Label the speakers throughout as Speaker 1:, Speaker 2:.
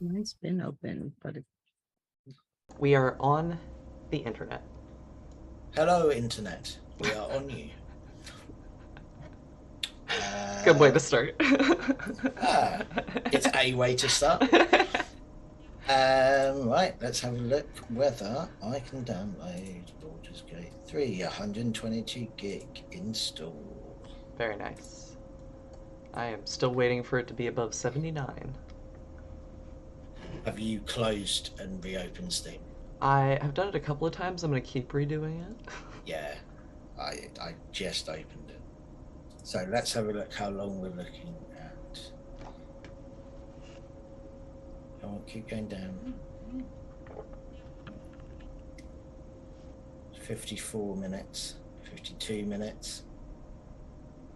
Speaker 1: Mine's been open, but
Speaker 2: We are on the internet.
Speaker 3: Hello, Internet. We are on you.
Speaker 2: Good way
Speaker 3: Uh,
Speaker 2: to start.
Speaker 3: it's a way to start. Right, let's have a look whether I can download Baldur's Gate 3, 122 gig install.
Speaker 2: Very nice. I am still waiting for it to be above 79.
Speaker 3: Have you closed and reopened Steam?
Speaker 2: I have done it a couple of times. I'm going to keep redoing it.
Speaker 3: Yeah, I just opened it. So let's have a look how long we're looking at. I won't keep going down. 54 minutes, 52 minutes.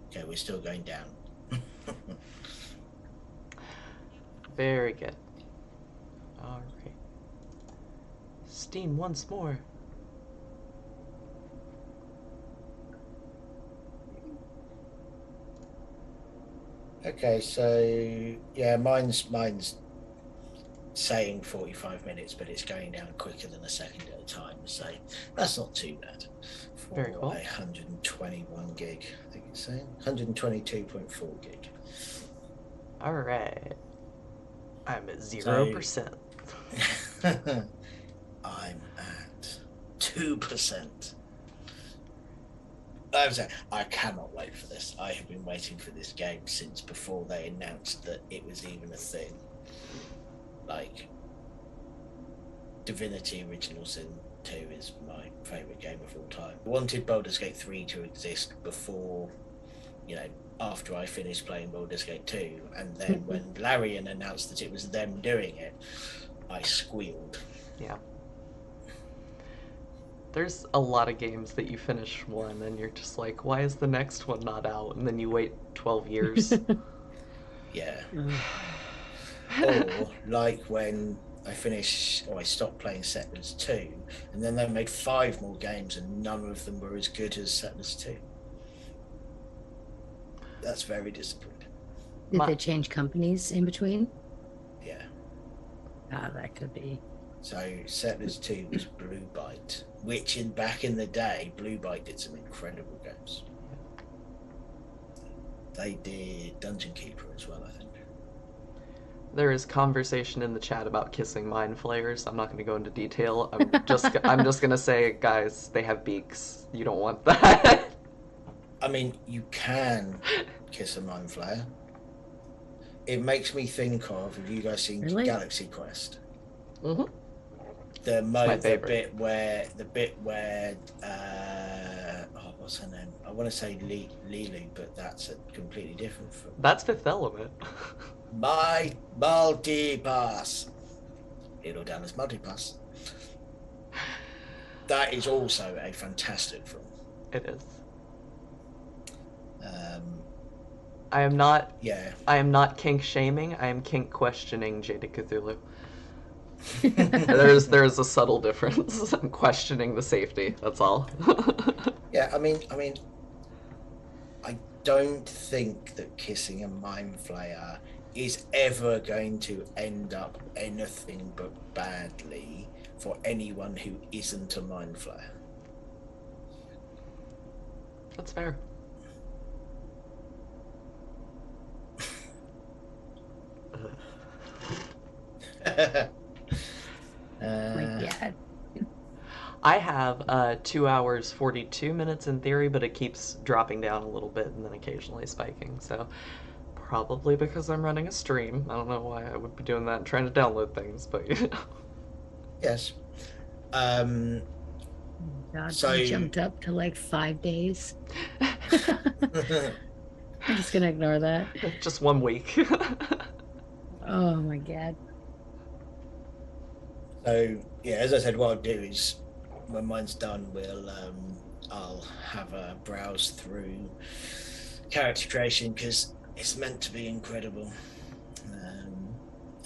Speaker 3: Okay, we're still going down.
Speaker 2: Very good. Alright. Steam once more.
Speaker 3: Okay, so yeah, mine's saying 45 minutes, but it's going down quicker than a second at a time. So that's not too bad
Speaker 2: Very
Speaker 3: for
Speaker 2: cool.
Speaker 3: 121 gig. I think it's saying 122.4 gig.
Speaker 2: Alright. I'm at
Speaker 3: So
Speaker 2: 0%.
Speaker 3: I'm at 2%. I cannot wait for this. I have been waiting for this game since before they announced that it was even a thing. Like, Divinity Original Sin 2 is my favourite game of all time. I wanted Baldur's Gate 3 to exist before, after I finished playing Baldur's Gate 2. And then when Larian announced that it was them doing it, I squealed.
Speaker 2: Yeah. There's a lot of games that you finish one and you're just like, why is the next one not out? And then you wait 12 years.
Speaker 3: Yeah. Or like when I stopped playing Settlers 2, and then they made 5 more games and none of them were as good as Settlers 2. That's very disappointing.
Speaker 1: did they change companies in between?
Speaker 3: Yeah.
Speaker 1: Ah, that could be.
Speaker 3: So Settlers 2 was Blue Byte, which back in the day, Blue Byte did some incredible games. They did Dungeon Keeper as well, I think.
Speaker 2: There is conversation in the chat about kissing mind flayers. I'm not going to go into detail. I'm just going to say, guys, they have beaks. You don't want that.
Speaker 3: I mean, you can kiss a mind flayer. It makes me think of, have you guys seen
Speaker 1: Really?
Speaker 3: Galaxy Quest?
Speaker 2: Mm-hmm.
Speaker 3: The bit where what's her name? I want to say Lulu, but that's a completely different film.
Speaker 2: That's Fifth Element.
Speaker 3: My multi-pass. It'll down as multi-pass. That is also a fantastic film.
Speaker 2: It is.
Speaker 3: Um,
Speaker 2: I am not.
Speaker 3: yeah.
Speaker 2: I am not kink shaming. I am kink questioning Jada Cthulhu. There's a subtle difference. I'm questioning the safety. That's all.
Speaker 3: Yeah, I mean, I don't think that kissing a mind flayer is ever going to end up anything but badly for anyone who isn't a mind flayer.
Speaker 2: That's fair.
Speaker 1: Yeah.
Speaker 2: I have 2 hours 42 minutes in theory, but it keeps dropping down a little bit and then occasionally spiking. So probably because I'm running a stream. I don't know why I would be doing that and trying to download things, but
Speaker 3: Yes. Um,
Speaker 1: God,
Speaker 3: so
Speaker 1: I jumped up to like 5 days. I'm just gonna ignore that.
Speaker 2: just 1 week.
Speaker 1: Oh my God.
Speaker 3: so yeah, as I said, what I'll do is when mine's done, I'll have a browse through character creation because it's meant to be incredible.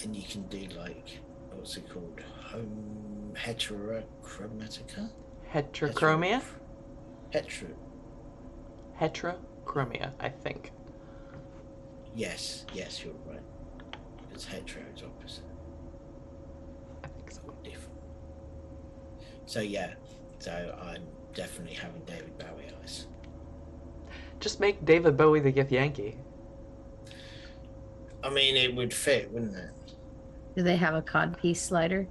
Speaker 3: And you can do like, what's it called? Home heterochromatica?
Speaker 2: Heterochromia?
Speaker 3: Hetero.
Speaker 2: Heterochromia, I think.
Speaker 3: Yes, you're right. Because hetero is opposite. So yeah, so I'm definitely having David Bowie eyes.
Speaker 2: Just make David Bowie the Gith Yankee.
Speaker 3: I mean, it would fit, wouldn't it?
Speaker 1: Do they have a codpiece slider?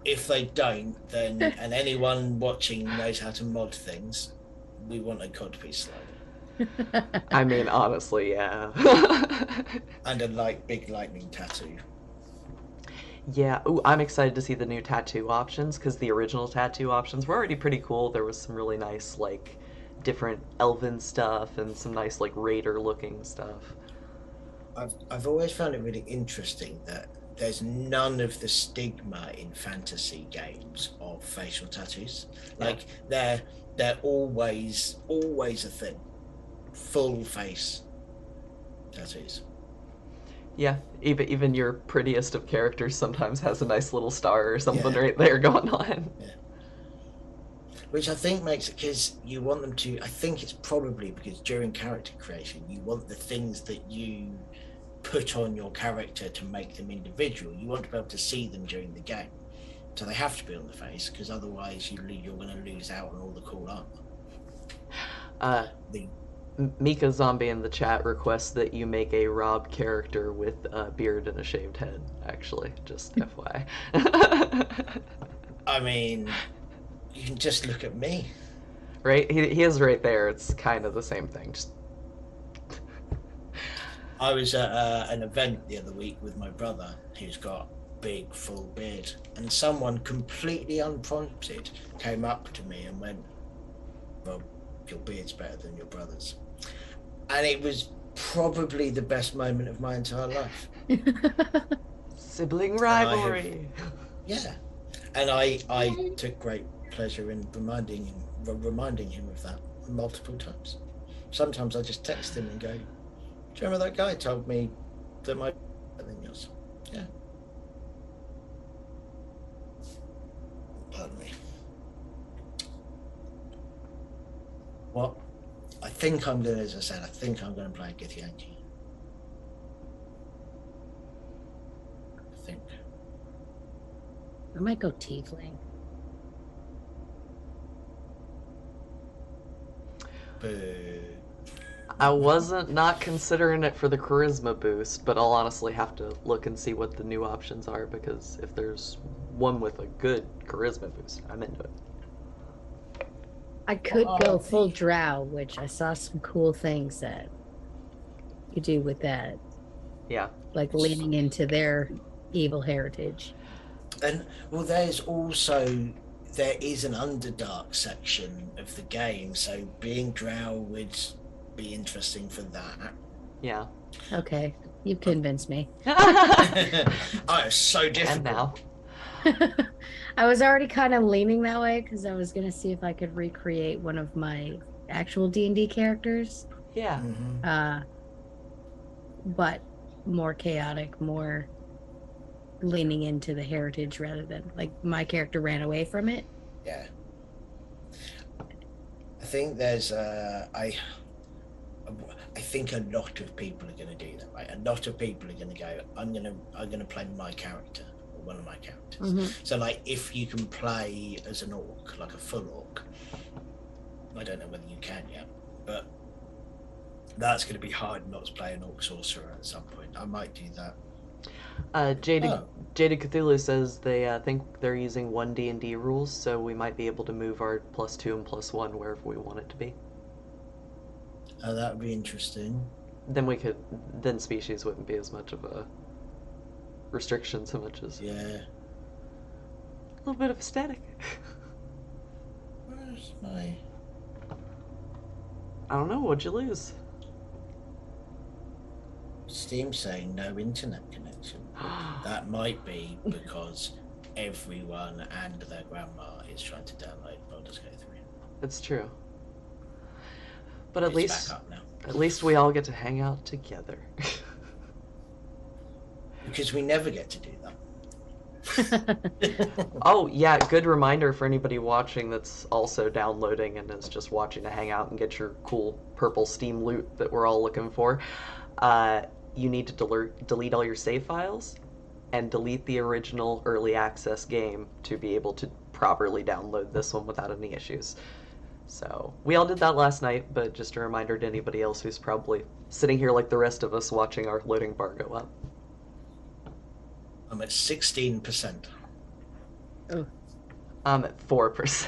Speaker 3: If they don't, then and anyone watching knows how to mod things, we want a codpiece slider
Speaker 2: I mean, honestly, yeah.
Speaker 3: and a big lightning tattoo.
Speaker 2: Yeah, ooh, I'm excited to see the new tattoo options because the original tattoo options were already pretty cool. There was some really nice, like, different elven stuff and some nice, like, raider looking stuff.
Speaker 3: I've always found it really interesting that there's none of the stigma in fantasy games of facial tattoos. Like they're always a thing. Full face tattoos.
Speaker 2: Yeah, even your prettiest of characters sometimes has a nice little star or something
Speaker 3: Yeah.
Speaker 2: right there going on.
Speaker 3: Yeah. Which I think makes it because you want them to. I think it's probably because during character creation, you want the things that you put on your character to make them individual. You want to be able to see them during the game. So they have to be on the face because otherwise you're going to lose out on all the cool armor.
Speaker 2: Uh,
Speaker 3: The
Speaker 2: Mika Zombie in the chat requests that you make a Rob character with a beard and a shaved head, actually, just FYI.
Speaker 3: I mean, you can just look at me.
Speaker 2: Right? He is right there. It's kind of the same thing. Just
Speaker 3: I was at an event the other week with my brother who's got big full beard, and someone completely unprompted came up to me and went, "Well, your beard's better than your brother's," and it was probably the best moment of my entire life.
Speaker 2: sibling rivalry.
Speaker 3: Yeah, and I took great pleasure in reminding him of that multiple times. Sometimes I just text him and go, "Do you remember that guy told me that my better than yours?" Yeah. Pardon me. What? I think I'm going to, as I said, I think I'm going to play Gith Yankee. I think.
Speaker 1: I might go tiefling.
Speaker 3: Boo.
Speaker 2: I wasn't not considering it for the charisma boost, but I'll honestly have to look and see what the new options are because if there's one with a good charisma boost, I'm into it.
Speaker 1: I could go full drow, which I saw some cool things that you do with that,
Speaker 2: Yeah.
Speaker 1: like leaning into their evil heritage.
Speaker 3: And well, there is an Underdark section of the game, so being drow would be interesting for that.
Speaker 2: Yeah.
Speaker 1: Okay, you've convinced me.
Speaker 3: Oh, it's so difficult.
Speaker 2: And now.
Speaker 1: I was already kind of leaning that way because I was gonna see if I could recreate one of my actual D&D characters,
Speaker 2: Yeah.
Speaker 3: Mhm.
Speaker 1: but more chaotic, more leaning into the heritage rather than like my character ran away from it.
Speaker 3: Yeah. I think there's I think a lot of people are going to do that, right? A lot of people are going to go, I'm going to play my character or one of my characters.
Speaker 1: Mhm.
Speaker 3: So like if you can play as an orc, like a full orc, I don't know whether you can yet, but that's going to be hard not to play an orc sorcerer at some point. I might do that.
Speaker 2: Jaded Cthulhu says they think they're using one D&D rules, so we might be able to move our +2 and +1 wherever we want it to be.
Speaker 3: Oh, that would be interesting.
Speaker 2: Then species wouldn't be as much of a restriction so much as
Speaker 3: Yeah.
Speaker 2: a little bit of aesthetic.
Speaker 3: Where's my...
Speaker 2: I don't know, what'd you lose?
Speaker 3: Steam saying no internet connection. That might be because everyone and their grandma is trying to download Baldur's Gate 3.
Speaker 2: It's true. But
Speaker 3: It's back up now.
Speaker 2: at least we all get to hang out together.
Speaker 3: Because we never get to do that.
Speaker 2: Oh, yeah, good reminder for anybody watching that's also downloading and is just watching to hang out and get your cool purple Steam loot that we're all looking for. You need to delete all your save files. and delete the original early access game to be able to properly download this one without any issues. So we all did that last night, but just a reminder to anybody else who's probably sitting here like the rest of us watching our loading bar go up.
Speaker 3: I'm at 16%.
Speaker 1: Oh,
Speaker 2: I'm at 4%.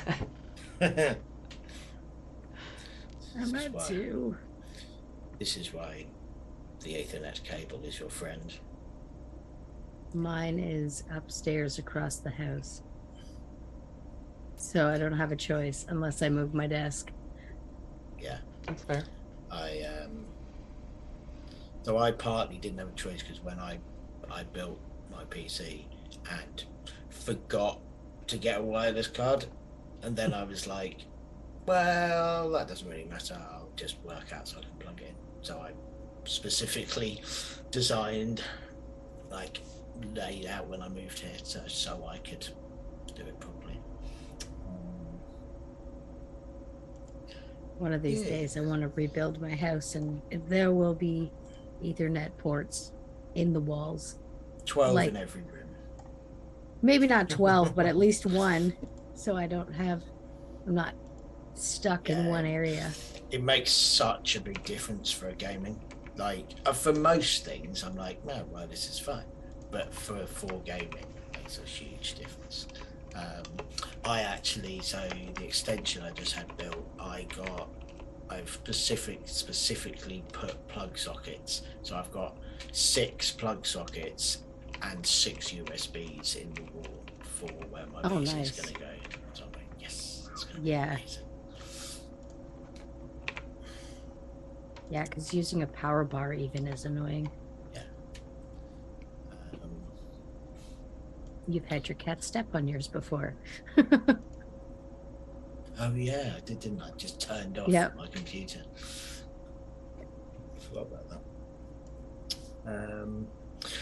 Speaker 3: This
Speaker 1: I'm
Speaker 3: is
Speaker 1: at
Speaker 3: why-
Speaker 1: 2.
Speaker 3: This is why the Ethernet cable is your friend.
Speaker 1: Mine is upstairs across the house. So I don't have a choice unless I move my desk.
Speaker 3: Yeah.
Speaker 2: That's fair.
Speaker 3: So I partly didn't have a choice because when I built my PC and forgot to get a wireless card, and then I was like, well, that doesn't really matter. I'll just work out so I can plug it in. So I specifically designed, like, laid out when I moved here so I could do it properly.
Speaker 1: One of these
Speaker 3: Yeah.
Speaker 1: days, I want to rebuild my house, and there will be Ethernet ports in the walls.
Speaker 3: 12
Speaker 1: Like-
Speaker 3: in every room.
Speaker 1: Maybe not 12, but at least one, so I don't have, I'm not stuck in
Speaker 3: Yeah.
Speaker 1: one area.
Speaker 3: It makes such a big difference for gaming. Like, for most things, I'm like, no, well, this is fine. But for gaming, it makes a huge difference. I actually, so the extension I just had built, I've specifically put plug sockets. So I've got 6 plug sockets and 6 USBs in the wall for where my
Speaker 1: Oh,
Speaker 3: PC
Speaker 1: nice.
Speaker 3: is going to go. So I'm like, yes, it's going to
Speaker 1: Yeah.
Speaker 3: be amazing.
Speaker 1: Yeah, because using a power bar even is annoying.
Speaker 3: Um,
Speaker 1: You've had your cat step on yours before.
Speaker 3: Oh yeah, I didn't I? Just turned off
Speaker 1: Yep.
Speaker 3: my computer. Forgot about that.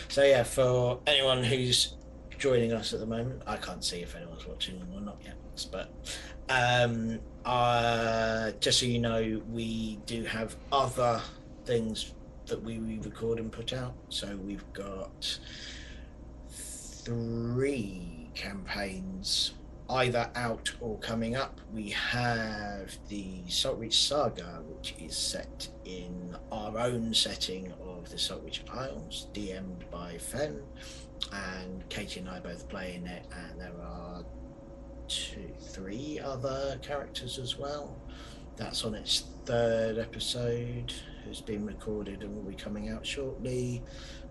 Speaker 3: So yeah, for anyone who's joining us at the moment, I can't see if anyone's watching or not yet, but just so you know, we do have other things that we record and put out. So we've got 3 campaigns either out or coming up. We have the Saltreach Saga, which is set in our own setting of the Saltreach Isles, DM'd by Fen, and Katie and I both play in it, and there are 3 other characters as well. That's on its 3rd episode, has been recorded and will be coming out shortly.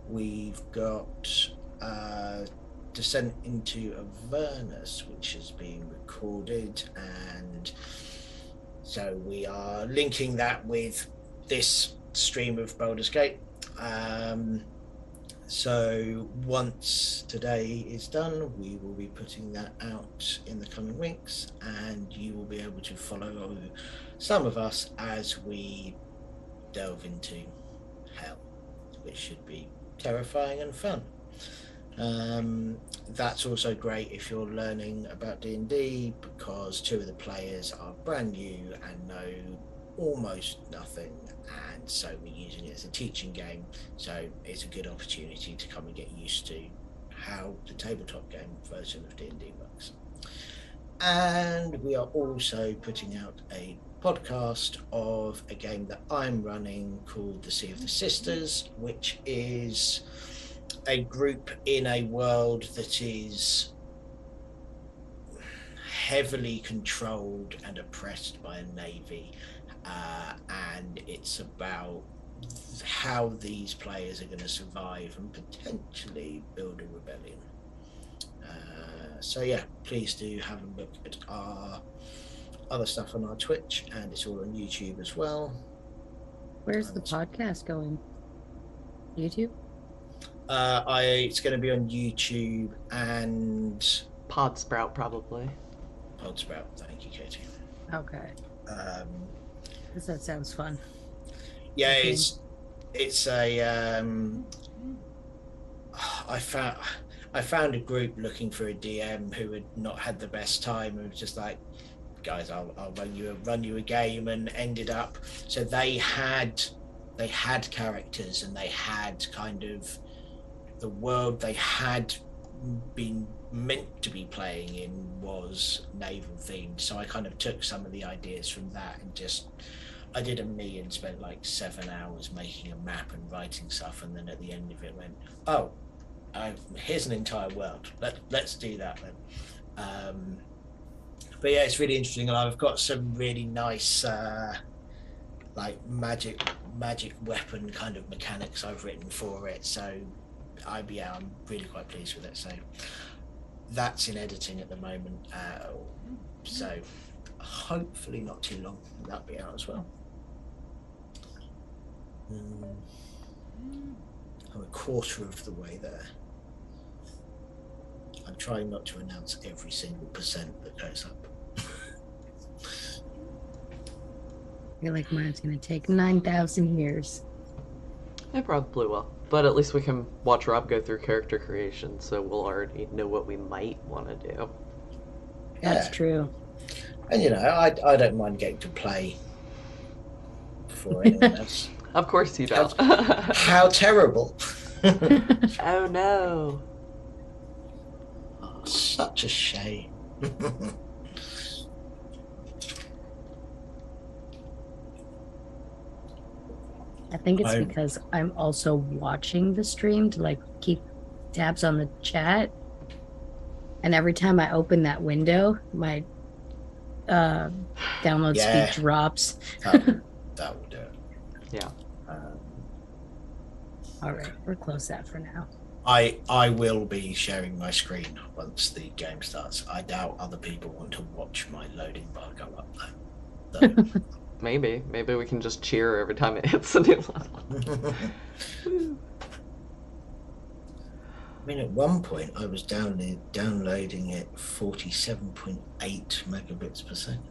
Speaker 3: We've got Descent into Avernus, which has been recorded, and so we are linking that with this stream of Baldur's Gate. So once today is done, we will be putting that out in the coming weeks, and you will be able to follow some of us as we delve into hell, which should be terrifying and fun. That's also great if you're learning about D&D, because 2 of the players are brand new and know almost nothing, and so we're using it as a teaching game. So it's a good opportunity to come and get used to how the tabletop game version of D&D works. And we are also putting out a podcast of a game that I'm running called The Sea of the Sisters, which is a group in a world that is heavily controlled and oppressed by a navy, and it's about how these players are going to survive and potentially build a rebellion. So yeah, please do have a look at our other stuff on our Twitch, and it's all on YouTube as well.
Speaker 1: Where's the podcast going? YouTube?
Speaker 3: It's going to be on YouTube and
Speaker 2: Podsprout, probably.
Speaker 3: Podsprout. Thank you, Katie.
Speaker 1: Okay. 'Cause that sounds fun.
Speaker 3: Yeah,
Speaker 1: Okay.
Speaker 3: it's a I found a group looking for a DM who had not had the best time, and was just like, guys, I'll run you a game, and ended up, so they had characters, and they had kind of the world they had been meant to be playing in was naval themed. So I kind of took some of the ideas from that and just I did and spent like 7 hours making a map and writing stuff, and then at the end of it went, oh, here's an entire world. Let's do that then. But yeah, it's really interesting, and I've got some really nice like magic weapon kind of mechanics I've written for it. So I'm really quite pleased with it. So that's in editing at the moment. So hopefully not too long that'll be out as well. I'm a quarter of the way there. I'm trying not to announce every single percent that goes up.
Speaker 1: I feel like mine's going to take 9,000 years.
Speaker 2: It probably will. But at least we can watch Rob go through character creation, so we'll already know what we might want to do.
Speaker 1: That's true.
Speaker 3: And I don't mind getting to play before anyone else.
Speaker 2: Of course you don't.
Speaker 3: How terrible.
Speaker 2: Oh no.
Speaker 3: Oh, such a shame.
Speaker 1: I think it's because I'm also watching the stream to like keep tabs on the chat. And every time I open that window, my download speed drops.
Speaker 3: That will do it.
Speaker 2: Yeah.
Speaker 1: All right, we'll close that for now.
Speaker 3: I will be sharing my screen once the game starts. I doubt other people want to watch my loading bar go up though. So.
Speaker 2: Maybe we can just cheer every time it hits a new level.
Speaker 3: I mean, at one point I was downloading at 47.8 megabits per second.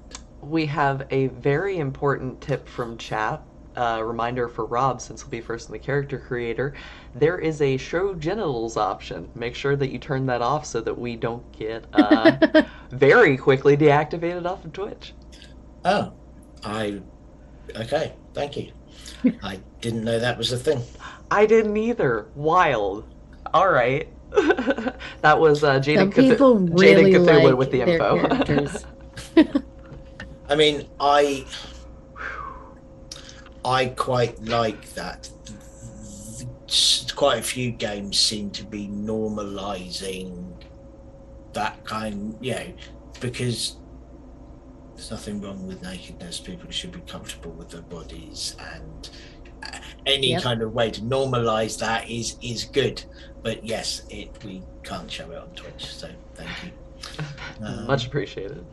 Speaker 2: We have a very important tip from chat. Reminder for Rob, since he'll be first in the character creator, there is a show genitals option. Make sure that you turn that off so that we don't get very quickly deactivated off of Twitch.
Speaker 3: Oh, okay, thank you. I didn't know that was a thing.
Speaker 2: I didn't either. Wild. All right. That was Jaden
Speaker 1: really
Speaker 2: Cthulhu
Speaker 1: like
Speaker 2: with the
Speaker 1: their
Speaker 2: info.
Speaker 1: characters.
Speaker 3: I mean, I quite like that. Quite a few games seem to be normalizing that kind, because there's nothing wrong with nakedness. People should be comfortable with their bodies, and any kind of way to normalize that is good. But yes, we can't show it on Twitch, so thank you.
Speaker 2: Much appreciated.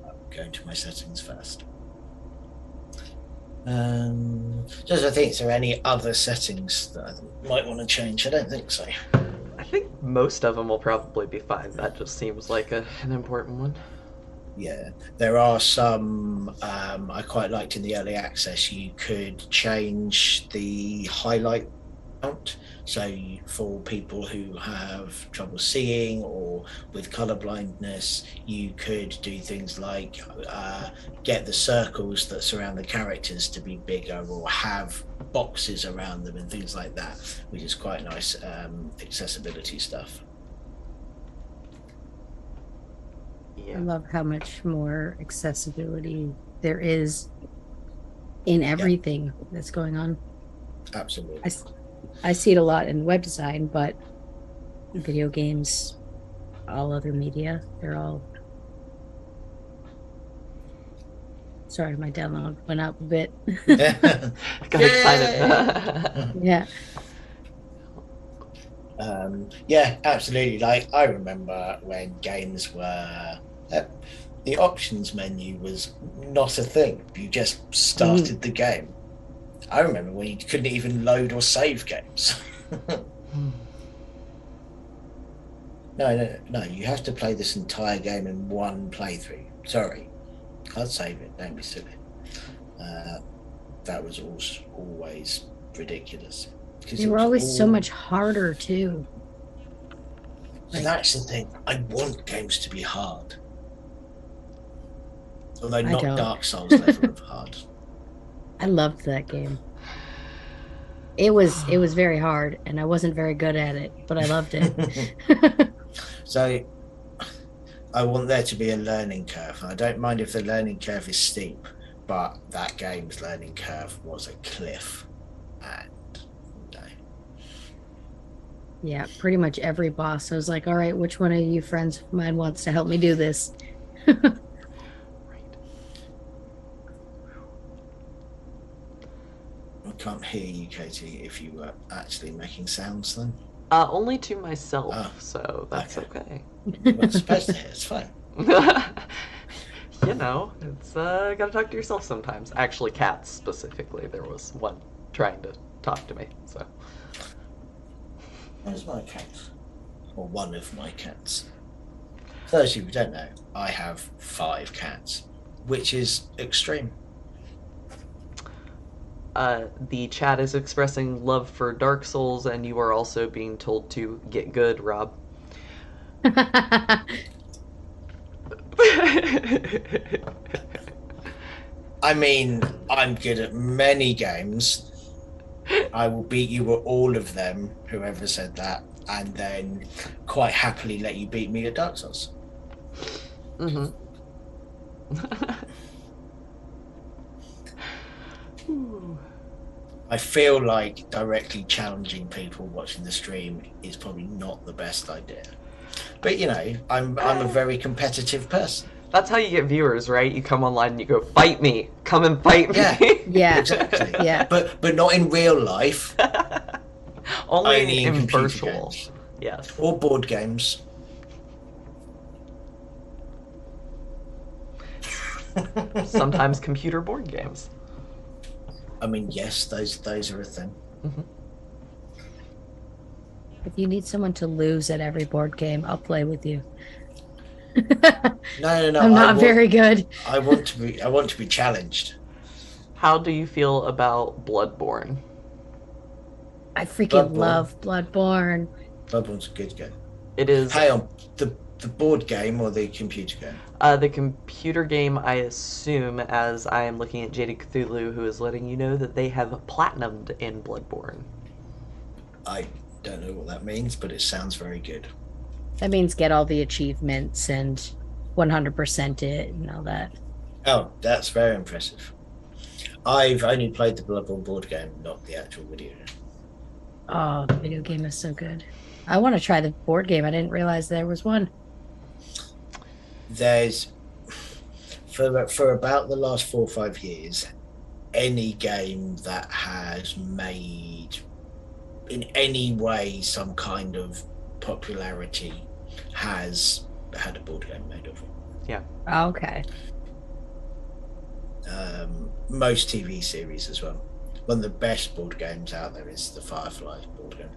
Speaker 3: I'm going to my settings first. Just I think, is there any other settings that I might want to change? I don't think so.
Speaker 2: I think most of them will probably be fine. That just seems like an important one.
Speaker 3: Yeah, there are some I quite liked in the early access. You could change the highlight count. So for people who have trouble seeing or with color blindness, you could do things like get the circles that surround the characters to be bigger, or have boxes around them and things like that, which is quite nice accessibility stuff.
Speaker 1: I love how much more accessibility there is in everything that's going on.
Speaker 3: Absolutely.
Speaker 1: I see it a lot in web design, but video games, all other media, they're all... Sorry, my download went up a bit.
Speaker 2: Got excited.
Speaker 1: Yeah.
Speaker 3: Yeah, absolutely. Like, I remember when games were... the options menu was not a thing. You just started the game. I remember when you couldn't even load or save games. No, you have to play this entire game in one playthrough. Sorry, can't save it. Don't be silly. That was always ridiculous.
Speaker 1: They were always so much harder too.
Speaker 3: So that's the thing. I want games to be hard. Although not Dark Souls level of hard.
Speaker 1: I loved that game. it was very hard, and I wasn't very good at it, but I loved it.
Speaker 3: So I want there to be a learning curve. I don't mind if the learning curve is steep, but that game's learning curve was a cliff. And no.
Speaker 1: Yeah, pretty much every boss. I was like, all right, which one of you friends of mine wants to help me do this?
Speaker 2: Right.
Speaker 3: I can't hear you, Katie, if you were actually making sounds then.
Speaker 2: Only to myself,
Speaker 3: Oh,
Speaker 2: so that's okay.
Speaker 3: You weren't supposed to hear, it's fine.
Speaker 2: You know, it's gotta talk to yourself sometimes. Actually, cats specifically. There was one trying to talk to me, so.
Speaker 3: Where's my cat? Or one of my cats. For those of you who don't know, I have 5 cats, which is extreme.
Speaker 2: The chat is expressing love for Dark Souls, and you are also being told to get good, Rob.
Speaker 3: I mean, I'm good at many games. I will beat you at all of them, whoever said that, and then quite happily let you beat me at Dark Souls.
Speaker 2: Mm-hmm.
Speaker 3: I feel like directly challenging people watching the stream is probably not the best idea. But you know, I'm a very competitive person.
Speaker 2: That's how you get viewers, right? You come online and you go, fight me! Come and fight me!
Speaker 3: Yeah.
Speaker 1: Yeah.
Speaker 3: Exactly.
Speaker 1: Yeah.
Speaker 3: But not in real life.
Speaker 2: Only in
Speaker 3: computer
Speaker 2: virtual.
Speaker 3: games.
Speaker 2: Yes.
Speaker 3: Or board games.
Speaker 2: Sometimes computer board games.
Speaker 3: I mean, yes, those are a thing.
Speaker 2: Mm-hmm.
Speaker 1: If you need someone to lose at every board game, I'll play with you.
Speaker 3: No.
Speaker 1: I'm not very good.
Speaker 3: I want to be challenged.
Speaker 2: How do you feel about Bloodborne?
Speaker 1: I freaking
Speaker 3: Bloodborne.
Speaker 1: love Bloodborne.
Speaker 3: Bloodborne's a good game.
Speaker 2: It is
Speaker 3: Hang on, the board game or the computer game?
Speaker 2: the computer game, I assume, as I am looking at Jaded Cthulhu, who is letting you know that they have platinumed in Bloodborne.
Speaker 3: I don't know what that means, but it sounds very good.
Speaker 1: That means get all the achievements and 100% it and all that.
Speaker 3: Oh, that's very impressive. I've only played the Bloodborne board game, not the actual video game.
Speaker 1: Oh, the video game is so good. I want to try the board game. I didn't realize there was one.
Speaker 3: There's for about the last 4 or 5 years, any game that has made in any way some kind of popularity has had a board game made of it.
Speaker 2: Yeah.
Speaker 1: Okay.
Speaker 3: Most TV series as well. One of the best board games out there is the Firefly board game.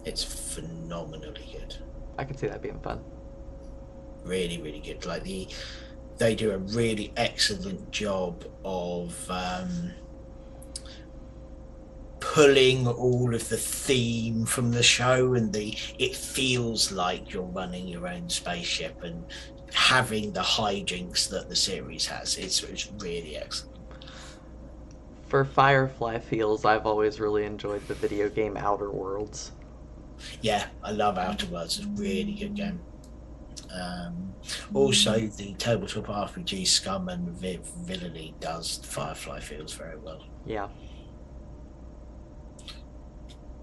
Speaker 3: It's phenomenally good.
Speaker 2: I can see that being fun.
Speaker 3: Really, really good. Like they do a really excellent job of pulling all of the theme from the show, and it feels like you're running your own spaceship and having the hijinks that the series has. It's really excellent.
Speaker 2: For Firefly feels, I've always really enjoyed the video game Outer Worlds.
Speaker 3: Yeah, I love Outer Worlds. It's a really good game. Also, the tabletop RPG Scum and Villainy does Firefly feels very well.
Speaker 2: Yeah.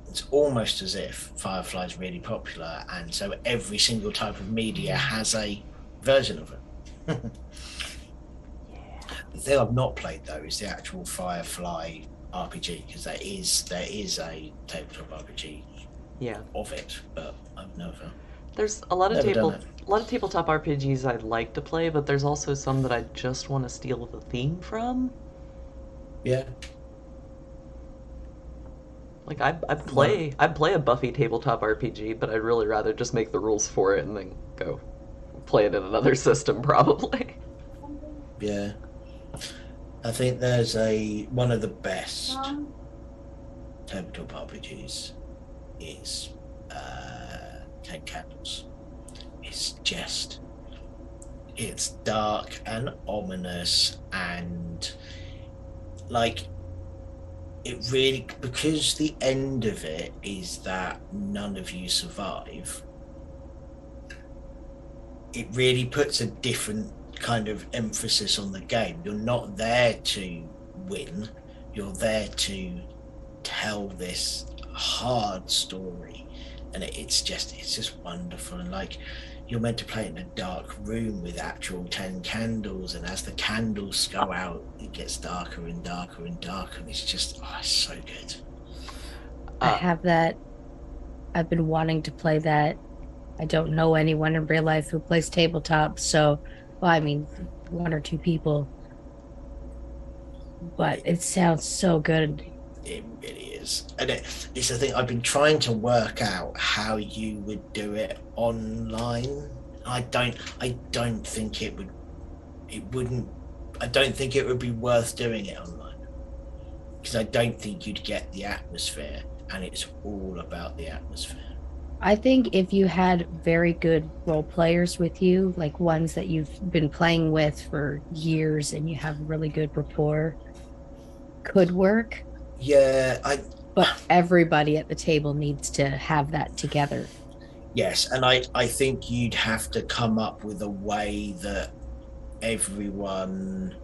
Speaker 3: It's almost as if Firefly is really popular, and so every single type of media has a version of it. The thing I've not played though is the actual Firefly RPG, because there is a tabletop RPG
Speaker 2: Yeah.
Speaker 3: of it, but I've never.
Speaker 2: There's a lot of
Speaker 3: Never done
Speaker 2: tabletop RPGs I'd like to play, but there's also some that I just want to steal the theme from.
Speaker 3: Yeah.
Speaker 2: Like I'd play a Buffy tabletop RPG, but I'd really rather just make the rules for it and then go play it in another system probably.
Speaker 3: Yeah. I think there's one of the best tabletop RPGs is Ten Candles. It's dark and ominous, and like it really, because the end of it is that none of you survive, it really puts a different kind of emphasis on the game. You're not there to win, you're there to tell this hard story, and it's just wonderful. And like, you're meant to play it in a dark room with actual 10 candles, and as the candles go out, it gets darker and darker and darker, and it's just, oh, it's so good.
Speaker 1: I have that. I've been wanting to play that. I don't know anyone in real life who plays tabletop, so well, I mean, one or two people, but it sounds so good.
Speaker 3: It really is. And it's the thing, I've been trying to work out how you would do it online. I don't think it wouldn't I don't think it would be worth doing it online, because I don't think you'd get the atmosphere, and it's all about the atmosphere.
Speaker 1: I think if you had very good role players with you, like ones that you've been playing with for years and you have really good rapport, could work.
Speaker 3: Yeah,
Speaker 1: But everybody at the table needs to have that together.
Speaker 3: yes, and I think you'd have to come up with a way that everyone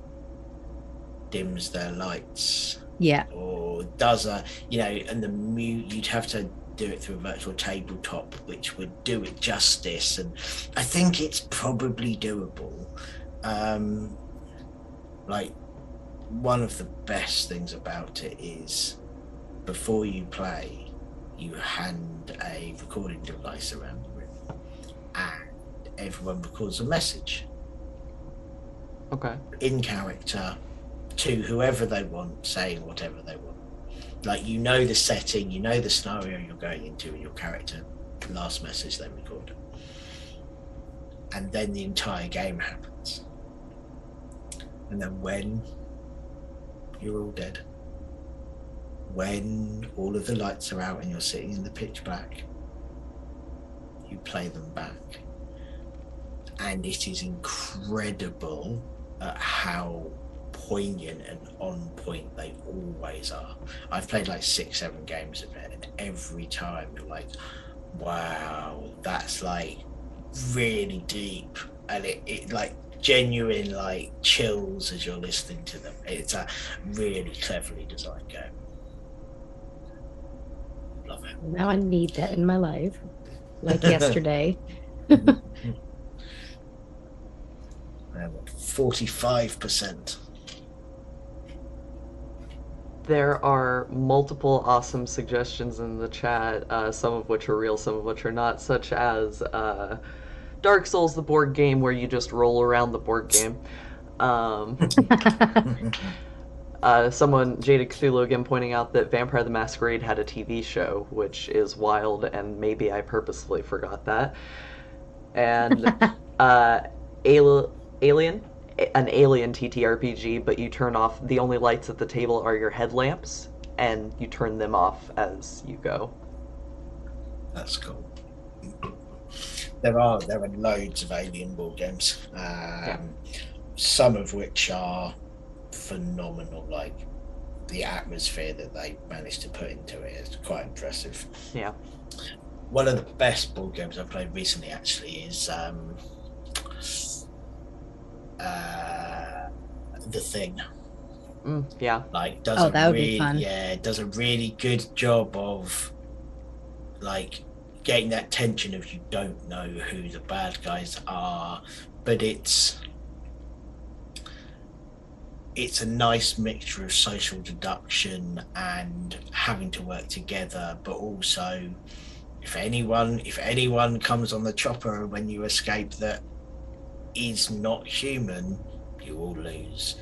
Speaker 3: dims their lights,
Speaker 1: Yeah.
Speaker 3: or does a, and the mute, you'd have to do it through a virtual tabletop, which would do it justice. And I think it's probably doable. Like, one of the best things about it is, before you play, you hand a recording device around the room, and everyone records a message.
Speaker 2: Okay.
Speaker 3: In character, to whoever they want, saying whatever they want. Like, the setting, the scenario you're going into, and your character, last message they record. And then the entire game happens. And then when you're all dead, when all of the lights are out and you're sitting in the pitch black, you play them back. And it is incredible at how poignant and on point they always are. I've played like 6-7 games of it, and every time you're like, wow, that's like really deep, and it like genuine like chills as you're listening to them. It's a really cleverly designed game. Love it.
Speaker 1: Now I need that in my life, like yesterday.
Speaker 3: 45%.
Speaker 2: There are multiple awesome suggestions in the chat, some of which are real, some of which are not, such as Dark Souls, the board game where you just roll around the board game. Someone, Jaded Cthulhu, again pointing out that Vampire the Masquerade had a TV show, which is wild, and maybe I purposefully forgot that. And Alien, an Alien TTRPG, but you turn off, the only lights at the table are your headlamps, and you turn them off as you go.
Speaker 3: That's cool. There are loads of Alien board games, some of which are phenomenal. Like, the atmosphere that they managed to put into it is quite impressive.
Speaker 2: Yeah.
Speaker 3: One of the best board games I've played recently actually is The Thing.
Speaker 2: Yeah.
Speaker 3: Like,
Speaker 1: that would be fun.
Speaker 3: Yeah, it does a really good job of like getting that tension of, you don't know who the bad guys are, but it's a nice mixture of social deduction and having to work together, but also, if anyone comes on the chopper when you escape that is not human, you all lose.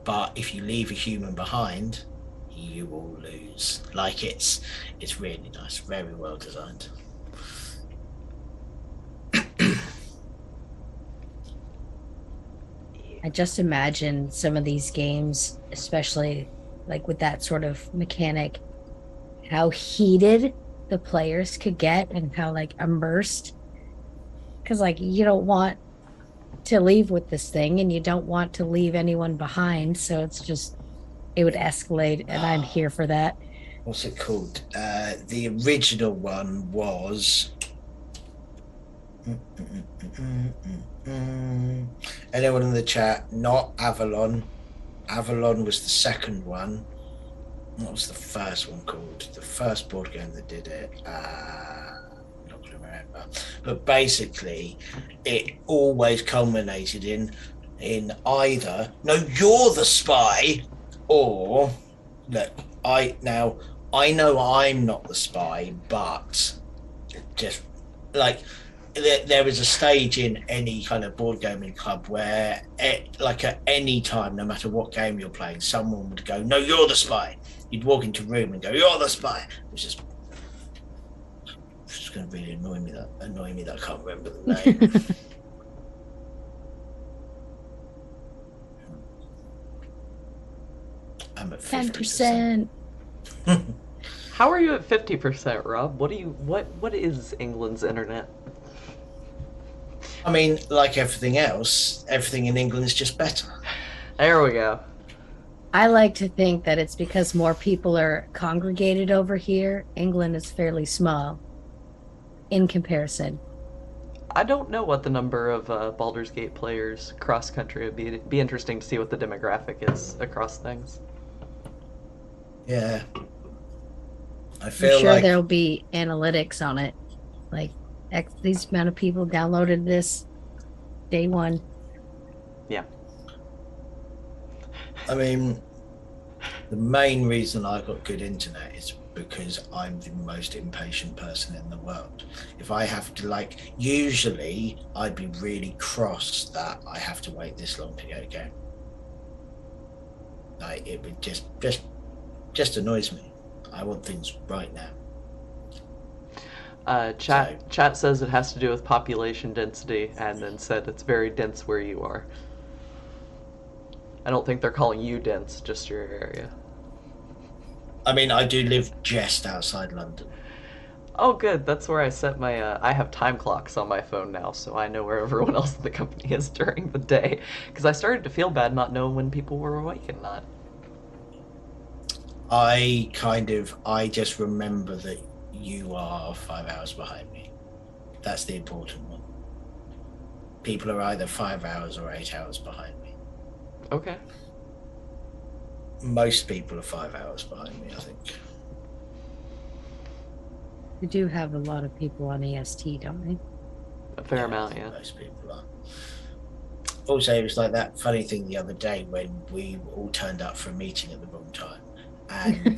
Speaker 3: But if you leave a human behind, you all lose. Like, it's really nice, very well designed.
Speaker 1: I just imagine some of these games, especially like with that sort of mechanic, how heated the players could get and how like immersed. Because like, you don't want to leave with this thing, and you don't want to leave anyone behind, so it's just it would escalate, and I'm here for that.
Speaker 3: What's it called? The original one was. Anyone in the chat? Not Avalon. Avalon was the second one. What was the first one called? The first board game that did it. Not going to remember. But basically, it always culminated in either no, you're the spy, or look, I know I'm not the spy, but just like there is a stage in any kind of board gaming club where like at any time, no matter what game you're playing, someone would go, no, you're the spy. You'd walk into a room and go, you're the spy. It's just going to really annoy me that I can't remember the name. I'm at 50%.
Speaker 1: 10%.
Speaker 2: How are you at 50%, Rob? What is England's internet?
Speaker 3: I mean, like everything else, everything in England is just better.
Speaker 2: There we go.
Speaker 1: I like to think that it's because more people are congregated over here. England is fairly small in comparison.
Speaker 2: I don't know what the number of Baldur's Gate players cross country would be. It'd be interesting to see what the demographic is across things.
Speaker 3: Yeah. I
Speaker 1: I'm
Speaker 3: feel
Speaker 1: sure
Speaker 3: like
Speaker 1: there'll be analytics on it. Like these amount of people downloaded this day one.
Speaker 2: Yeah.
Speaker 3: I mean, the main reason I got good internet is because I'm the most impatient person in the world. If I have to usually I'd be really cross that I have to wait this long to get a game. Like it would just annoys me. I want things right now.
Speaker 2: Chat says it has to do with population density, and then said it's very dense where you are. I don't think they're calling you dense, just your area.
Speaker 3: I mean, I do live just outside London.
Speaker 2: Oh, good. That's where I set my. I have time clocks on my phone now, so I know where everyone else in the company is during the day. Because I started to feel bad not knowing when people were awake and not.
Speaker 3: I just remember that you are 5 hours behind me. That's the important one. People are either 5 hours or 8 hours behind me.
Speaker 2: Okay.
Speaker 3: Most people are 5 hours behind me, I think.
Speaker 1: We do have a lot of people on EST, don't we?
Speaker 2: A fair amount, yeah.
Speaker 3: Most people are. Also, it was like that funny thing the other day when we all turned up for a meeting at the wrong time and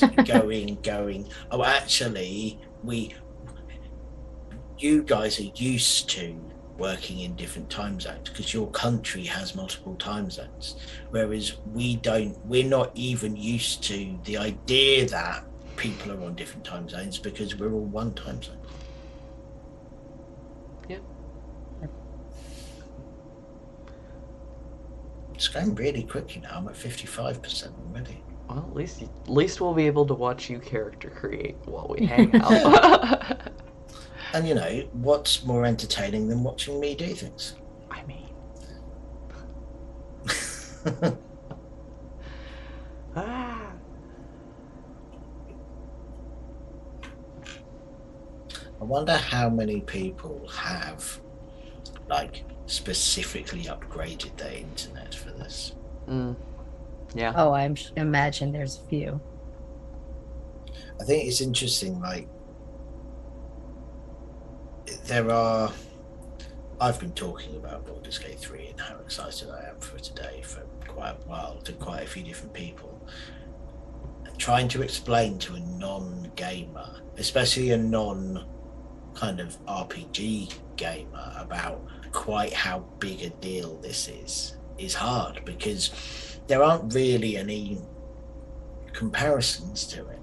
Speaker 3: going, oh, actually, you guys are used to working in different time zones because your country has multiple time zones, whereas we're not even used to the idea that people are on different time zones because we're all one time zone.
Speaker 2: Yeah.
Speaker 3: It's going really quickly now. I'm at 55% already.
Speaker 2: Well, at least we'll be able to watch you character create while we hang out.
Speaker 3: And what's more entertaining than watching me do things?
Speaker 2: I mean,
Speaker 3: I wonder how many people have specifically upgraded their internet for this.
Speaker 2: Yeah.
Speaker 1: Oh, I imagine there's a few.
Speaker 3: I think it's interesting, I've been talking about Baldur's Gate 3 and how excited I am for today for quite a while to quite a few different people. And trying to explain to a non-gamer, especially a non-kind of RPG gamer, about quite how big a deal this is hard because there aren't really any comparisons to it.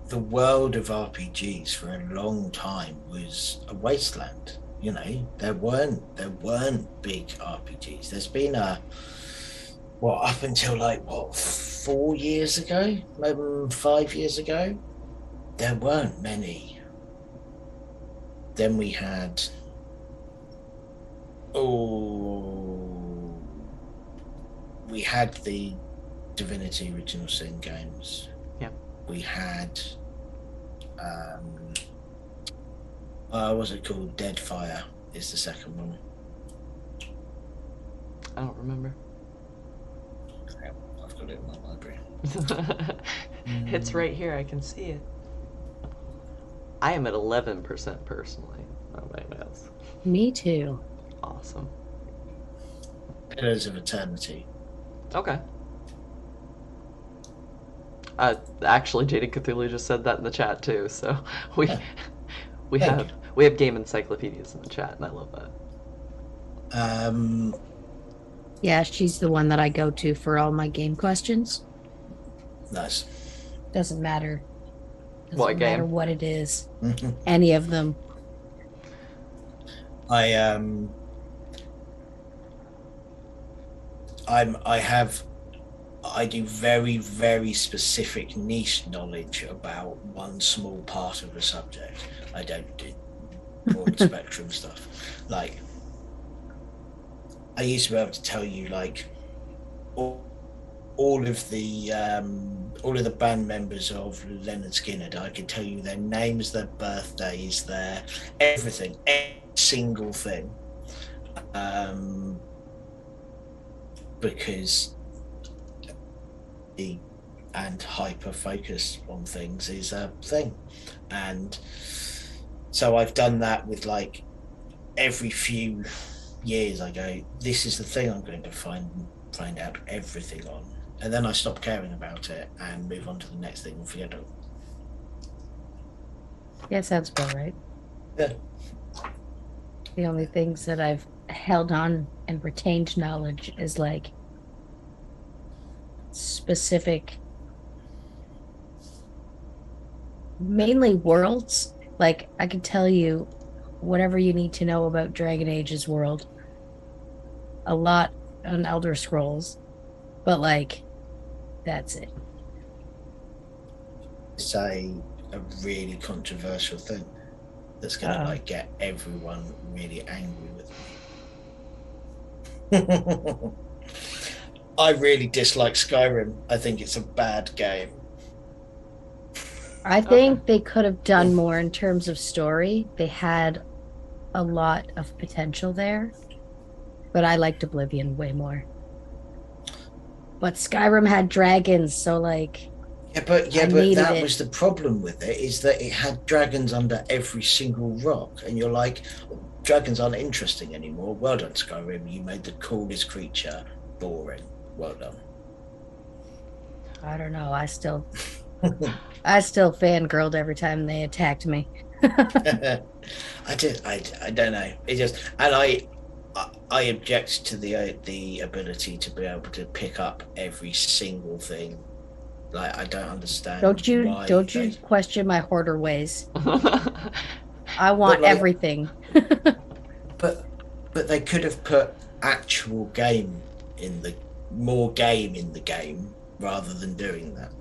Speaker 3: The world of RPGs for a long time was a wasteland. There weren't big RPGs. There's been up until 4 years ago, maybe 5 years ago, there weren't many. Then we had we had the Divinity Original Sin games.
Speaker 2: Yeah.
Speaker 3: We had what's it called? Deadfire is the second one.
Speaker 2: I don't remember.
Speaker 3: Yeah, I've got it in my library.
Speaker 2: It's right here. I can see it. I am at 11% personally on my mouse.
Speaker 1: Me too.
Speaker 2: Awesome.
Speaker 3: Pillars of Eternity.
Speaker 2: Okay. Actually, Jaded Cthulhu just said that in the chat too. So we
Speaker 3: Yeah.
Speaker 2: we
Speaker 3: Thank
Speaker 2: have we have game encyclopedias in the chat, and I love that.
Speaker 1: Yeah, she's the one that I go to for all my game questions.
Speaker 3: Nice.
Speaker 1: Doesn't matter. Doesn't
Speaker 2: What
Speaker 1: matter
Speaker 2: game?
Speaker 1: what it is. Any of them.
Speaker 3: I do very, very specific niche knowledge about one small part of a subject. I don't do broad spectrum stuff. Like, I used to be able to tell you like all of the band members of Leonard Skinner. I could tell you their names, their birthdays, their everything, every single thing. Because and hyper focus on things is a thing, and so I've done that with like every few years. I go, this is the thing I'm going to find out everything on, and then I stop caring about it and move on to the next thing and forget it.
Speaker 1: Yeah, sounds about right.
Speaker 3: Yeah.
Speaker 1: The only things that I've held on and retained knowledge is like specific, mainly worlds. Like I can tell you whatever you need to know about Dragon Age's world, a lot on Elder Scrolls, but like that's it.
Speaker 3: Say a really controversial thing that's gonna like get everyone really angry with me. I really dislike Skyrim. I think it's a bad game.
Speaker 1: I think they could have done more in terms of story. They had a lot of potential there, but I liked Oblivion way more. But Skyrim had dragons, so like
Speaker 3: but that
Speaker 1: it.
Speaker 3: was the problem with it, is that it had dragons under every single rock, and you're like, dragons aren't interesting anymore. Well done, Skyrim. You made the coolest creature boring. Well done.
Speaker 1: I don't know. I still fangirled every time they attacked me.
Speaker 3: I don't know. It just, and I object to the ability to be able to pick up every single thing. Like, I don't understand.
Speaker 1: Don't you question my hoarder ways? I want
Speaker 3: like,
Speaker 1: everything.
Speaker 3: but they could have put actual game in the game rather than doing that.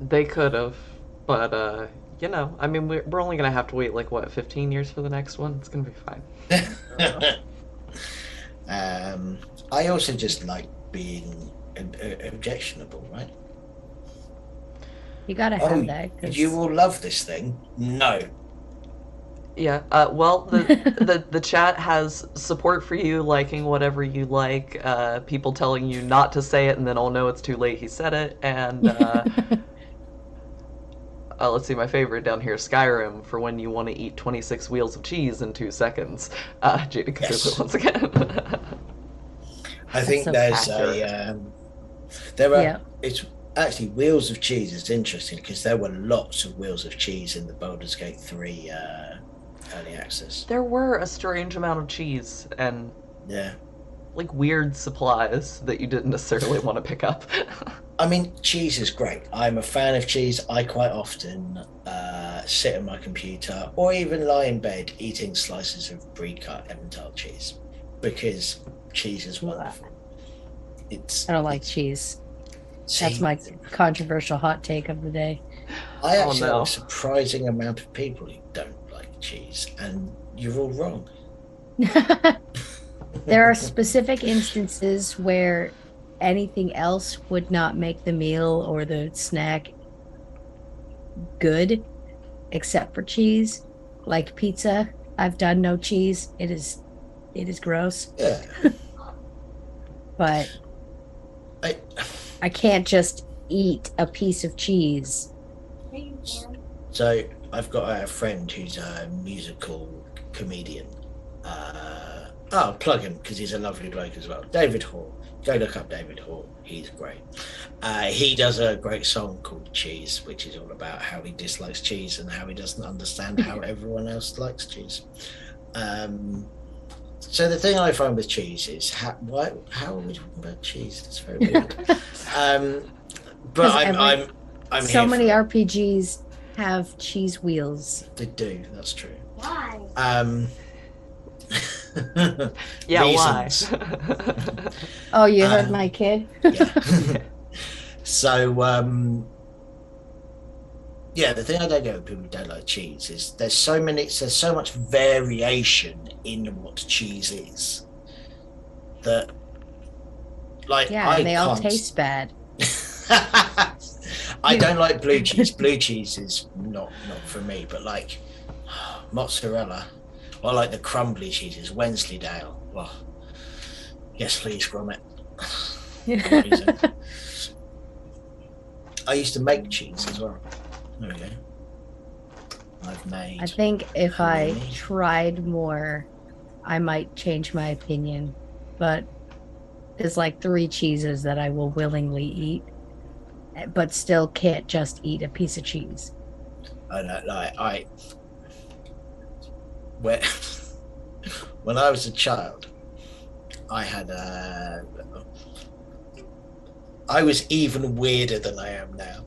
Speaker 2: They could have, but you know, I mean, we're only gonna have to wait like what, 15 years for the next one. It's gonna be fine.
Speaker 3: I also just like being objectionable, right?
Speaker 1: You gotta have that. 'Cause...
Speaker 3: You will love this thing. No.
Speaker 2: Yeah. Well, the chat has support for you liking whatever you like. People telling you not to say it, and then oh no, it's too late. He said it, and let's see, my favorite down here, Skyrim, for when you want to eat 26 wheels of cheese in 2 seconds. Jada Cthulhu once again.
Speaker 3: I think
Speaker 1: so
Speaker 3: there's there are.
Speaker 1: Yeah.
Speaker 3: It's actually Wheels of Cheese. It's interesting because there were lots of Wheels of Cheese in the Baldur's Gate 3 early access.
Speaker 2: There were a strange amount of cheese and like weird supplies that you didn't necessarily want to pick up.
Speaker 3: I mean, cheese is great. I'm a fan of cheese. I quite often sit at my computer or even lie in bed eating slices of pre-cut Emmental cheese because cheese is wonderful.
Speaker 1: I don't like cheese. That's my controversial hot take of the day.
Speaker 3: I actually know a surprising amount of people who don't like cheese, and you're all wrong.
Speaker 1: There are specific instances where anything else would not make the meal or the snack good except for cheese. Like pizza, I've done no cheese. It is gross.
Speaker 3: Yeah.
Speaker 1: But
Speaker 3: I,
Speaker 1: I can't just eat a piece of cheese.
Speaker 3: so I've got a friend who's a musical comedian. I'll plug him because he's a lovely bloke as well. David Hall. Go look up David Hall. He's great. He does a great song called Cheese, which is all about how he dislikes cheese and how he doesn't understand how everyone else likes cheese. So the thing I find with cheese is how are we talking about cheese? It's very weird. But I'm
Speaker 1: So
Speaker 3: here
Speaker 1: many
Speaker 3: for it.
Speaker 1: RPGs have cheese wheels.
Speaker 3: They do. That's true.
Speaker 4: Why?
Speaker 2: Yeah,
Speaker 3: Reasons.
Speaker 2: why?
Speaker 1: Oh, you heard my kid?
Speaker 3: Yeah. So yeah, the thing I don't get with people who don't like cheese is there's so much variation in what cheese is that like
Speaker 1: Yeah,
Speaker 3: I
Speaker 1: and they all
Speaker 3: can't-
Speaker 1: taste bad.
Speaker 3: I don't like blue cheese. Blue cheese is not for me, but like mozzarella or like the crumbly cheeses, Wensleydale. Well, yes, please, Grommet. Amazing. I used to make cheese as well. There we go. I've made.
Speaker 1: I think if I
Speaker 3: Really?
Speaker 1: tried more, I might change my opinion. But there's like 3 cheeses that I will willingly eat, but still can't just eat a piece of cheese.
Speaker 3: I don't like when when I was a child, I was even weirder than I am now,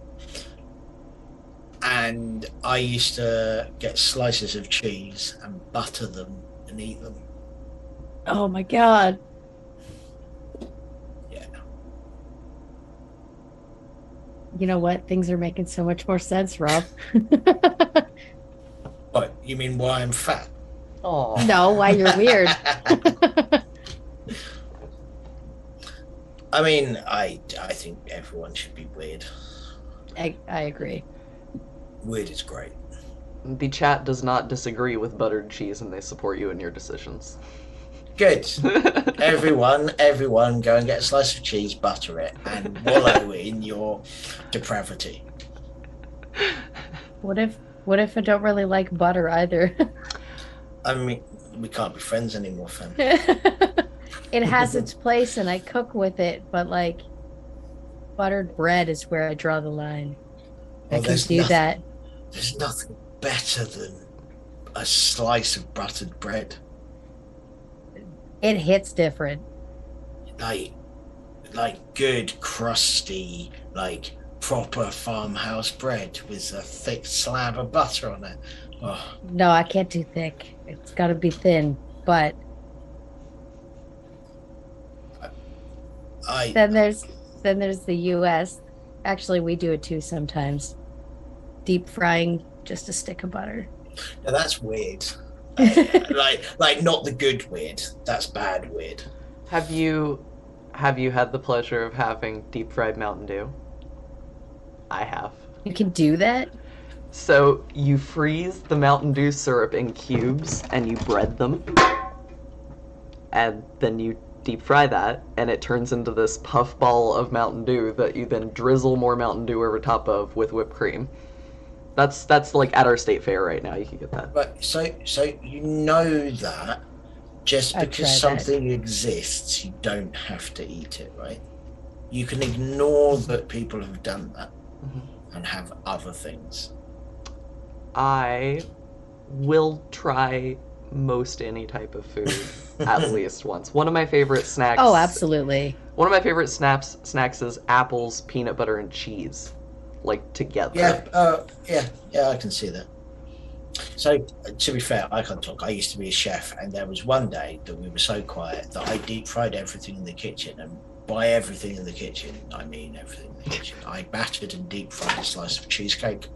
Speaker 3: and I used to get slices of cheese and butter them and eat them.
Speaker 1: Oh my God.
Speaker 3: Yeah.
Speaker 1: You know what? Things are making so much more sense, Rob.
Speaker 3: What, you mean why I'm fat?
Speaker 2: Oh.
Speaker 1: No, why you're weird.
Speaker 3: I mean, I think everyone should be weird.
Speaker 1: I agree.
Speaker 3: Weird is great.
Speaker 2: The chat does not disagree with buttered cheese, and they support you in your decisions.
Speaker 3: Good. Everyone, go and get a slice of cheese, butter it, and wallow in your depravity.
Speaker 1: What if I don't really like butter either?
Speaker 3: I mean, we can't be friends anymore, fam.
Speaker 1: It has its place and I cook with it, but like buttered bread is where I draw the line. I
Speaker 3: Well,
Speaker 1: can
Speaker 3: there's
Speaker 1: do
Speaker 3: nothing-
Speaker 1: that.
Speaker 3: There's nothing better than a slice of buttered bread.
Speaker 1: It hits different.
Speaker 3: Like good, crusty, like proper farmhouse bread with a thick slab of butter on it. Oh,
Speaker 1: No, I can't do thick. It's got to be thin. But
Speaker 3: I
Speaker 1: then there's the US. Actually, we do it too sometimes. Deep frying just a stick of butter.
Speaker 3: now that's weird. Like not the good weird. That's bad weird.
Speaker 2: Have you had the pleasure of having deep fried Mountain Dew? I have.
Speaker 1: You can do that?
Speaker 2: So you freeze the Mountain Dew syrup in cubes and you bread them, and then you deep fry that, and it turns into this puff ball of Mountain Dew that you then drizzle more Mountain Dew over top of with whipped cream. That's like at our state fair right now. You can get that.
Speaker 3: But so you know that just
Speaker 1: I've
Speaker 3: because
Speaker 1: tried that.
Speaker 3: something exists, you don't have to eat it, right? You can ignore that people have done that and have other things.
Speaker 2: I will try most any type of food at least once. One of my favorite snacks.
Speaker 1: Oh, absolutely.
Speaker 2: One of my favorite snacks is apples, peanut butter, and cheese, like together.
Speaker 3: Yeah, I can see that. So, to be fair, I can't talk. I used to be a chef, and there was one day that we were so quiet that I deep fried everything in the kitchen. And by everything in the kitchen, I mean everything in the kitchen. I battered and deep fried a slice of cheesecake.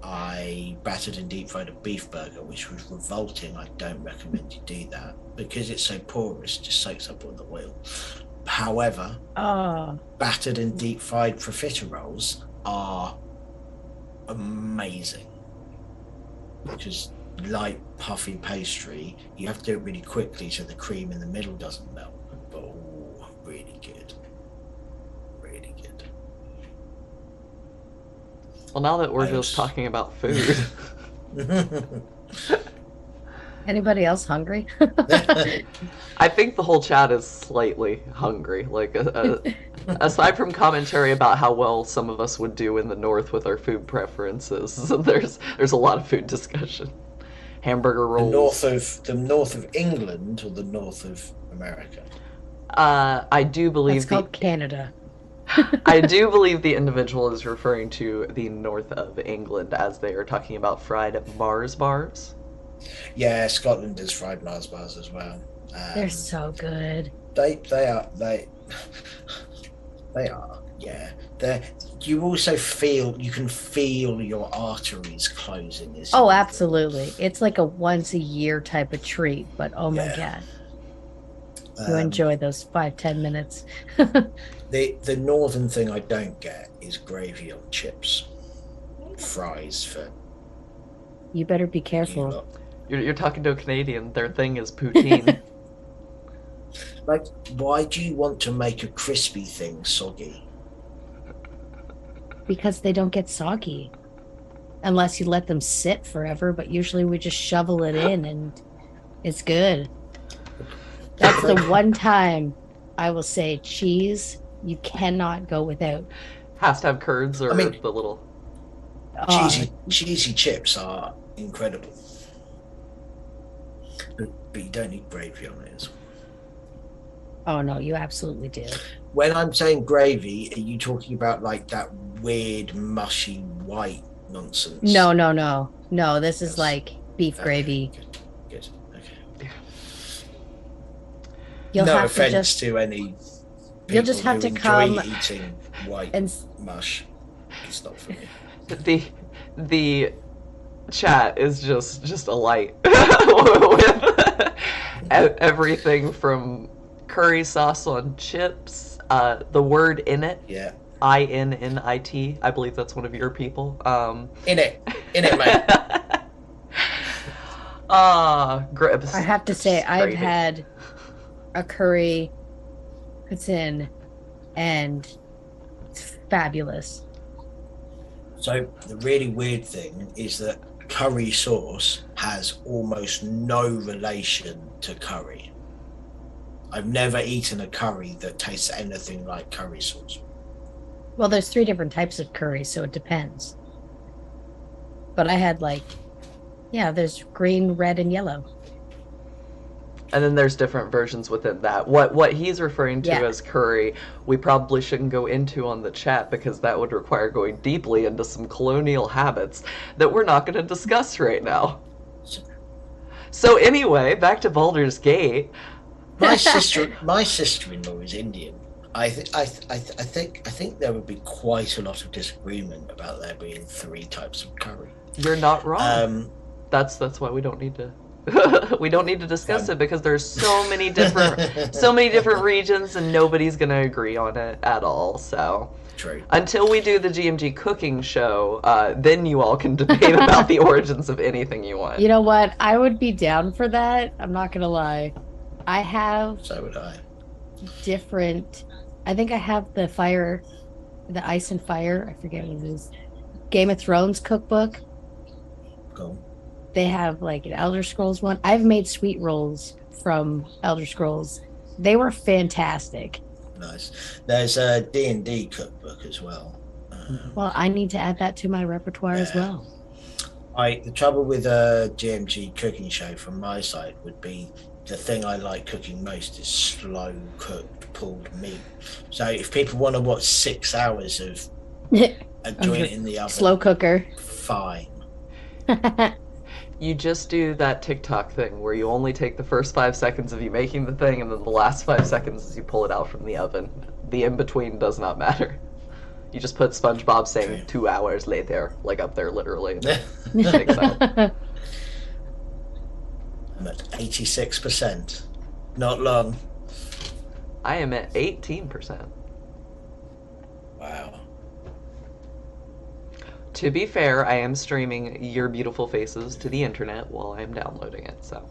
Speaker 3: I battered and deep fried a beef burger, which was revolting. I don't recommend you do that because it's so porous, just soaks up all the oil. However,
Speaker 1: Oh,
Speaker 3: battered and deep fried profiteroles are amazing. Because light, puffy pastry, you have to do it really quickly so the cream in the middle doesn't melt. But really good. Really good.
Speaker 2: Well, now that we're just talking about food.
Speaker 1: anybody else hungry?
Speaker 2: I think the whole chat is slightly hungry. Like, aside from commentary about how well some of us would do in the north with our food preferences, there's a lot of food discussion. Hamburger rolls.
Speaker 3: The north of England or the north of America?
Speaker 2: I do believe
Speaker 1: It's called Canada.
Speaker 2: I do believe the individual is referring to the north of England as they are talking about fried Mars bars.
Speaker 3: Yeah, Scotland does fried Mars bars as well.
Speaker 1: They're so good.
Speaker 3: They are, yeah. You can feel your arteries closing.
Speaker 1: Oh, absolutely. It's like a once a year type of treat, but oh my God. You enjoy those 5-10 minutes.
Speaker 3: The northern thing I don't get is gravy on chips. Fries for...
Speaker 1: You better be careful.
Speaker 2: You're talking to a Canadian. Their thing is poutine.
Speaker 3: Like, why do you want to make a crispy thing soggy?
Speaker 1: Because they don't get soggy. Unless you let them sit forever, but usually we just shovel it in and it's good. That's the one time I will say cheese you cannot go without.
Speaker 2: Has to have curds or the little...
Speaker 3: Cheesy chips are incredible. But you don't need gravy on it as well.
Speaker 1: Oh, no, you absolutely do.
Speaker 3: When I'm saying gravy, are you talking about like that weird, mushy, white nonsense?
Speaker 1: No. No, this is like beef gravy.
Speaker 3: Good. Okay.
Speaker 1: You'll
Speaker 3: no
Speaker 1: have
Speaker 3: offense to any
Speaker 1: you'll just have to come
Speaker 3: eating white
Speaker 1: and
Speaker 3: mush. It's not for me.
Speaker 2: The chat is just a light with everything from curry sauce on chips, the word in it.
Speaker 3: Yeah.
Speaker 2: INNIT. I believe that's one of your people.
Speaker 3: In it, mate.
Speaker 1: I have to say, I've had a curry poutine, and it's fabulous.
Speaker 3: So the really weird thing is that curry sauce has almost no relation to curry. I've never eaten a curry that tastes anything like curry sauce.
Speaker 1: Well, there's 3 different types of curry, so it depends. But I had there's green, red, and yellow.
Speaker 2: And then there's different versions within that. What he's referring to as curry, we probably shouldn't go into on the chat because that would require going deeply into some colonial habits that we're not going to discuss right now. So anyway, back to Baldur's Gate.
Speaker 3: My sister-in-law is Indian. I think there would be quite a lot of disagreement about there being 3 types of curry.
Speaker 2: You're not wrong. That's why we don't need to we don't need to discuss it because there's so many different regions and nobody's gonna agree on it at all. So
Speaker 3: true.
Speaker 2: Until we do the GMG cooking show, then you all can debate about the origins of anything you want.
Speaker 1: You know what? I would be down for that. I'm not gonna lie. I have
Speaker 3: So would I.
Speaker 1: different. I think I have the Ice and Fire. I forget what it is. Game of Thrones cookbook.
Speaker 3: Cool.
Speaker 1: They have like an Elder Scrolls one. I've made sweet rolls from Elder Scrolls. They were fantastic.
Speaker 3: Nice. There's a D&D cookbook as well.
Speaker 1: Well, I need to add that to my repertoire as well.
Speaker 3: The trouble with a GMG cooking show from my side would be the thing I like cooking most is slow cooked pulled meat. So if people want to watch 6 hours of a joint in the oven,
Speaker 1: slow cooker,
Speaker 3: fine.
Speaker 2: You just do that TikTok thing where you only take the first 5 seconds of you making the thing and then the last 5 seconds as you pull it out from the oven. The in-between does not matter. You just put SpongeBob saying 2 hours later, like up there literally.
Speaker 3: I'm at 86%. Not long.
Speaker 2: I am at 18%.
Speaker 3: Wow.
Speaker 2: To be fair, I am streaming your beautiful faces to the internet while I'm downloading it, so.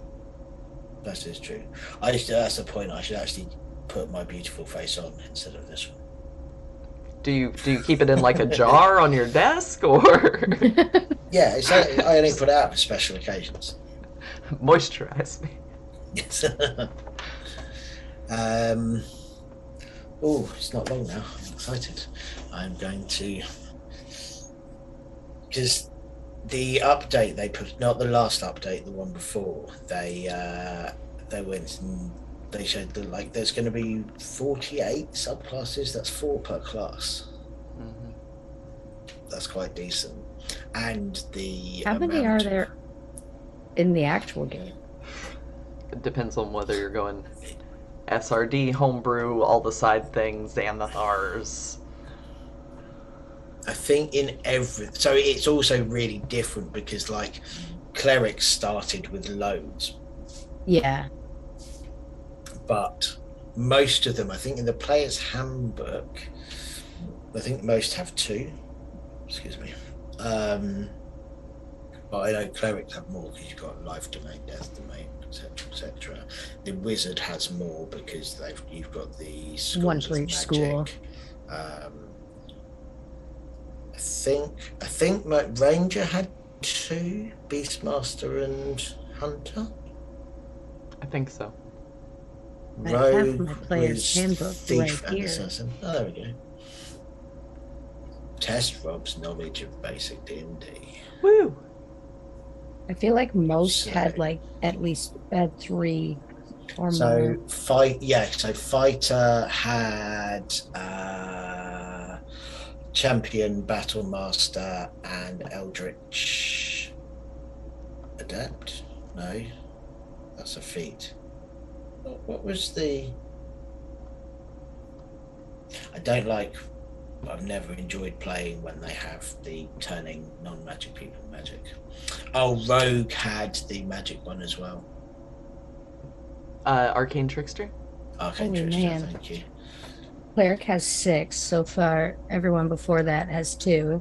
Speaker 3: That is true. That's the point. I should actually put my beautiful face on instead of this one.
Speaker 2: Do you keep it in like a jar on your desk, or
Speaker 3: Yeah, I only put it out for special occasions.
Speaker 2: moisturize me?
Speaker 3: Yes. Oh, it's not long now. I'm excited. I'm going to, because the update they put, not the last update, the one before, they went and they showed that like there's going to be 48 subclasses. That's 4 per class.
Speaker 2: Mm-hmm.
Speaker 3: That's quite decent. And the
Speaker 1: How many are there in the actual game?
Speaker 2: It depends on whether you're going SRD, homebrew, all the side things, Xanathars.
Speaker 3: I think in every, so it's also really different because like clerics started with loads,
Speaker 1: Yeah.
Speaker 3: but most of them, I think in the player's handbook, I think most have 2. Excuse me. But I know clerics have more because you've got life domain, death domain, etc., etc. The wizard has more because you've got the
Speaker 1: One
Speaker 3: schools
Speaker 1: for
Speaker 3: of
Speaker 1: each
Speaker 3: magic.
Speaker 1: school.
Speaker 3: I think my ranger had 2, beastmaster and hunter.
Speaker 2: I think so.
Speaker 1: I have
Speaker 3: Rogue
Speaker 1: my player's
Speaker 3: was
Speaker 1: handbook
Speaker 3: thief
Speaker 1: right
Speaker 3: and
Speaker 1: here.
Speaker 3: assassin. Oh, there we go. Test Rob's knowledge of basic D&D.
Speaker 2: Woo!
Speaker 1: I feel like most
Speaker 3: So-
Speaker 1: had like at least 3 or
Speaker 3: So
Speaker 1: more.
Speaker 3: so fighter had champion, battle master, and eldritch adept. No, that's a feat. What was the? I don't like. I've never enjoyed playing when they have the turning non-magic people magic. Oh, Rogue had the magic one as well.
Speaker 2: Arcane Trickster?
Speaker 3: Arcane
Speaker 1: Holy
Speaker 3: Trickster,
Speaker 1: man.
Speaker 3: thank you.
Speaker 1: Cleric has 6 so far. Everyone before that has 2.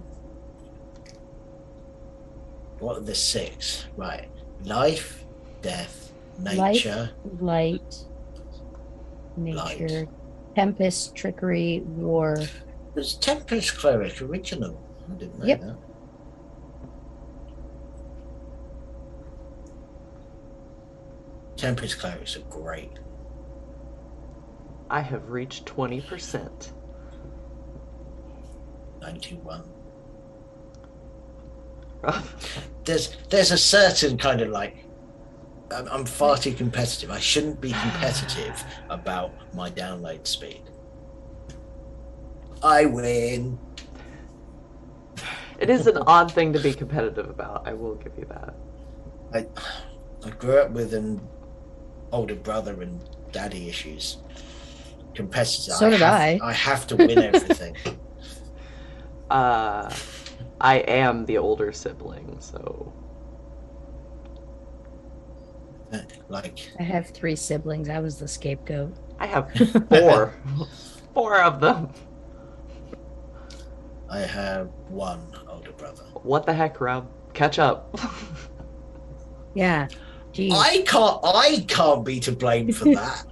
Speaker 3: What are the 6? Right. Life, death, nature.
Speaker 1: Light, nature, tempest, trickery, war.
Speaker 3: Was Tempest Cleric original? I didn't know
Speaker 1: Yep.
Speaker 3: that. Tempest Clerics are great.
Speaker 2: I have reached 20%.
Speaker 3: 91. There's a certain kind of like I'm far too competitive. I shouldn't be competitive about my download speed. I win.
Speaker 2: It is an odd thing to be competitive about, I will give you that.
Speaker 3: I grew up with an older brother and daddy issues. Competitor.
Speaker 1: So did I.
Speaker 3: I have to win everything.
Speaker 2: I am the older sibling, so
Speaker 3: Like
Speaker 1: I have 3 siblings. I was the scapegoat.
Speaker 2: I have 4. 4 of them.
Speaker 3: I have 1 older brother.
Speaker 2: What the heck, Rob? Catch up.
Speaker 1: Yeah. Jeez.
Speaker 3: I can't be to blame for that.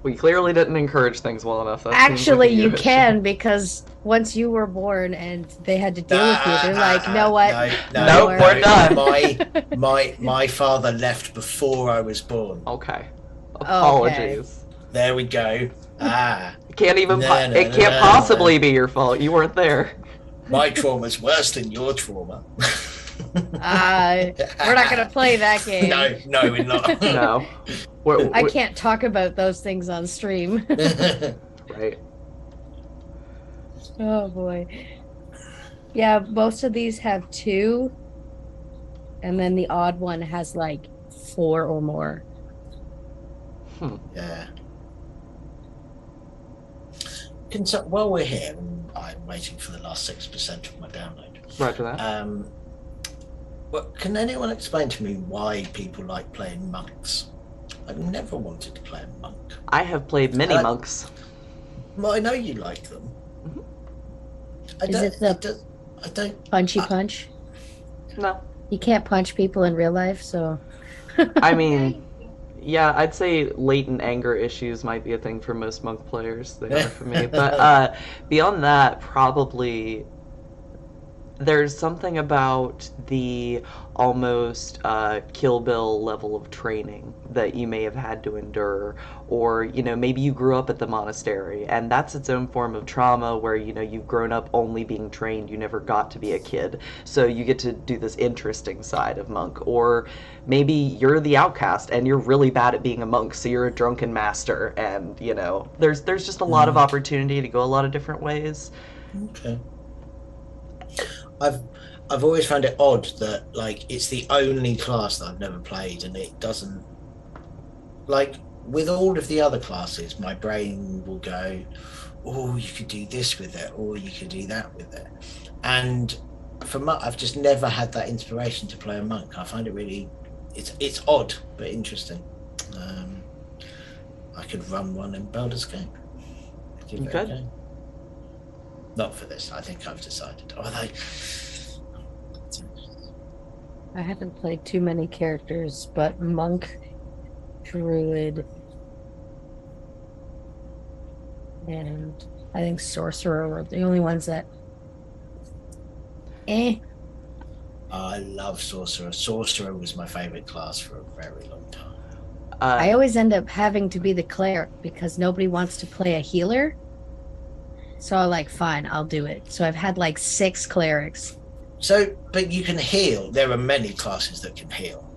Speaker 2: We clearly didn't encourage things well enough. That seems
Speaker 1: Actually,
Speaker 2: like a
Speaker 1: you
Speaker 2: issue.
Speaker 1: can, because once you were born and they had to deal with you, they're like, you know what?
Speaker 2: Nope, we're done.
Speaker 3: My father left before I was born.
Speaker 2: Okay. Apologies.
Speaker 3: There we go.
Speaker 2: It can't even. It can't
Speaker 3: no.
Speaker 2: possibly be your fault. You weren't there.
Speaker 3: My trauma's worse than your trauma.
Speaker 1: We're not going to play that game.
Speaker 3: No, we're not.
Speaker 2: No.
Speaker 1: I can't talk about those things on stream.
Speaker 2: Right.
Speaker 1: Oh boy. Yeah, most of these have 2, and then the odd one has like 4 or more.
Speaker 3: Yeah. While we're here, and I'm waiting for the last 6% of my download.
Speaker 2: Roger that.
Speaker 3: Well, can anyone explain to me why people like playing monks? I've never wanted to play a monk.
Speaker 2: I have played many
Speaker 3: I,
Speaker 2: monks.
Speaker 3: well, I know you like them.
Speaker 2: Mm-hmm.
Speaker 3: I
Speaker 1: Is
Speaker 3: don't.
Speaker 1: it
Speaker 3: It
Speaker 1: the
Speaker 3: does. I don't.
Speaker 1: punchy punch?
Speaker 2: No.
Speaker 1: You can't punch people in real life, so
Speaker 2: I mean, yeah, I'd say latent anger issues might be a thing for most monk players. They are for me. But beyond that, probably there's something about the almost Kill Bill level of training that you may have had to endure, or maybe you grew up at the monastery, and that's its own form of trauma where you've grown up only being trained, you never got to be a kid, so you get to do this interesting side of monk. Or maybe you're the outcast and you're really bad at being a monk, so you're a drunken master, and there's just a lot of opportunity to go a lot of different ways.
Speaker 3: Okay. I've always found it odd that like it's the only class that I've never played, and it doesn't, like, with all of the other classes, my brain will go, oh, you could do this with it, or you could do that with it. And for monk, I've just never had that inspiration to play a monk. I find it really, it's odd but interesting. I could run one in Baldur's Gate.
Speaker 2: You could.
Speaker 3: Not for this. I think I've decided.
Speaker 1: I haven't played too many characters, but monk, druid, and I think sorcerer were the only ones that
Speaker 3: I love sorcerer. Sorcerer was my favorite class for a very long time.
Speaker 1: I always end up having to be the cleric because nobody wants to play a healer. So I'm like, fine, I'll do it. So I've had like 6 clerics.
Speaker 3: So, but you can heal. There are many classes that can heal.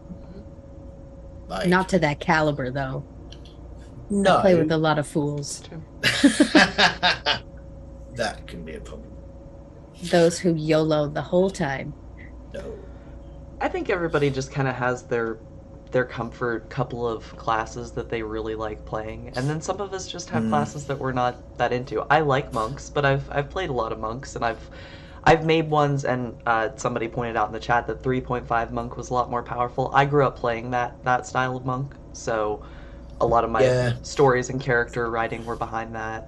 Speaker 1: Like, not to that caliber, though.
Speaker 3: No.
Speaker 1: I play with a lot of fools.
Speaker 3: That can be a problem.
Speaker 1: Those who YOLO the whole time.
Speaker 3: No.
Speaker 2: I think everybody just kind of has their comfort couple of classes that they really like playing, and then some of us just have classes that we're not that into. I like monks, but I've played a lot of monks, and I've made ones, and somebody pointed out in the chat that 3.5 monk was a lot more powerful. I grew up playing that style of monk, so a lot of my stories and character writing were behind that.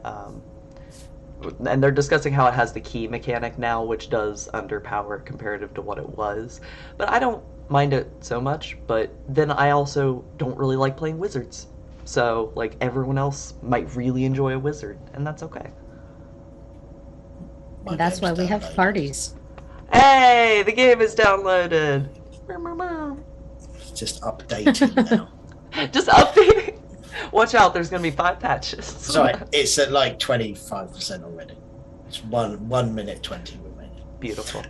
Speaker 2: And they're discussing how it has the key mechanic now, which does underpower it comparative to what it was. But I don't mind it so much, but then I also don't really like playing wizards. So, like, everyone else might really enjoy a wizard, and that's okay.
Speaker 1: And that's why we have parties.
Speaker 2: Hey, the game is downloaded!
Speaker 3: It's just updating now.
Speaker 2: Just updating? Watch out, there's going to be 5 patches.
Speaker 3: Sorry, it's at like 25% already. It's 1 minute 20 remaining.
Speaker 2: Beautiful.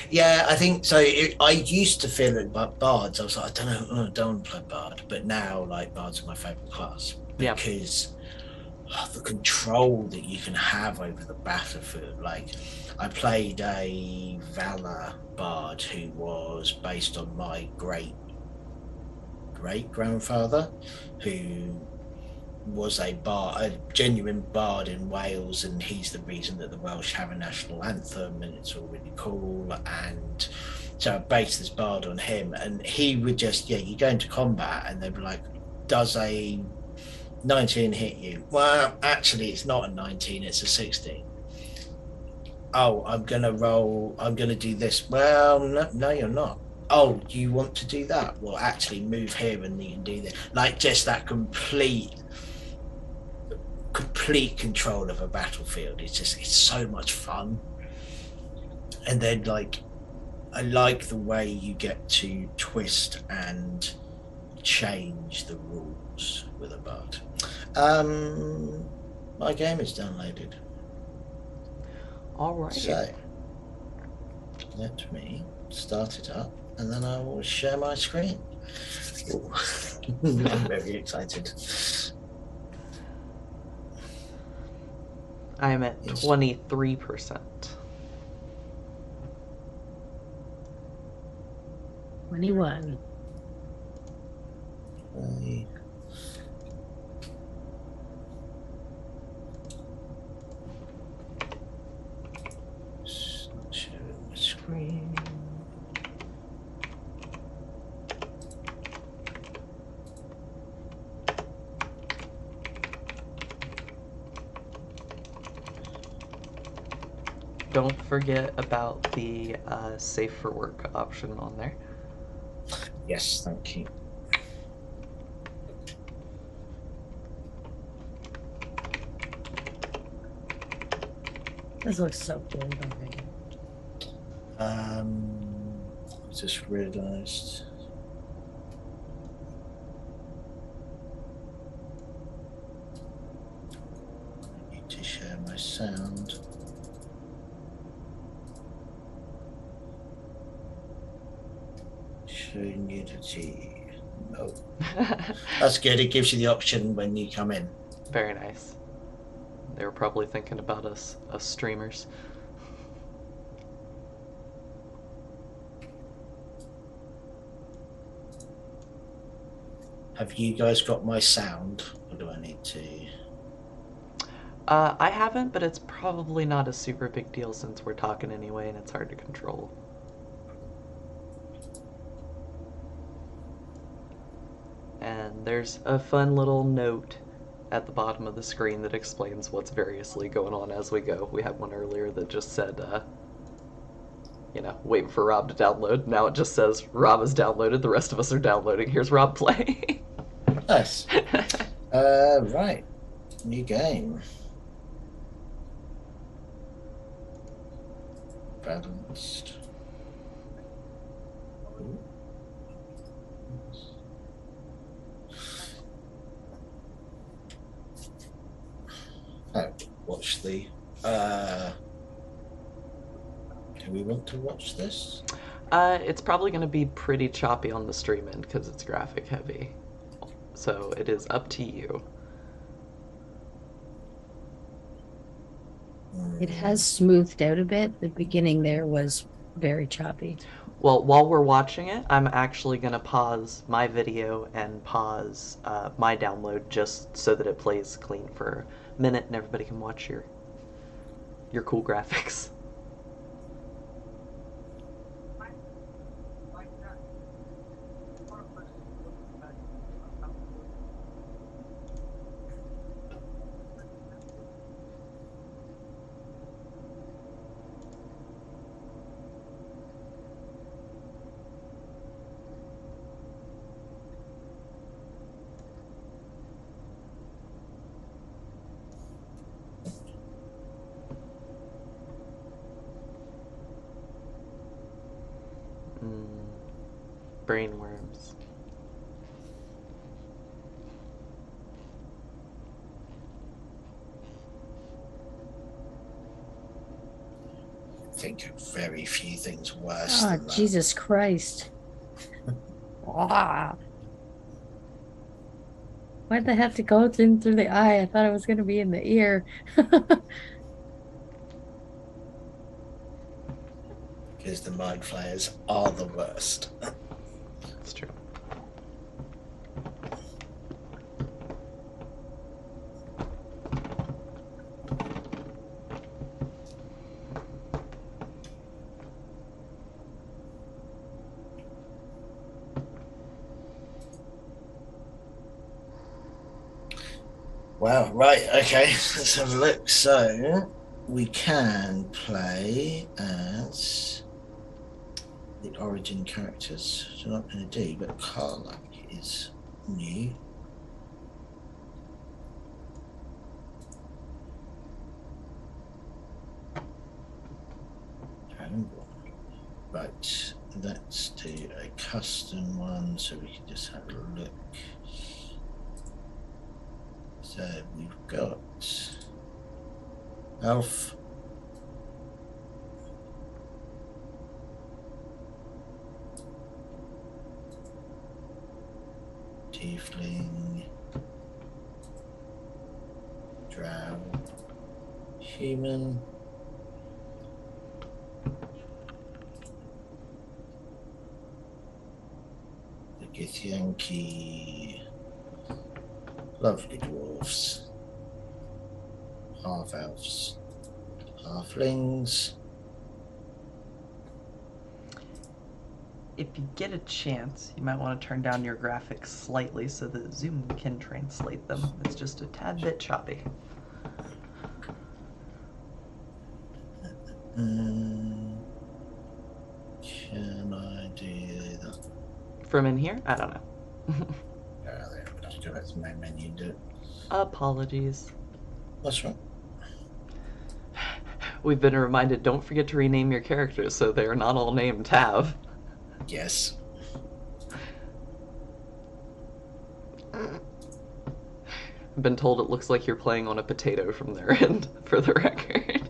Speaker 3: Yeah, I think so. I used to feel it about bards. I was like, I don't want to play bard, but now like bards are my favorite class because the control that you can have over the battlefield. Like, I played a Valor bard who was based on my great grandfather, who was a genuine bard in Wales, and he's the reason that the Welsh have a national anthem, and it's all really cool. And so I based this bard on him, and he would just you go into combat and they'd be like, does a 19 hit you? Well, actually it's not a 19, it's a 16. Oh, I'm gonna do this. Well, no you're not. Oh, you want to do that? Well, actually move here and you can do that. Like, just that complete control of a battlefield. It's so much fun. And then, like, I like the way you get to twist and change the rules with a bard. My game is downloaded.
Speaker 2: All right.
Speaker 3: So let me start it up, and then I will share my screen. I'm very excited.
Speaker 2: I am at 23%.
Speaker 1: 21.
Speaker 3: Share my screen.
Speaker 2: don't forget about the safe for work option on there.
Speaker 3: Yes, thank you.
Speaker 1: This looks so good already.
Speaker 3: I just realised. I need to share my sound. Showing Unity. No. That's good. It gives you the option when you come in.
Speaker 2: Very nice. They were probably thinking about us streamers.
Speaker 3: Have you guys got my sound, or do I need to?
Speaker 2: I haven't, but it's probably not a super big deal since we're talking anyway and it's hard to control. And there's a fun little note at the bottom of the screen that explains what's variously going on as we go. We had one earlier that just said, waiting for Rob to download. Now it just says, Rob has downloaded, the rest of us are downloading. Here's Rob playing.
Speaker 3: Nice. Right. New game. Balanced. Ooh. Oh, watch the. Do we want to watch this?
Speaker 2: It's probably going to be pretty choppy on the stream end because it's graphic heavy. So it is up to you.
Speaker 1: It has smoothed out a bit. The beginning there was very choppy.
Speaker 2: Well, while we're watching it, I'm actually going to pause my video and pause my download just so that it plays clean for a minute and everybody can watch your cool graphics. Brainworms.
Speaker 3: I think very few things worse than that.
Speaker 1: Jesus Christ. Ah. Why'd they have to go in through the eye? I thought it was going to be in the ear.
Speaker 3: Because the mind flayers are the worst.
Speaker 2: That's true.
Speaker 3: Wow, right, okay, let's have a look. So we can play as the origin characters, which I'm not going to do, but Karlak is new. Right, let's do a custom one so we can just have a look. So we've got Elf, Tiefling, Drow, Human, the Githyanki, lovely dwarves, half elves, halflings.
Speaker 2: If you get a chance, you might want to turn down your graphics slightly so that Zoom can translate them. It's just a tad bit choppy.
Speaker 3: Can I do that?
Speaker 2: From in here? I don't know.
Speaker 3: There, I have to go back to the main menu and do it.
Speaker 2: Apologies.
Speaker 3: That's right.
Speaker 2: We've been reminded, don't forget to rename your characters so they're not all named Tav.
Speaker 3: Yes.
Speaker 2: I've been told it looks like you're playing on a potato from their end, for the record.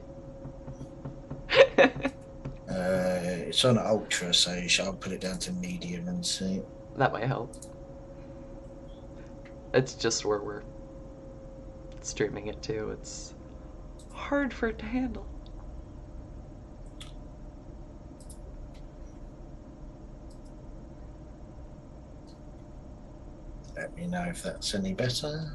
Speaker 3: It's on ultra, so I'll put it down to medium and see.
Speaker 2: That might help. It's just where we're streaming it to. It's hard for it to handle.
Speaker 3: Let me know if that's any better.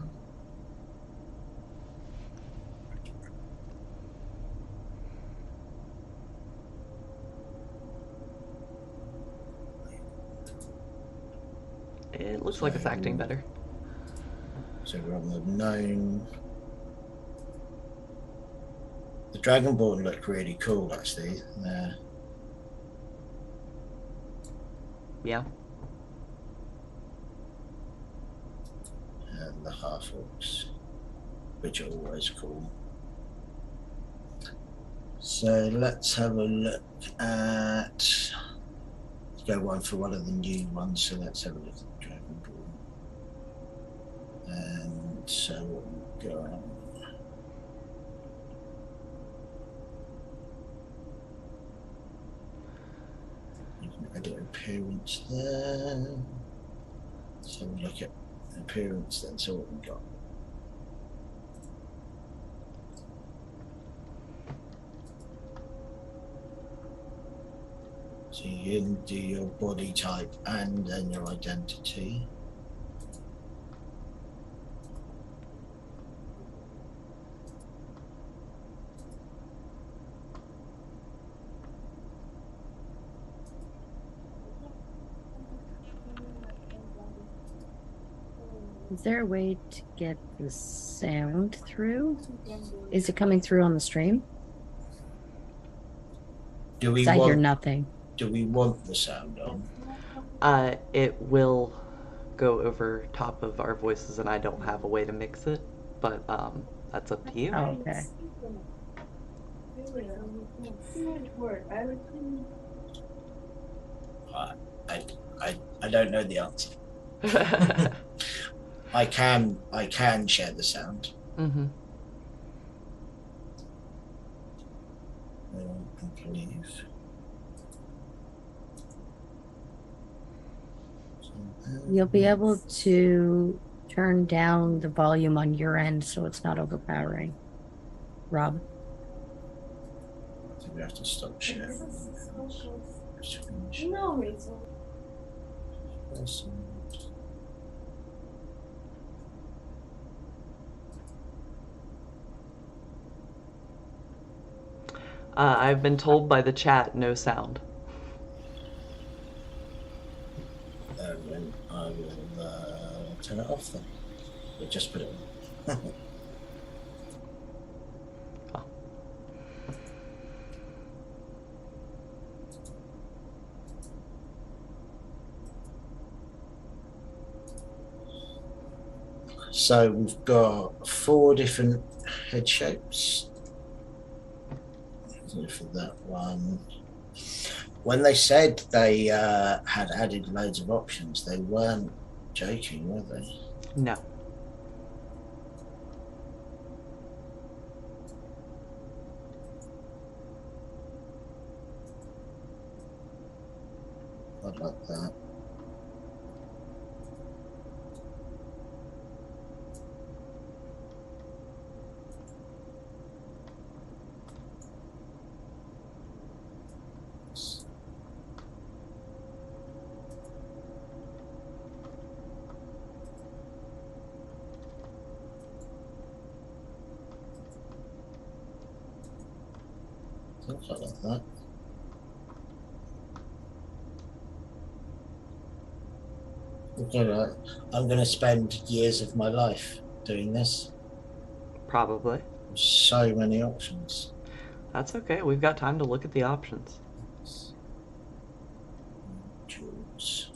Speaker 2: It looks like it's acting better.
Speaker 3: So we're on the known. The Dragonborn look really cool, actually.
Speaker 2: Yeah.
Speaker 3: And the half-orcs, which are always cool. So let's have a look at. Let's go one for one of the new ones. So let's have a look at the Dragonborn. And so we'll go on. You can edit appearance there. So we'll look at appearance then. So what we've got. So you can do your body type and then your identity.
Speaker 1: Is there a way to get the sound through? Is it coming through on the stream?
Speaker 3: Do we
Speaker 1: I hear
Speaker 3: want
Speaker 1: nothing.
Speaker 3: do we want the sound on?
Speaker 2: It will go over top of our voices, and I don't have a way to mix it, but that's up to you.
Speaker 1: Oh, okay.
Speaker 3: I don't know the answer. I can share the sound.
Speaker 2: Mm-hmm.
Speaker 3: I believe.
Speaker 1: You'll be able to turn down the volume on your end so it's not overpowering. Rob?
Speaker 3: I think we have to stop sharing.
Speaker 4: No reason.
Speaker 2: I've been told by the chat, no sound.
Speaker 3: Then I will turn it off then. We'll just put it on.
Speaker 2: Oh.
Speaker 3: So we've got 4 different head shapes. So for that one, when they said they had added loads of options, they weren't joking, were they?
Speaker 2: No.
Speaker 3: I'd like that. I like that. Okay, I'm going to spend years of my life doing this.
Speaker 2: Probably.
Speaker 3: So many options.
Speaker 2: That's okay. We've got time to look at the options.
Speaker 3: Choose.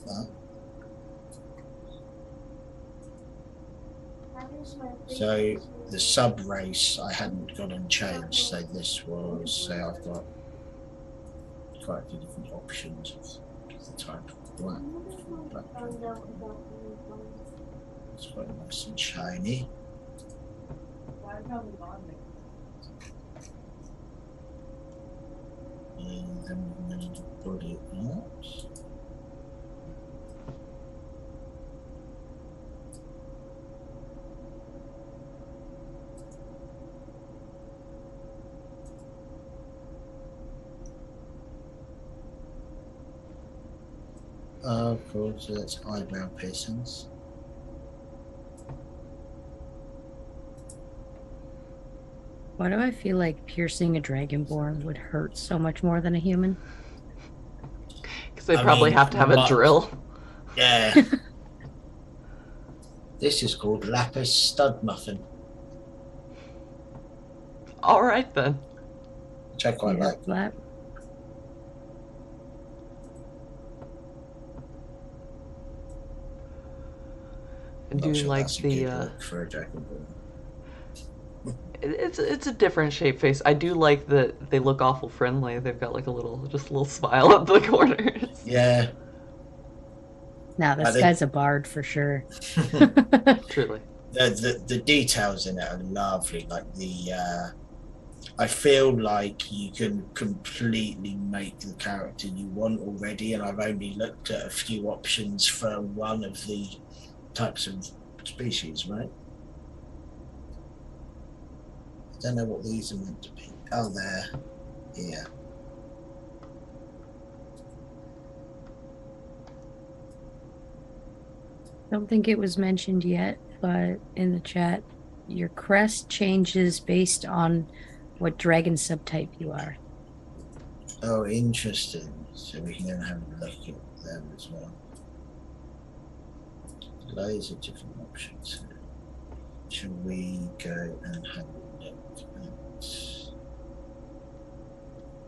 Speaker 3: That. So the sub race I hadn't got unchanged, so this was, so I've got quite a few different options of the type of black. It's quite nice and shiny. And then we're going to put it out. Of course, that's eyebrow piercings.
Speaker 1: Why do I feel like piercing a dragonborn would hurt so much more than a human?
Speaker 2: Because they probably have to have a drill.
Speaker 3: Yeah. This is called lapis stud muffin.
Speaker 2: All right then.
Speaker 3: Which I quite like.
Speaker 1: That.
Speaker 2: And do you like the
Speaker 3: for a dragonborn?
Speaker 2: It's a different shape face. I do like that they look awful friendly. They've got like a little smile at the corners.
Speaker 3: Yeah.
Speaker 1: Now this guy's a bard for sure.
Speaker 2: Truly.
Speaker 3: The details in it are lovely. Like I feel like you can completely make the character you want already, and I've only looked at a few options for one of the types of species, right? I don't know what these are meant to be. Oh, they're here.
Speaker 1: Don't think it was mentioned yet, but in the chat, your crest changes based on what dragon subtype you are.
Speaker 3: Oh, interesting. So we can then have a look at them as well. Loads of different options. Shall we go and have a look at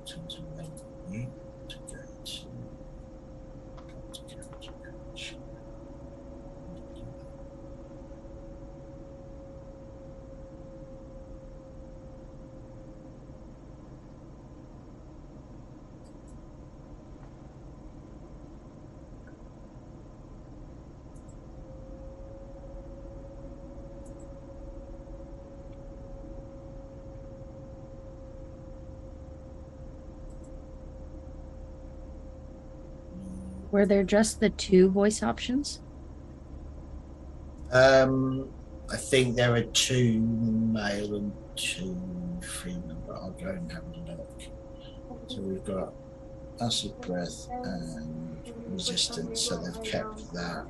Speaker 3: terms of menu to go to
Speaker 1: Were there just the 2 voice options?
Speaker 3: I think there are 2 male and 2 female, but I'll go and have a look. So we've got acid breath and resistance, so they've kept that.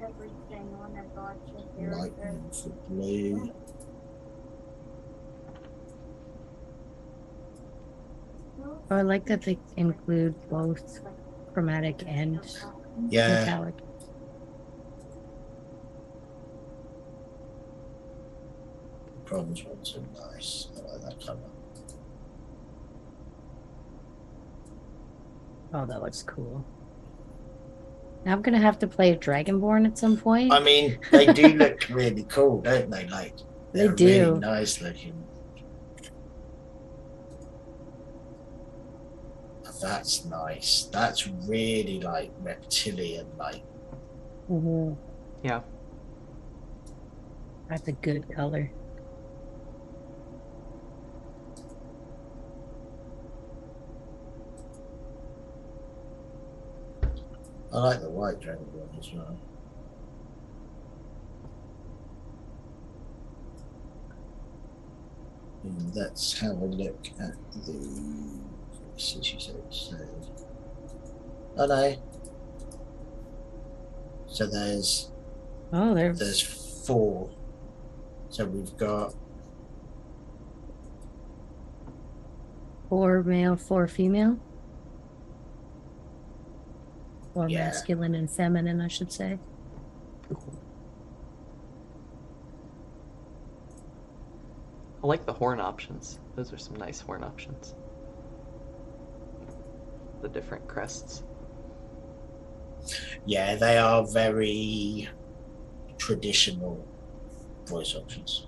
Speaker 3: Lightning for blue.
Speaker 1: Oh, I like that they include both chromatic and metallic.
Speaker 3: Bronze ones are nice. I like that colour.
Speaker 1: Oh, that looks cool. Now I'm gonna have to play a Dragonborn at some point.
Speaker 3: I mean, they do look really cool, don't they? Like
Speaker 1: they do.
Speaker 3: Really nice looking. That's nice. That's really like reptilian, like.
Speaker 1: Mm-hmm.
Speaker 2: Yeah.
Speaker 1: That's a good color.
Speaker 3: I like the white dragonborn as well. And let's have a look at the. Oh no. So there's 4. So we've got
Speaker 1: Four male, four female, or
Speaker 3: Yeah,
Speaker 1: masculine and feminine, I should say.
Speaker 2: I like the horn options. Those are some nice horn options. The different crests.
Speaker 3: yeah, they are very traditional voice options.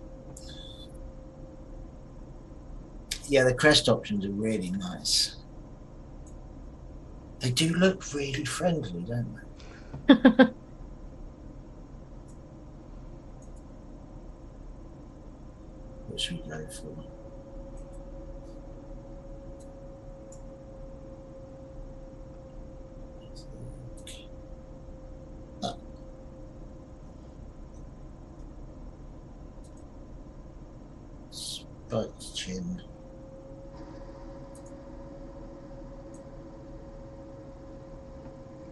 Speaker 3: Yeah, the crest options are really nice. They do look really friendly, don't they? What should we go for? Ah, spiked chin.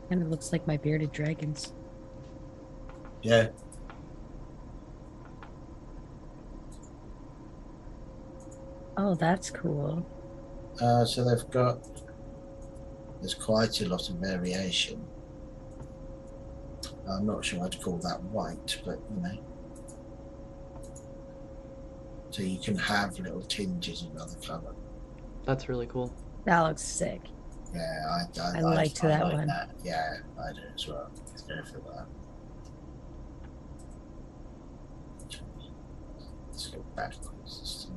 Speaker 1: Kind of looks like my bearded dragons.
Speaker 3: Yeah.
Speaker 1: Oh, that's cool.
Speaker 3: So they've got, there's quite a lot of variation. I'm not sure I'd call that white, but you know. So you can have little tinges of other colour.
Speaker 2: That's really cool.
Speaker 1: That looks sick.
Speaker 3: Yeah,
Speaker 1: I liked
Speaker 3: I
Speaker 1: that
Speaker 3: like
Speaker 1: one.
Speaker 3: that. Yeah, I do as well. Let's go for that. Let's go backwards this time.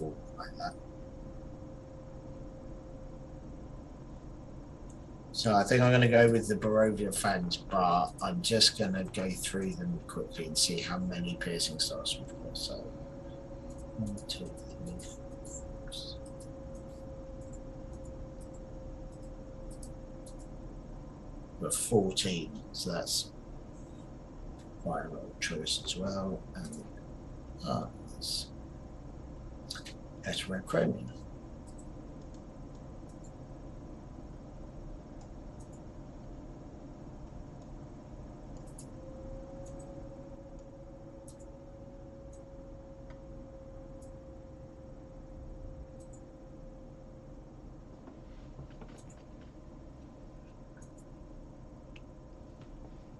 Speaker 3: Oh, like that. So I think I'm going to go with the Barovia fans, but I'm just going to go through them quickly and see how many piercing stars we've got. So 1, 2, 3, 4, 5. We've got 14, so that's quite a lot of choice as well. And that's red chromium.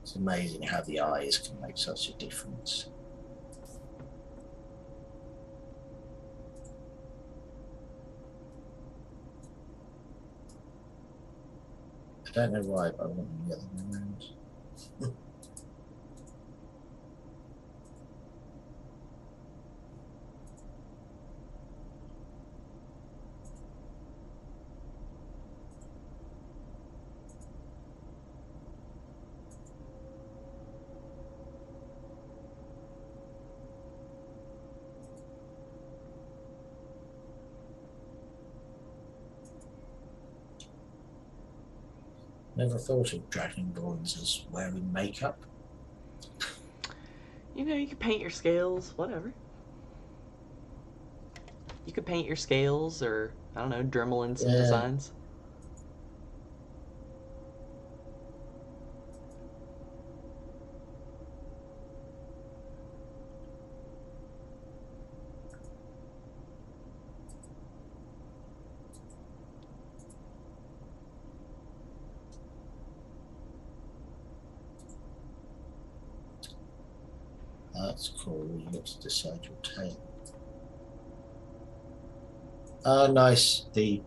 Speaker 3: It's amazing how the eyes can make such a difference. I don't know why, but I want them the other way around. Never thought of Dragonborns as wearing makeup.
Speaker 2: You know, you could paint your scales, whatever. You could paint your scales or, I don't know, Dremel in some
Speaker 3: Yeah,
Speaker 2: designs.
Speaker 3: that's cool. You get to decide your tail. Oh, nice. The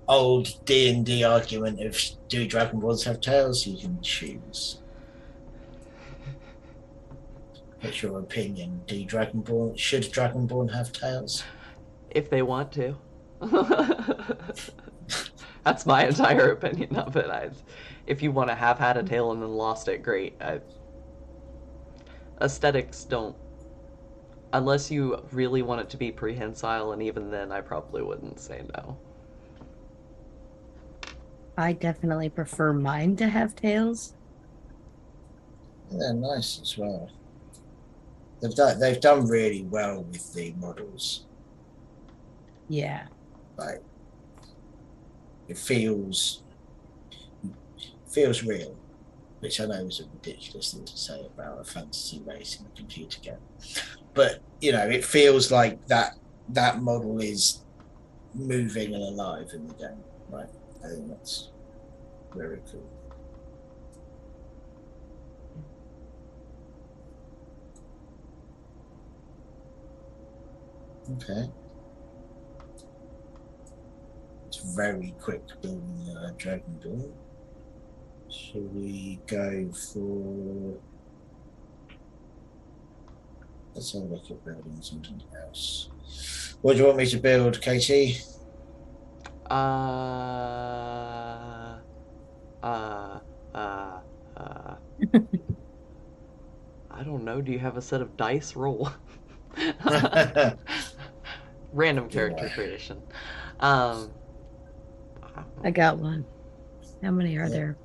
Speaker 3: old D&D argument of do Dragonborns have tails? You can choose. What's your opinion? Should Dragonborn have tails?
Speaker 2: If they want to. That's my entire opinion of it. If you want to have had a tail and then lost it, great. Aesthetics don't. Unless you really want it to be prehensile, and even then, I probably wouldn't say no.
Speaker 1: I definitely prefer mine to have tails.
Speaker 3: They're nice as well. they've done really well with the models.
Speaker 1: Yeah.
Speaker 3: Like it feels real, which I know is a ridiculous thing to say about a fantasy race in a computer game. But it feels like that model is moving and alive in the game, right? I think that's very cool. Okay. It's very quick building a Dragon Ball. Shall we go for... Let's have a look at building something else. What do you want me to build, Katie?
Speaker 2: Uh, uh, uh, uh. I don't know. Do you have a set of dice? Roll. Random
Speaker 3: Do
Speaker 2: character
Speaker 3: I?
Speaker 2: creation. Um,
Speaker 1: I got one. How many are
Speaker 3: Yeah,
Speaker 1: there?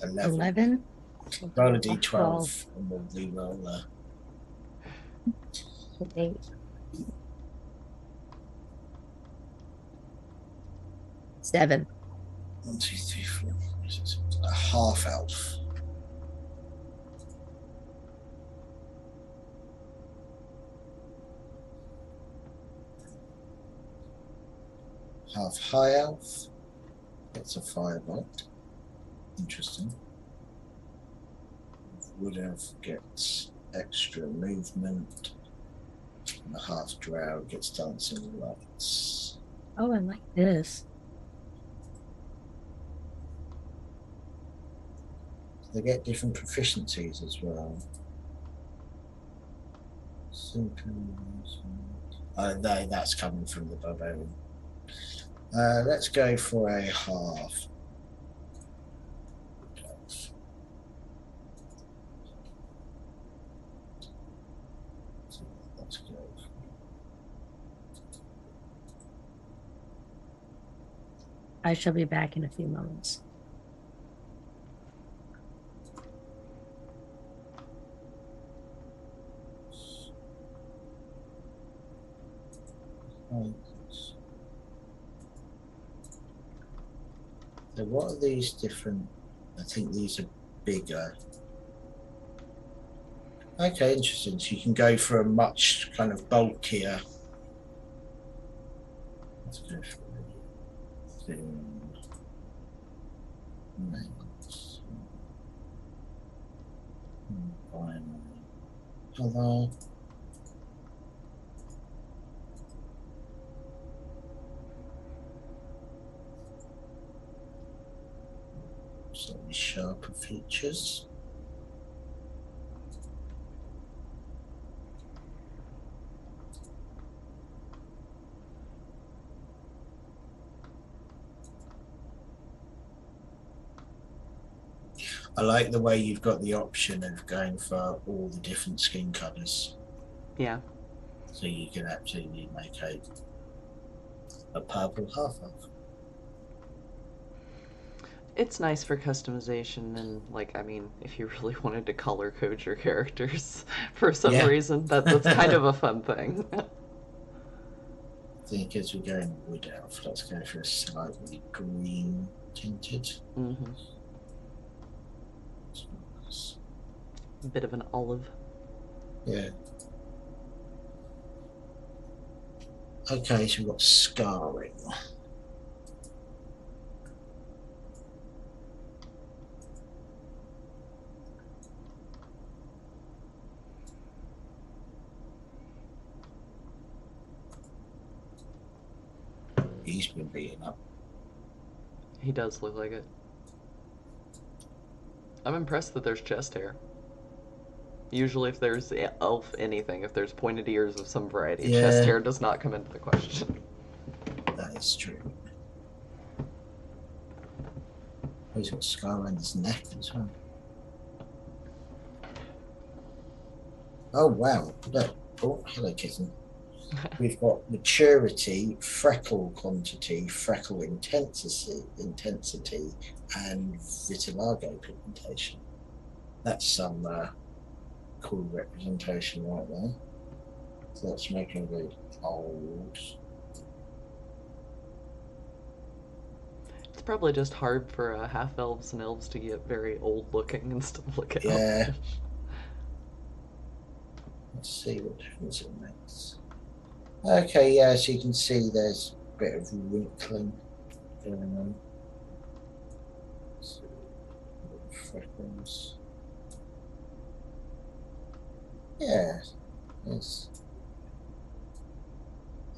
Speaker 3: 11.
Speaker 1: 11?
Speaker 3: Roll a
Speaker 1: Okay, 12.
Speaker 3: d12 and we'll re-roll.
Speaker 1: 8. 7.
Speaker 3: 1, 2, 3, 4. A half elf. Half high elf. That's a firebolt. Interesting. Wood elf gets extra movement. And the half drow gets dancing lights.
Speaker 1: Oh, I like this.
Speaker 3: They get different proficiencies as well. That's coming from the barbarian. Let's go for a half. Let's go.
Speaker 1: I shall be back in a few moments.
Speaker 3: So what are these different? I think these are bigger. Okay, interesting. So you can go for a much kind of bulkier. Let's go for a thin. Hello. Slightly sharper features. I like the way you've got the option of going for all the different skin colours.
Speaker 2: yeah.
Speaker 3: So you can absolutely make a purple half-elf.
Speaker 2: It's nice for customization and, like, I mean, if you really wanted to color code your characters for some
Speaker 3: Yeah.
Speaker 2: reason, that's kind of a fun thing.
Speaker 3: I think as we're going wood elf, let's go for a slightly green tinted.
Speaker 2: Mm-hmm. A bit of an olive.
Speaker 3: Yeah. Okay, so we've got scarring. He's been beaten up.
Speaker 2: He does look like it. I'm impressed that there's chest hair. Usually if there's elf anything, if there's pointed ears of some variety, chest
Speaker 3: Yeah.
Speaker 2: hair does not come into the question.
Speaker 3: That is true. He's got scar around his neck as well. Oh wow! Look. Oh, hello, kitten. We've got maturity, freckle quantity, freckle intensity, and vitiligo pigmentation. That's some cool representation right there. So that's making it old.
Speaker 2: It's probably just hard for half elves and elves to get very old looking and still look
Speaker 3: Yeah.
Speaker 2: elvish.
Speaker 3: Let's see what difference it makes. Okay, yeah, so you can see there's a bit of wrinkling going on. So, freckles. Yeah, yes.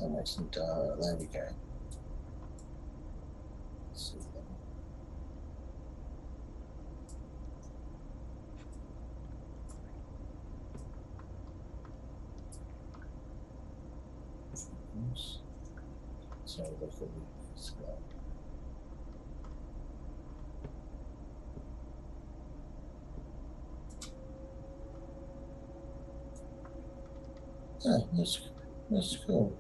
Speaker 3: That makes them dark. There we go. See them. So look at this guy. Yeah, that's cool.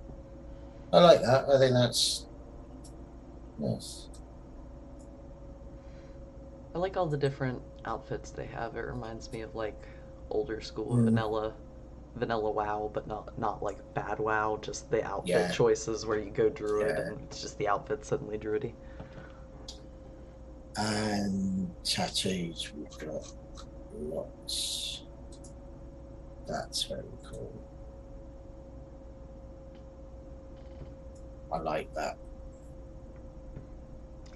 Speaker 3: I like that. I think that's yes.
Speaker 2: I like all the different outfits they have. It reminds me of like older school
Speaker 3: Mm,
Speaker 2: vanilla WoW, but not like bad WoW. Just the outfit
Speaker 3: yeah,
Speaker 2: choices where you go druid
Speaker 3: yeah.
Speaker 2: and it's just the outfit suddenly druidy.
Speaker 3: And tattoos, we've got lots. That's very cool. I like that.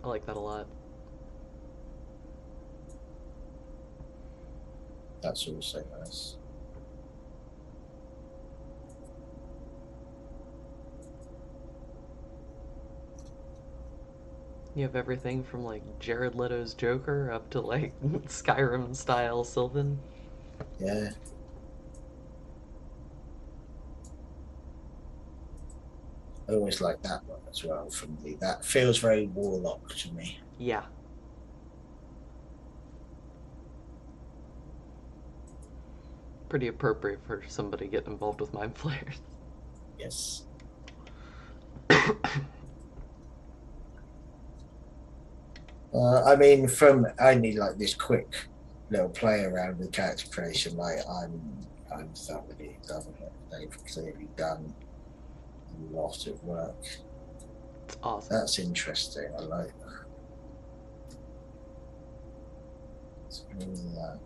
Speaker 2: I like that a lot.
Speaker 3: That's also nice.
Speaker 2: You have everything from like Jared Leto's Joker up to like Skyrim style Sylvan.
Speaker 3: Yeah. I always like that one as well from the that feels very warlock to me.
Speaker 2: Yeah. Pretty appropriate for somebody getting involved with mind flayers.
Speaker 3: Yes. I mean, from only like this quick little play around with character creation, like I'm thoroughly loving it. They've clearly done a lot of work.
Speaker 2: It's awesome.
Speaker 3: That's interesting. I like that. It's really that.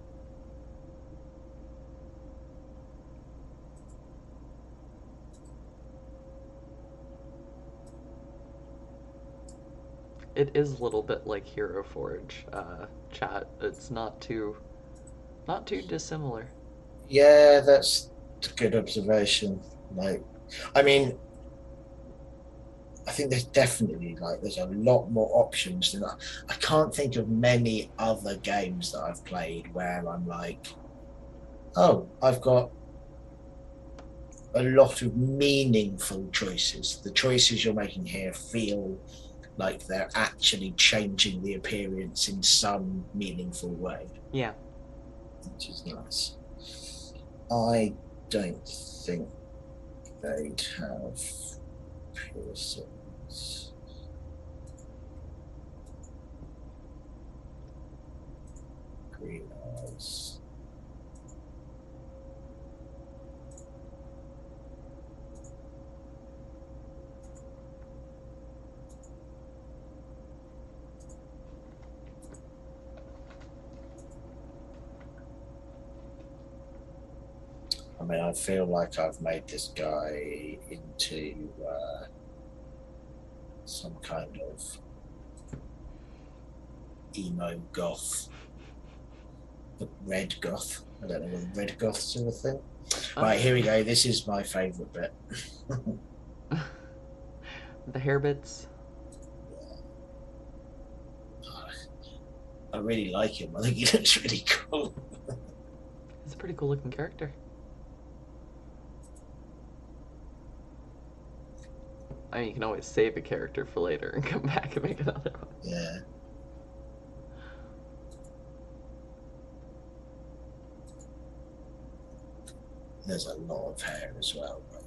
Speaker 2: It is a little bit like Hero Forge chat. It's not too dissimilar.
Speaker 3: Yeah, that's a good observation. Like, I mean, I think there's definitely like there's a lot more options than I can't think of many other games that I've played where I'm like, oh, I've got a lot of meaningful choices. The choices you're making here feel like they're actually changing the appearance in some meaningful way,
Speaker 2: Yeah.
Speaker 3: which is nice. I don't think they'd have piercings. Green eyes. I mean, I feel like I've made this guy into some kind of emo goth, red goth. I don't know whether red goths are a thing. Right, here we go. This is my favourite bit.
Speaker 2: The hair bits.
Speaker 3: I really like him. I think he looks really cool.
Speaker 2: He's a pretty cool looking character. I mean, you can always save a character for later and come back and make another one.
Speaker 3: Yeah. There's a lot of hair as well. Like.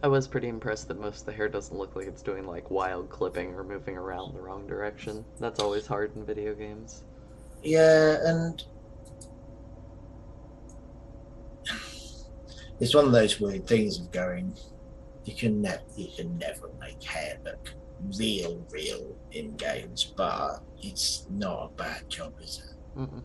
Speaker 2: I was pretty impressed that most of the hair doesn't look like it's doing like wild clipping or moving around the wrong direction. That's always hard in video games.
Speaker 3: Yeah, and it's one of those weird things of going. You can never make hair look real in games, but it's not a bad job, is it?
Speaker 2: Mm-mm.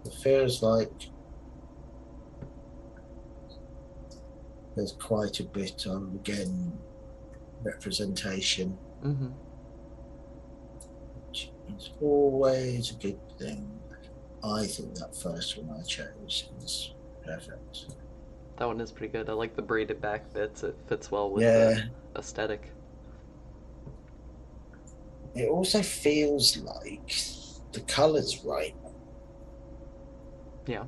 Speaker 3: It feels like there's quite a bit of, again, representation.
Speaker 2: Mm-hmm.
Speaker 3: It's always a good thing. I think that first one I chose is perfect.
Speaker 2: That one is pretty good. I like the braided back bits. It fits well with
Speaker 3: Yeah,
Speaker 2: the aesthetic.
Speaker 3: it also feels like the colour's right.
Speaker 2: Yeah.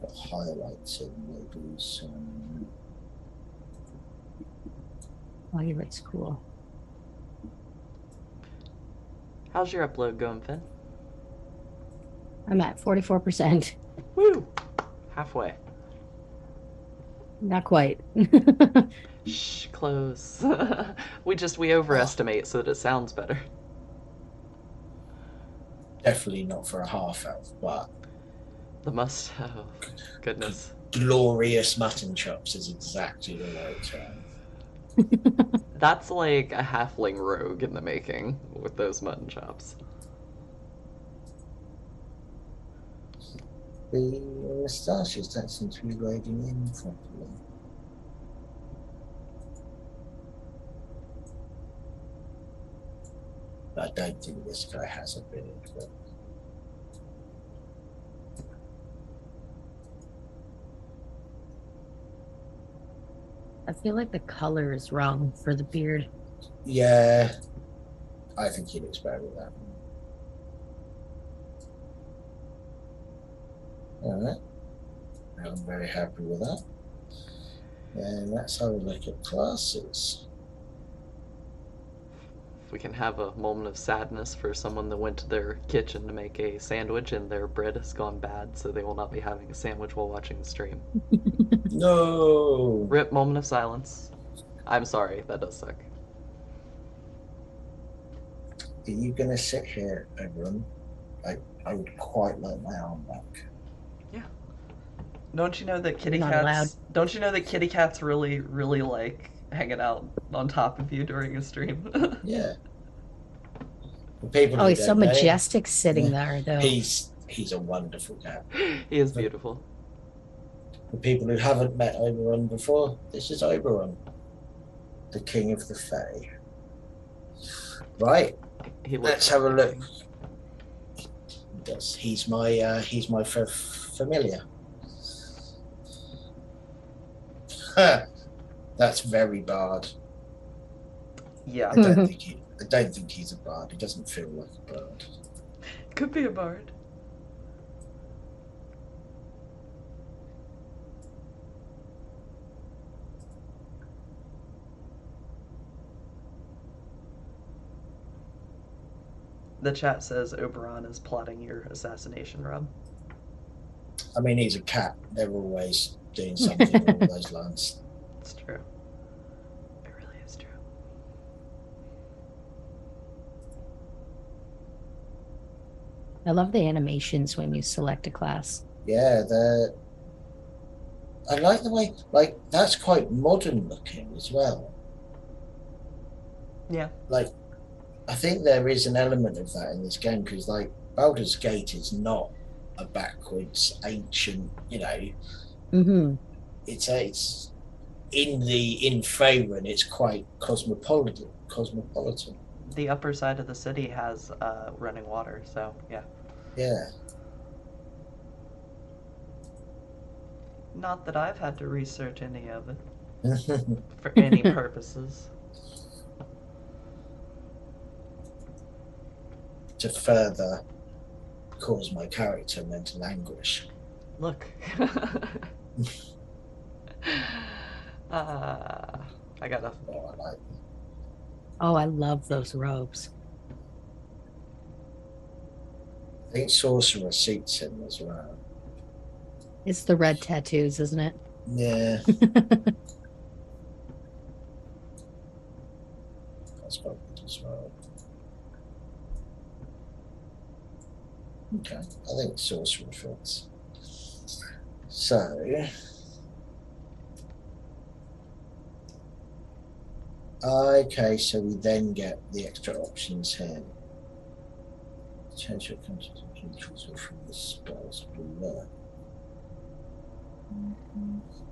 Speaker 3: Got highlights and maybe some.
Speaker 1: Oh, he looks cool.
Speaker 2: How's your upload going, Finn?
Speaker 1: I'm at 44%.
Speaker 2: Woo! Halfway.
Speaker 1: Not quite.
Speaker 2: Shh, close. we overestimate so that it sounds better.
Speaker 3: Definitely not for a half elf, but
Speaker 2: Oh, goodness.
Speaker 3: glorious mutton chops is exactly the right term.
Speaker 2: That's like a halfling rogue in the making with those mutton chops.
Speaker 3: The moustaches don't seem to be loading in properly. I don't think this guy has a beard, but
Speaker 1: I feel like the color is wrong for the beard.
Speaker 3: yeah, I think he looks better with that. All right, I'm very happy with that. And let's have a look at classes.
Speaker 2: We can have a moment of sadness for someone that went to their kitchen to make a sandwich and their bread has gone bad, so they will not be having a sandwich while watching the stream.
Speaker 3: No.
Speaker 2: Rip, moment of silence. I'm sorry, that does suck.
Speaker 3: Are you going to sit here, everyone? I would quite like my arm back.
Speaker 2: Yeah. Don't you know that kitty
Speaker 1: Not
Speaker 2: cats?
Speaker 1: allowed.
Speaker 2: Don't you know that kitty cats really like hanging out on top of you during a stream?
Speaker 3: Yeah. For people
Speaker 1: Oh,
Speaker 3: who
Speaker 1: he's so
Speaker 3: don't know,
Speaker 1: majestic sitting there, though.
Speaker 3: he's a wonderful cat.
Speaker 2: He is beautiful.
Speaker 3: For people who haven't met Oberon before, this is Oberon, the king of the Fae. Right,
Speaker 2: He
Speaker 3: let's
Speaker 2: looks
Speaker 3: have a look.
Speaker 2: amazing.
Speaker 3: Yes, he's my familiar. That's very bard.
Speaker 2: Yeah,
Speaker 3: I don't think he's a bard. He doesn't feel like a bard.
Speaker 2: could be a bard. The chat says Oberon is plotting your assassination, Rob.
Speaker 3: I mean, he's a cat. They're always doing something along those lines.
Speaker 2: It's true. It really is true.
Speaker 1: I love the animations when you select a class.
Speaker 3: Yeah, I like the way, like, that's quite modern looking as well.
Speaker 2: Yeah.
Speaker 3: Like, I think there is an element of that in this game because, like, Baldur's Gate is not a backwards, ancient,
Speaker 1: Mm-hmm.
Speaker 3: it's in Faerun, it's quite cosmopolitan.
Speaker 2: The upper side of the city has running water, so yeah.
Speaker 3: Yeah.
Speaker 2: Not that I've had to research any of it for any purposes.
Speaker 3: To further cause my character mental anguish.
Speaker 2: Look. uh, I got a.
Speaker 3: Oh, I like.
Speaker 1: Oh, I love those robes.
Speaker 3: I think Sorcerer suits him as well.
Speaker 1: It's the red tattoos, isn't it?
Speaker 3: Yeah, that's quite good as well. Okay, I think Sorcerer fits. So, okay, so we then get the extra options here. Change your concentration from the spells below.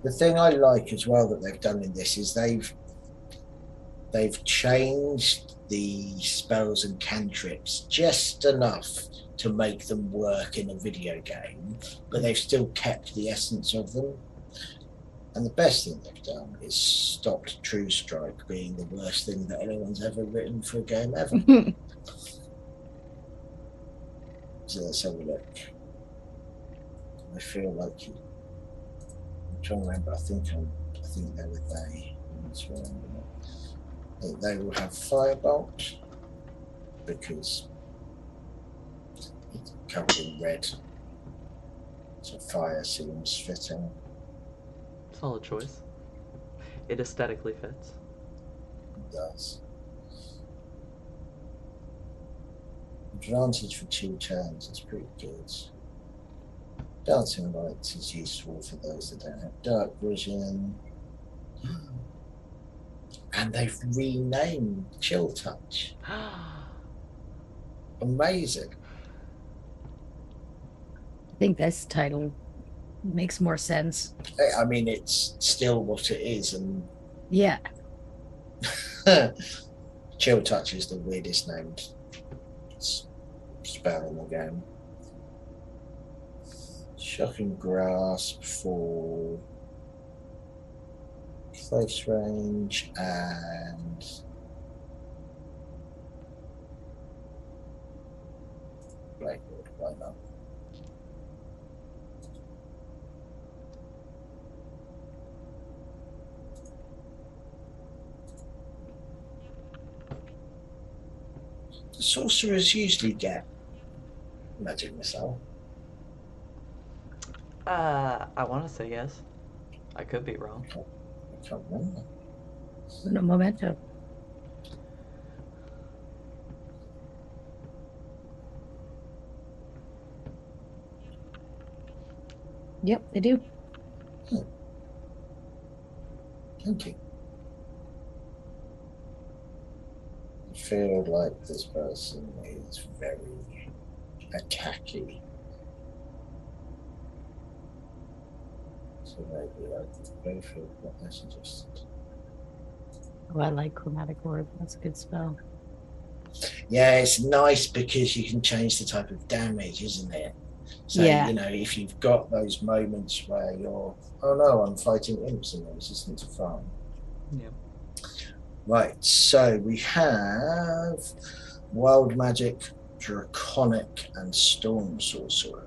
Speaker 3: The thing I like as well that they've done in this is they've changed the spells and cantrips just enough to make them work in a video game, but they've still kept the essence of them. And the best thing they've done is stopped True Strike being the worst thing that anyone's ever written for a game ever. So let's have a look. I feel like I'm trying to remember. I think they were they. I think they will have Firebolt because it's covered in red. So fire seems fitting.
Speaker 2: Solid choice. It aesthetically fits.
Speaker 3: It does. Advantage for 2 turns is pretty good. Dancing lights is useful for those that don't have dark vision. And they've renamed Chill Touch. Amazing.
Speaker 1: I think this title makes more sense.
Speaker 3: I mean, it's still what it is, and
Speaker 1: Yeah.
Speaker 3: Chill Touch is the weirdest named spell in the game. Shocking Grasp for close range and Blackwood, why not? The sorcerers usually get magic missile.
Speaker 2: I want to say yes. I could be wrong.
Speaker 3: I can't remember.
Speaker 1: No memento. Yep, they do.
Speaker 3: Thank you. I feel like this person is very attacky. So maybe I could go for what I suggested.
Speaker 1: Oh, I like Chromatic Orb. That's a good spell.
Speaker 3: Yeah, it's nice because you can change the type of damage, isn't it? So,
Speaker 1: Yeah.
Speaker 3: you know, if you've got those moments where you're, oh no, I'm fighting imps and they're resistant to fire.
Speaker 2: Yeah.
Speaker 3: Right, so we have Wild Magic, Draconic, and Storm Sorcerer.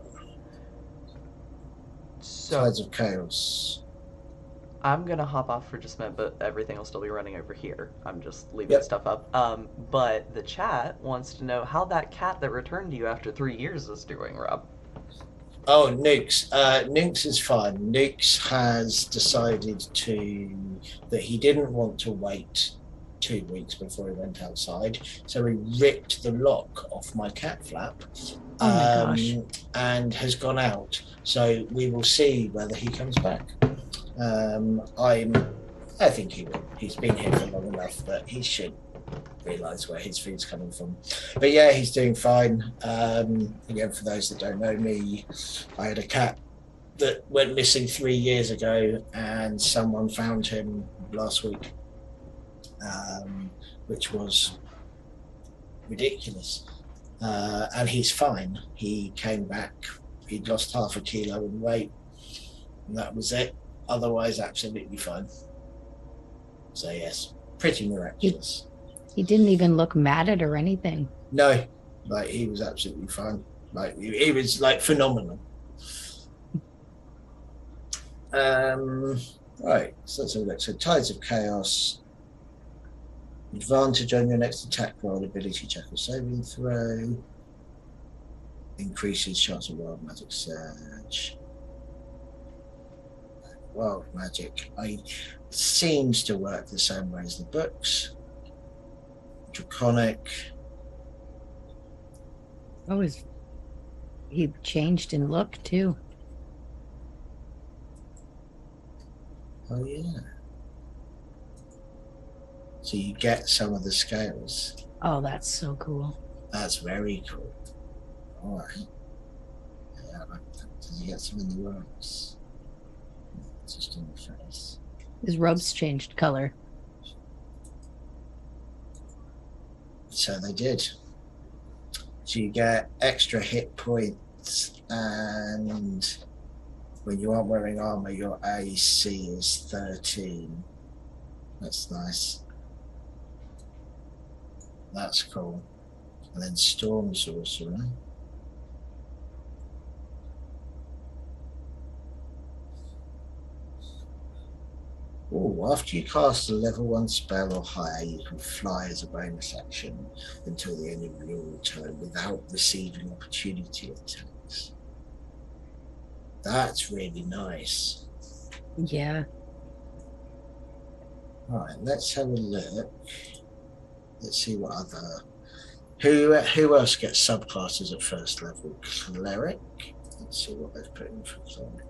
Speaker 2: So
Speaker 3: Tides of Chaos.
Speaker 2: I'm gonna hop off for just a minute, but everything will still be running over here. I'm just leaving
Speaker 3: Yep.
Speaker 2: stuff up. But the chat wants to know how that cat that returned to you after 3 years is doing, Rob.
Speaker 3: Oh, Nukes. Nukes is fine. Nukes has decided that he didn't want to wait 2 weeks before he went outside, so he ripped the lock off my cat flap.
Speaker 1: Oh my gosh.
Speaker 3: And has gone out. So we will see whether he comes back. I think he will. He's been here for long enough that he should realise where his food's coming from. But yeah, he's doing fine. Again, for those that don't know me, I had a cat that went missing 3 years ago, and someone found him last week, which was ridiculous. And he's fine. He came back. He'd lost 0.5 kilo in weight, and that was it. Otherwise, absolutely fine. So yes, pretty miraculous.
Speaker 1: He didn't even look mad or anything.
Speaker 3: No, like he was absolutely fine. Like he was like phenomenal. Right, so let's have a look. So Tides of Chaos. Advantage on your next attack roll, ability check or saving throw. Increases chance of wild magic surge. Wild magic. Seems to work the same way as the books. Draconic.
Speaker 1: Oh, he changed in look too.
Speaker 3: Oh yeah. So you get some of the scales.
Speaker 1: Oh, that's so cool.
Speaker 3: That's very cool. All right. Yeah, I like that. Does he get some in the works? Just in the face.
Speaker 1: His robes changed color.
Speaker 3: So they did. So you get extra hit points, and when you aren't wearing armor, your AC is 13. That's nice. That's cool. And then Storm Sorcerer. Oh, after you cast a level 1 spell or higher, you can fly as a bonus action until the end of your turn without receiving opportunity attacks. That's really nice.
Speaker 1: Yeah.
Speaker 3: All right, let's have a look. Let's see what other. Who else gets subclasses at first level? Cleric. Let's see what they've put in for cleric.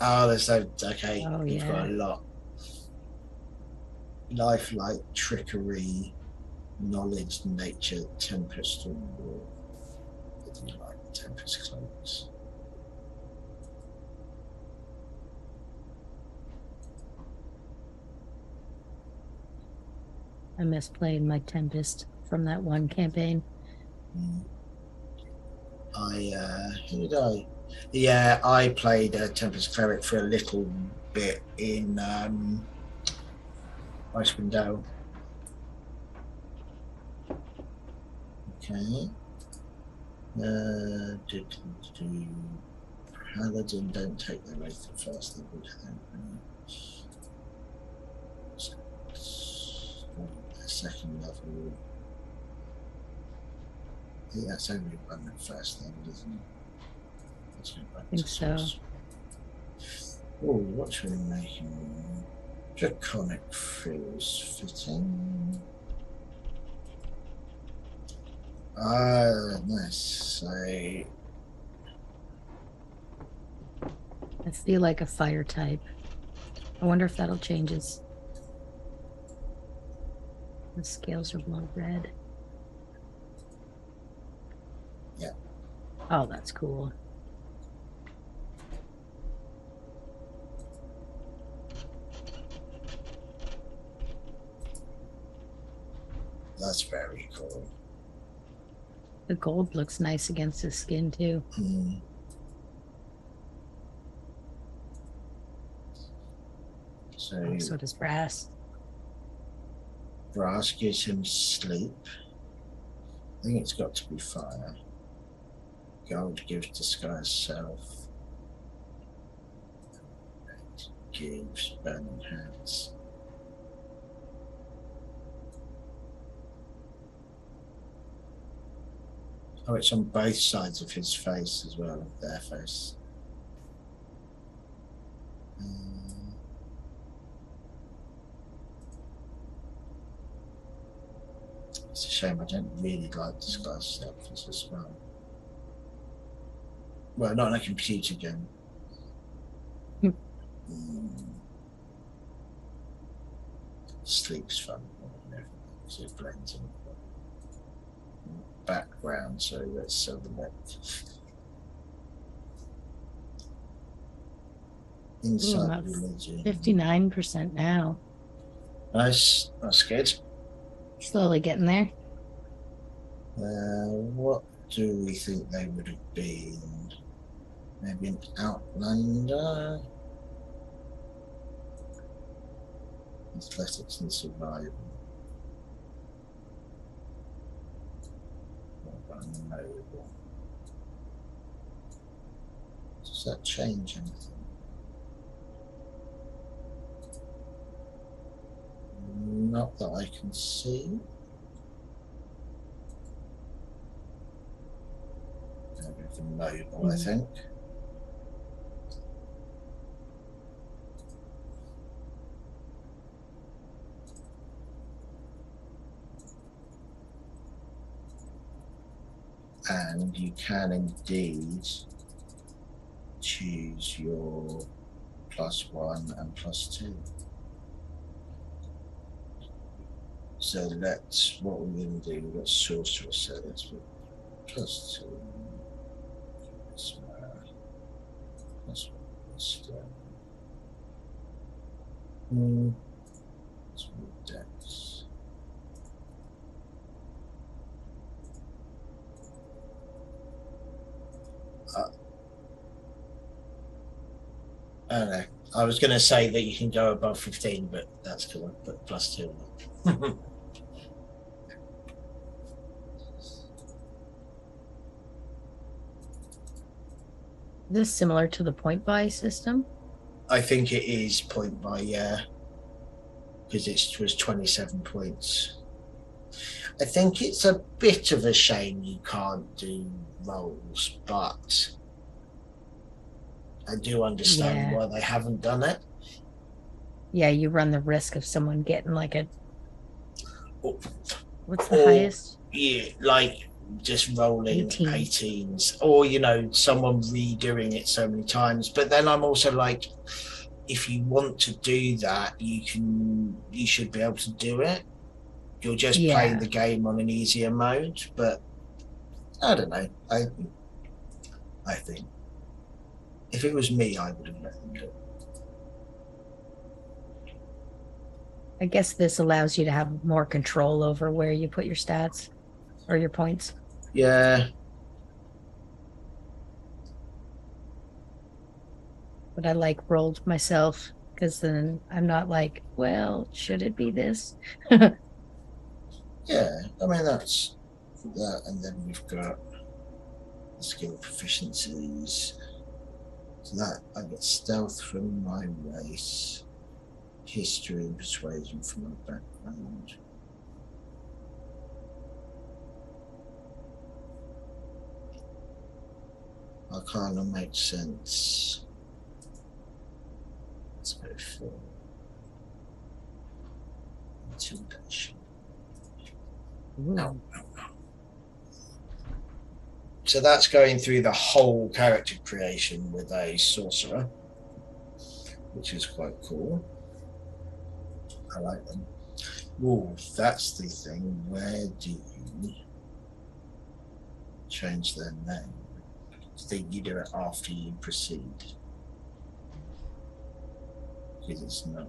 Speaker 3: Oh, there's no. Okay,
Speaker 1: Oh,
Speaker 3: you've got
Speaker 1: yeah.
Speaker 3: a lot. Lifelike, trickery, knowledge, nature, tempest, and war. I do like tempest cloaks.
Speaker 1: I miss playing my Tempest from that one campaign.
Speaker 3: Who did I? Yeah, I played Tempest Cleric for a little bit in Icewind Dale. Okay. Paladin don't take their oath at first level, do they? Second level. I think that's only one at first level, isn't it?
Speaker 1: I think so.
Speaker 3: Oh, what should we make him? Draconic feels fitting. Ah, nice. So
Speaker 1: I feel like a fire type. I wonder if that'll change his. The scales are blood red.
Speaker 3: yeah.
Speaker 1: Oh, that's cool.
Speaker 3: That's very cool.
Speaker 1: The gold looks nice against his skin too.
Speaker 3: So,
Speaker 1: so does brass.
Speaker 3: Brass gives him sleep. I think it's got to be fire. Gold gives disguise self. Red gives burning hands. Oh, it's on both sides of his face as well, their face. It's a shame I don't really like disguise self as a spell. Well, not in a computer game. Sleep's fun, so it blends in background, so let's select inside religion.
Speaker 1: 59% now.
Speaker 3: Nice, that's good.
Speaker 1: Slowly getting there.
Speaker 3: What do we think they would have been? Maybe an outlander? Athletics and survival. Noble. Does that change anything? Not that I can see. The mobile, I think. And you can indeed choose your +1 and +2. So that's what we're going to do. We've got sorcerer, so let's put +2. That's Dex. I don't know. I was going to say that you can go above 15, but that's cool. But +2.
Speaker 1: This similar to the point buy system?
Speaker 3: I think it is point buy, yeah, because it was 27 points. I think it's a bit of a shame you can't do rolls, but I do understand why they haven't done it.
Speaker 1: Yeah, you run the risk of someone getting like a. What's the highest?
Speaker 3: Yeah, like just rolling 18s, or someone redoing it so many times. But then I'm also like, if you want to do that, you should be able to do it. You're just playing the game on an easier mode, but I don't know. I think if it was me, I would have let them do it.
Speaker 1: I guess this allows you to have more control over where you put your stats or your points.
Speaker 3: Yeah.
Speaker 1: But I like rolled myself because then I'm not like, well, should it be this?
Speaker 3: Yeah, I mean, that's that. And then we've got skill proficiencies. So that I get stealth from my race, history and persuasion from my background. Arcana makes sense. Let's go for intimidation. No. So that's going through the whole character creation with a sorcerer, which is quite cool. I like them. Oh, that's the thing. Where do you change their name? I think you do it after you proceed. Because it's not.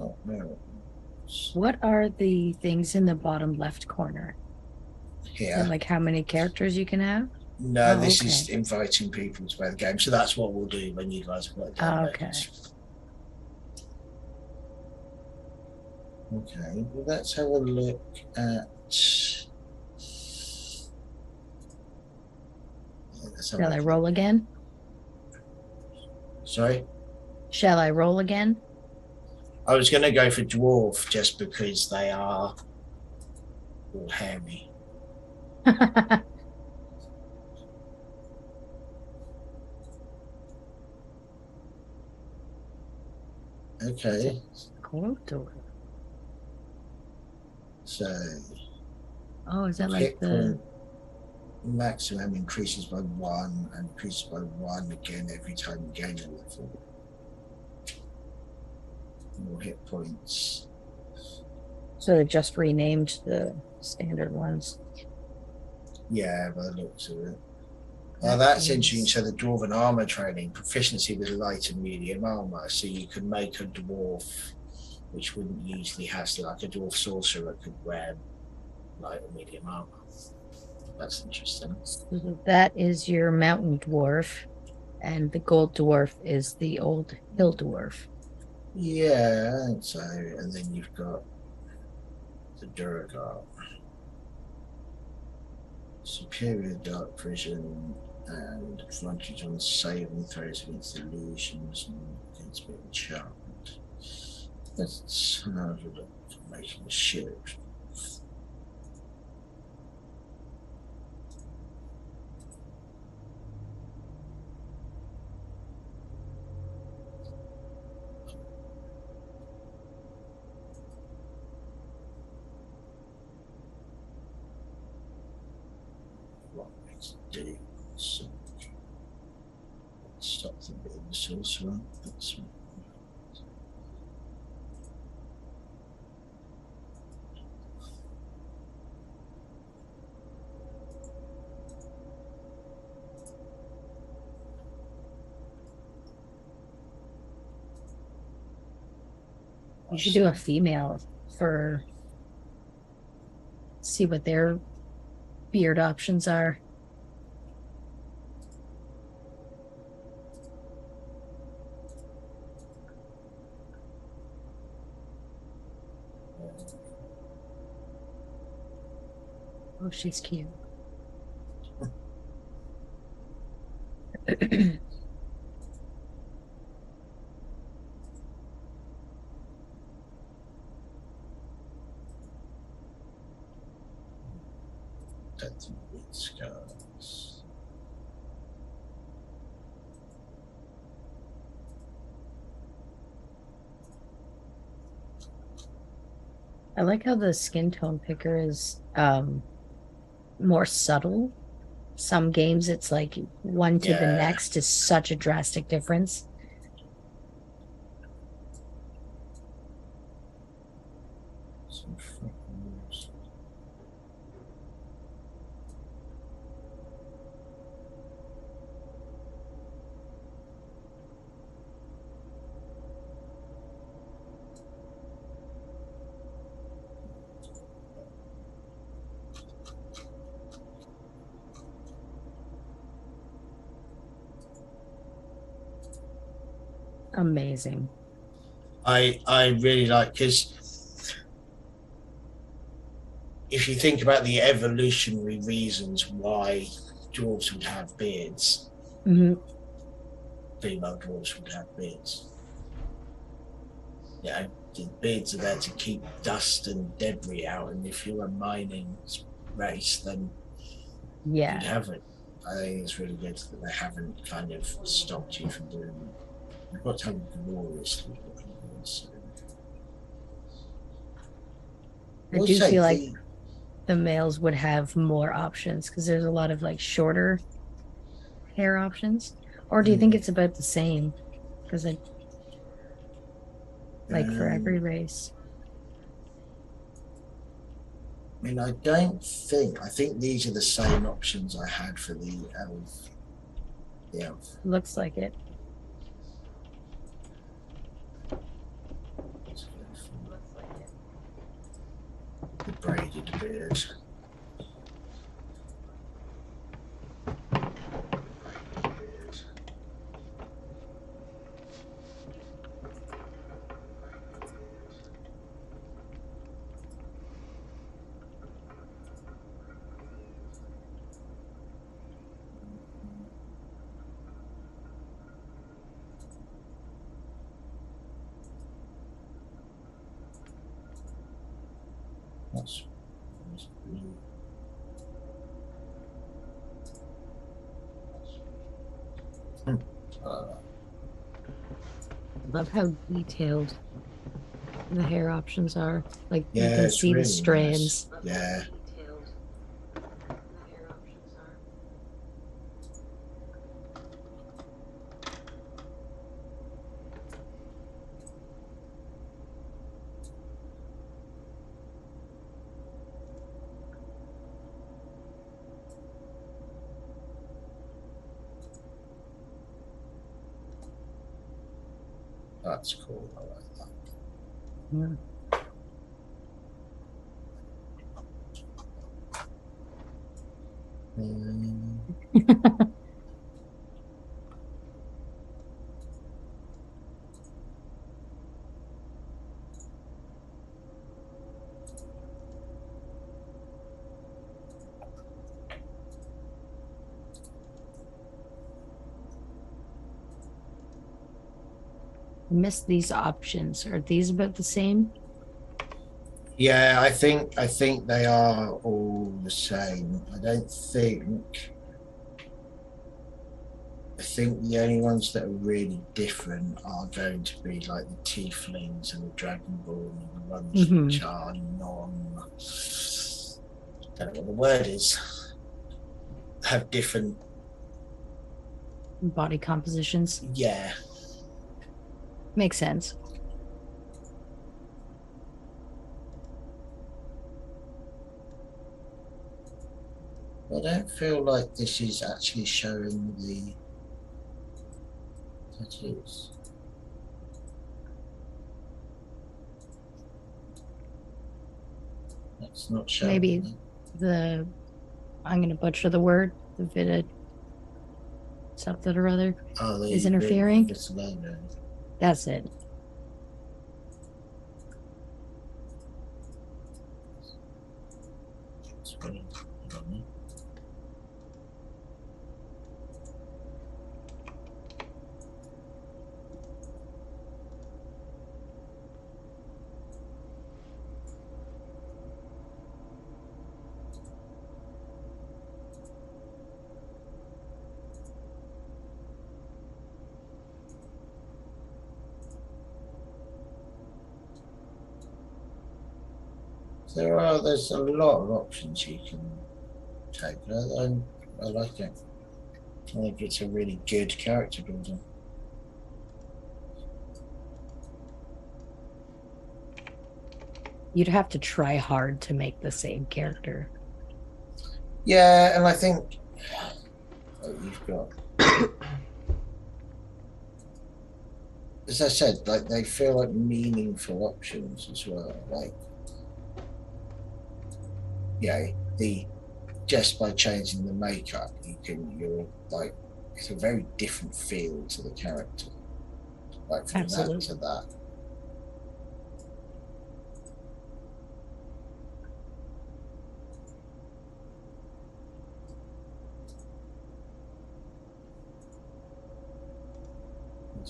Speaker 3: Oh, no.
Speaker 1: What are the things in the bottom left corner?
Speaker 3: Here.
Speaker 1: Like how many characters you can have?
Speaker 3: No, this is inviting people to play the game. So that's what we'll do when you guys play the game.
Speaker 1: Okay.
Speaker 3: Okay, well, let's have a look at.
Speaker 1: Shall I roll again?
Speaker 3: Sorry?
Speaker 1: Shall I roll again?
Speaker 3: I was going to go for dwarf just because they are all hairy. Okay. So.
Speaker 1: Oh, is that like the
Speaker 3: maximum increases by 1 and increases by 1 again every time you gain a level. More hit points.
Speaker 1: So they just renamed the standard ones.
Speaker 3: Yeah, by the looks of it. That's interesting. So the dwarven armor training, proficiency with light and medium armor. So you can make a dwarf, which wouldn't usually have, so like a dwarf sorcerer could wear light or medium armor. That's interesting.
Speaker 1: So that is your mountain dwarf, and the gold dwarf is the old hill dwarf.
Speaker 3: Yeah, I think so. And then you've got the Duragar. Superior dark vision and advantage on saving throws against illusions and against being enchantment. Let's have a look for making a shield. What makes it do? So, stop the bit of the sorcerer. That's
Speaker 1: You should do a female for see what their beard options are. Oh, she's cute.
Speaker 3: that's scars.
Speaker 1: I like how the skin tone picker is more subtle. Some games it's like one to the
Speaker 3: Yeah.
Speaker 1: next is such a drastic difference.
Speaker 3: Some freckles.
Speaker 1: Amazing.
Speaker 3: I really like, because if you think about the evolutionary reasons why dwarves would have beards,
Speaker 1: Hmm.
Speaker 3: female dwarves would have beards. You know, the beards are there to keep dust and debris out, and if you're a mining race, then you'd
Speaker 1: Yeah.
Speaker 3: have it. I think it's really good that they haven't kind of stopped you from doing it. You've got to have gloriously looking beards.
Speaker 1: I
Speaker 3: We'll
Speaker 1: do
Speaker 3: say
Speaker 1: feel like the males would have more options because there's a lot of like shorter hair options. Or do you think it's about the same? Because I like for every
Speaker 3: um,
Speaker 1: race.
Speaker 3: I mean, I don't think. I think these are the same options I had for the elf. The elf.
Speaker 1: Looks like it.
Speaker 3: Let's go for the braided beard. That's blue. Uh,
Speaker 1: Love how detailed the hair options are. Like you
Speaker 3: yeah,
Speaker 1: can
Speaker 3: it's
Speaker 1: see the
Speaker 3: really nice.
Speaker 1: strands.
Speaker 3: Yeah. That's cool. I like that.
Speaker 1: Yeah. Missed these options. Are these about the same?
Speaker 3: Yeah, I think they are all the same. I think the only ones that are really different are going to be like the tieflings and the dragonborn and the ones
Speaker 1: Hmm.
Speaker 3: which are non, I don't know what the word is, have different,
Speaker 1: Body compositions.
Speaker 3: yeah.
Speaker 1: Makes sense.
Speaker 3: I don't feel like this is actually showing the tattoos. That's not showing
Speaker 1: Maybe
Speaker 3: that.
Speaker 1: the I'm gonna butcher the word, the vita something or other
Speaker 3: Oh,
Speaker 1: is
Speaker 3: the
Speaker 1: interfering.
Speaker 3: Vitalogo.
Speaker 1: That's it.
Speaker 3: There's a lot of options you can take. I like it. I think it's a really good character builder.
Speaker 1: You'd have to try hard to make the same character.
Speaker 3: Yeah, and I think you've got, as I said, like they feel like meaningful options as well. Like, yeah, the just by changing the makeup, you're like, it's a very different feel to the character. Like from that to
Speaker 1: Absolutely.
Speaker 3: that.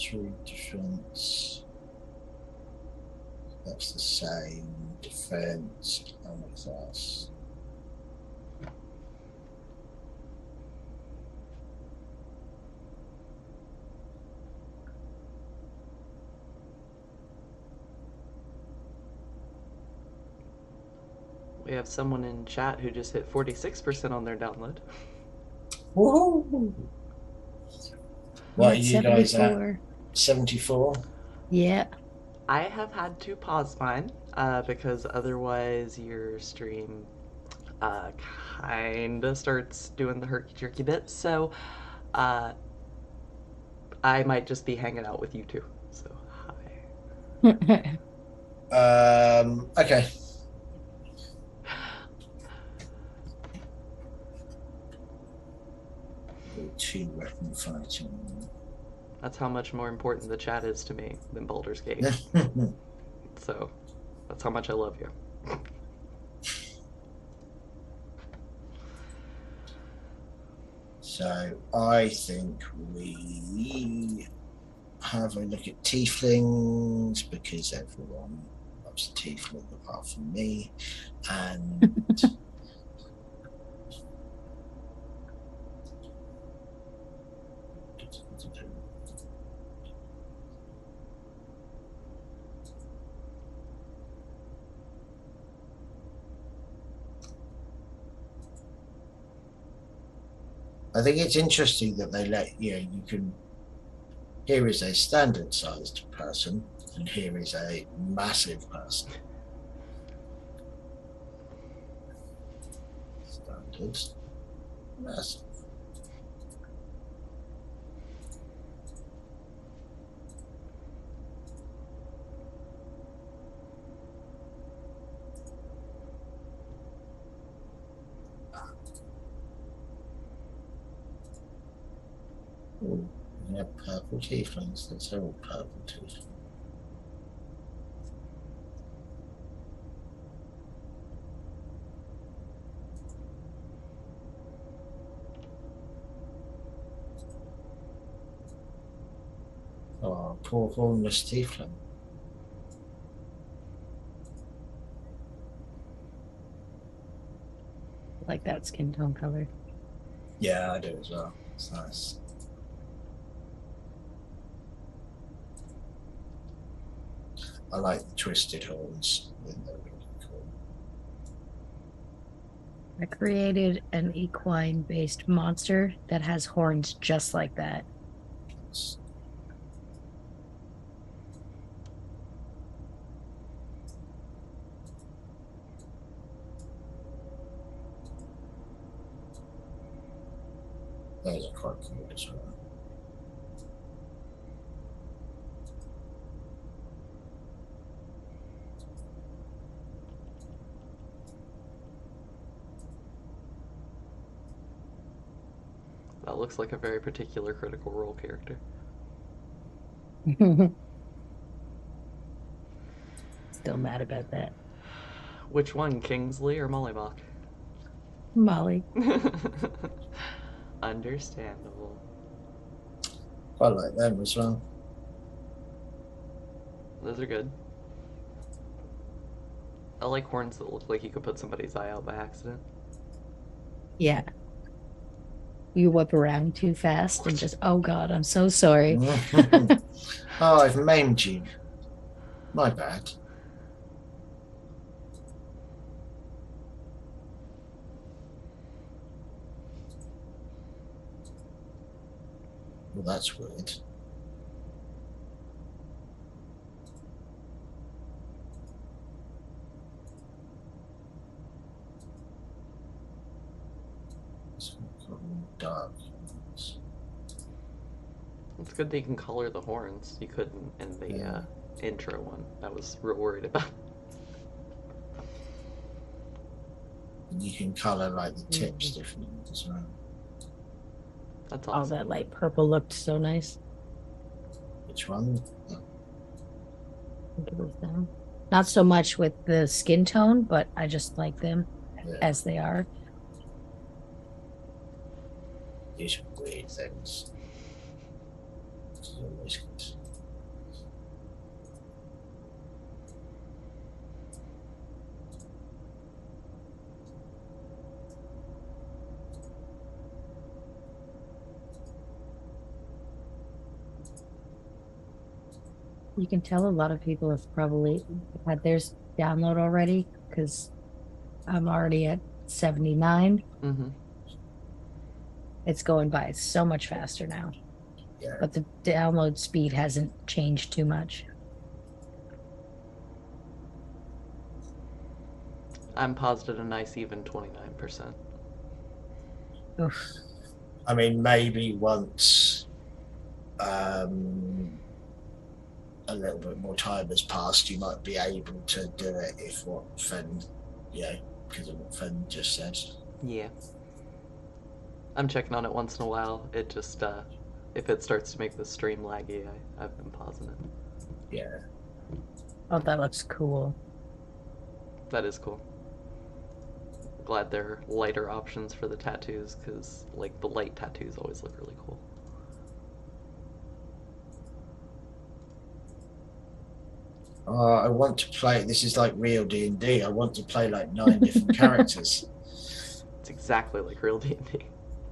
Speaker 3: Through defense. That's the same. Defense, armor class.
Speaker 2: We have someone in chat who just hit 46% on their download.
Speaker 3: Woohoo!
Speaker 1: I'm
Speaker 3: What are
Speaker 1: at
Speaker 3: you guys at?
Speaker 1: 74.
Speaker 3: 74?
Speaker 1: Yeah.
Speaker 2: I have had to pause mine because otherwise your stream uh, kind of starts doing the herky jerky bits. So uh, I might just be hanging out with you two. So hi.
Speaker 3: Okay. Two weapon fighting.
Speaker 2: That's how much more important the chat is to me than Baldur's Gate. So that's how much I love you.
Speaker 3: So I think we have a look at tieflings because everyone loves tiefling apart from me. And I think it's interesting that they let you can. Here is a standard sized person, and here is a massive person. Standard, massive. Oh, we have purple tieflings. Let's have all purple tieflings. Oh, poor hornless tiefling.
Speaker 1: Like that skin tone color.
Speaker 3: Yeah, I do as well. It's nice. I like the twisted horns. I think they're really cool.
Speaker 1: I created an equine based monster that has horns just like that.
Speaker 3: Those are quite cool as well.
Speaker 2: That looks like a very particular Critical Role character.
Speaker 1: Still mad about that.
Speaker 2: Which one, Kingsley or Mollybach?
Speaker 1: Molly.
Speaker 2: Understandable.
Speaker 3: I like them as well.
Speaker 2: Those are good. I like horns that look like you could put somebody's eye out by accident.
Speaker 1: Yeah. You whip around too fast and just, oh God, I'm so sorry.
Speaker 3: Oh, I've maimed you. My bad. Well, that's weird. Dark.
Speaker 2: It's good that you can color the horns. You couldn't in the
Speaker 3: Yeah.
Speaker 2: intro one. I was real worried about.
Speaker 3: And you can colour like the tips differently as well.
Speaker 2: That's
Speaker 1: Oh,
Speaker 2: awesome.
Speaker 1: that light purple looked so nice.
Speaker 3: Which one?
Speaker 1: I think it was them. Not so much with the skin tone, but I just like them
Speaker 3: Yeah.
Speaker 1: as they are.
Speaker 3: These weird things. This is always good.
Speaker 1: You can tell a lot of people have probably had theirs download already because I'm already at 79.
Speaker 2: Mm-hmm.
Speaker 1: It's going by so much faster now,
Speaker 3: Yeah.
Speaker 1: but the download speed hasn't changed too much.
Speaker 2: I'm positive a nice even 29%.
Speaker 1: Oof.
Speaker 3: I mean, maybe once a little bit more time has passed, you might be able to do it if what Fen, because of what Fen just said.
Speaker 2: Yeah. I'm checking on it once in a while. It just, if it starts to make the stream laggy, I've been pausing it.
Speaker 3: Yeah.
Speaker 1: Oh, that looks cool.
Speaker 2: That is cool. Glad there are lighter options for the tattoos, because, like, the light tattoos always look really cool.
Speaker 3: I want to play. This is like real D&D. I want to play like 9 different characters.
Speaker 2: It's exactly like real D&D.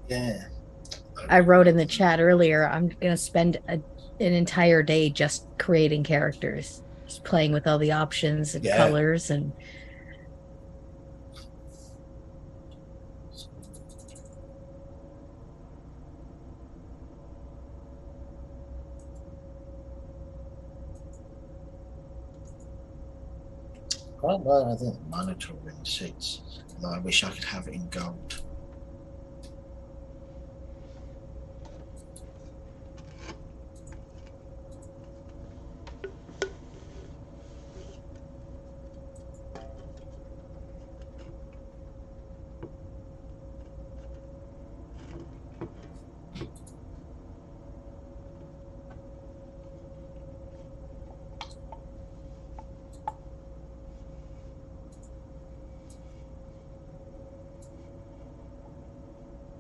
Speaker 3: Yeah.
Speaker 1: I wrote in the chat earlier, I'm going to spend an entire day just creating characters, just playing with all the options and colors and
Speaker 3: Well, I think the monitor in 6. Although I wish I could have it in gold.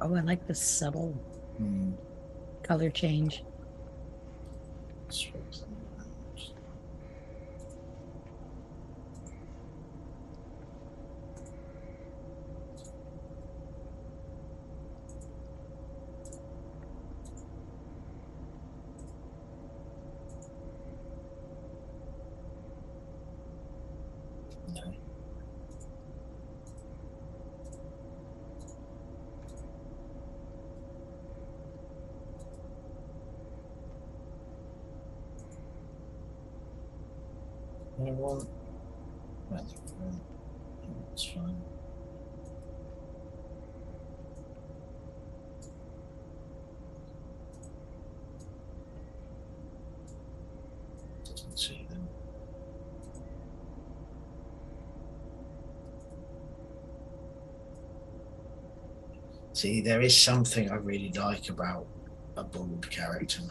Speaker 1: oh, I like the subtle color change.
Speaker 3: No. Anyone? That's fine. Doesn't see them. See, there is something I really like about a bald character.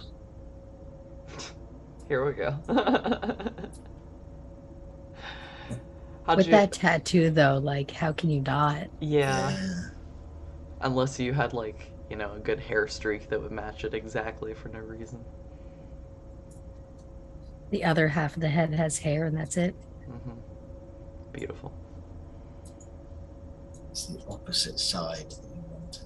Speaker 2: Here we go. How'd
Speaker 1: With
Speaker 2: you?
Speaker 1: that tattoo, though, like, how can you not?
Speaker 2: Yeah.
Speaker 3: Yeah.
Speaker 2: Unless you had like, a good hair streak that would match it exactly for no reason.
Speaker 1: The other half of the head has hair, and that's it.
Speaker 2: Hmm. Beautiful.
Speaker 3: It's the opposite side that you want.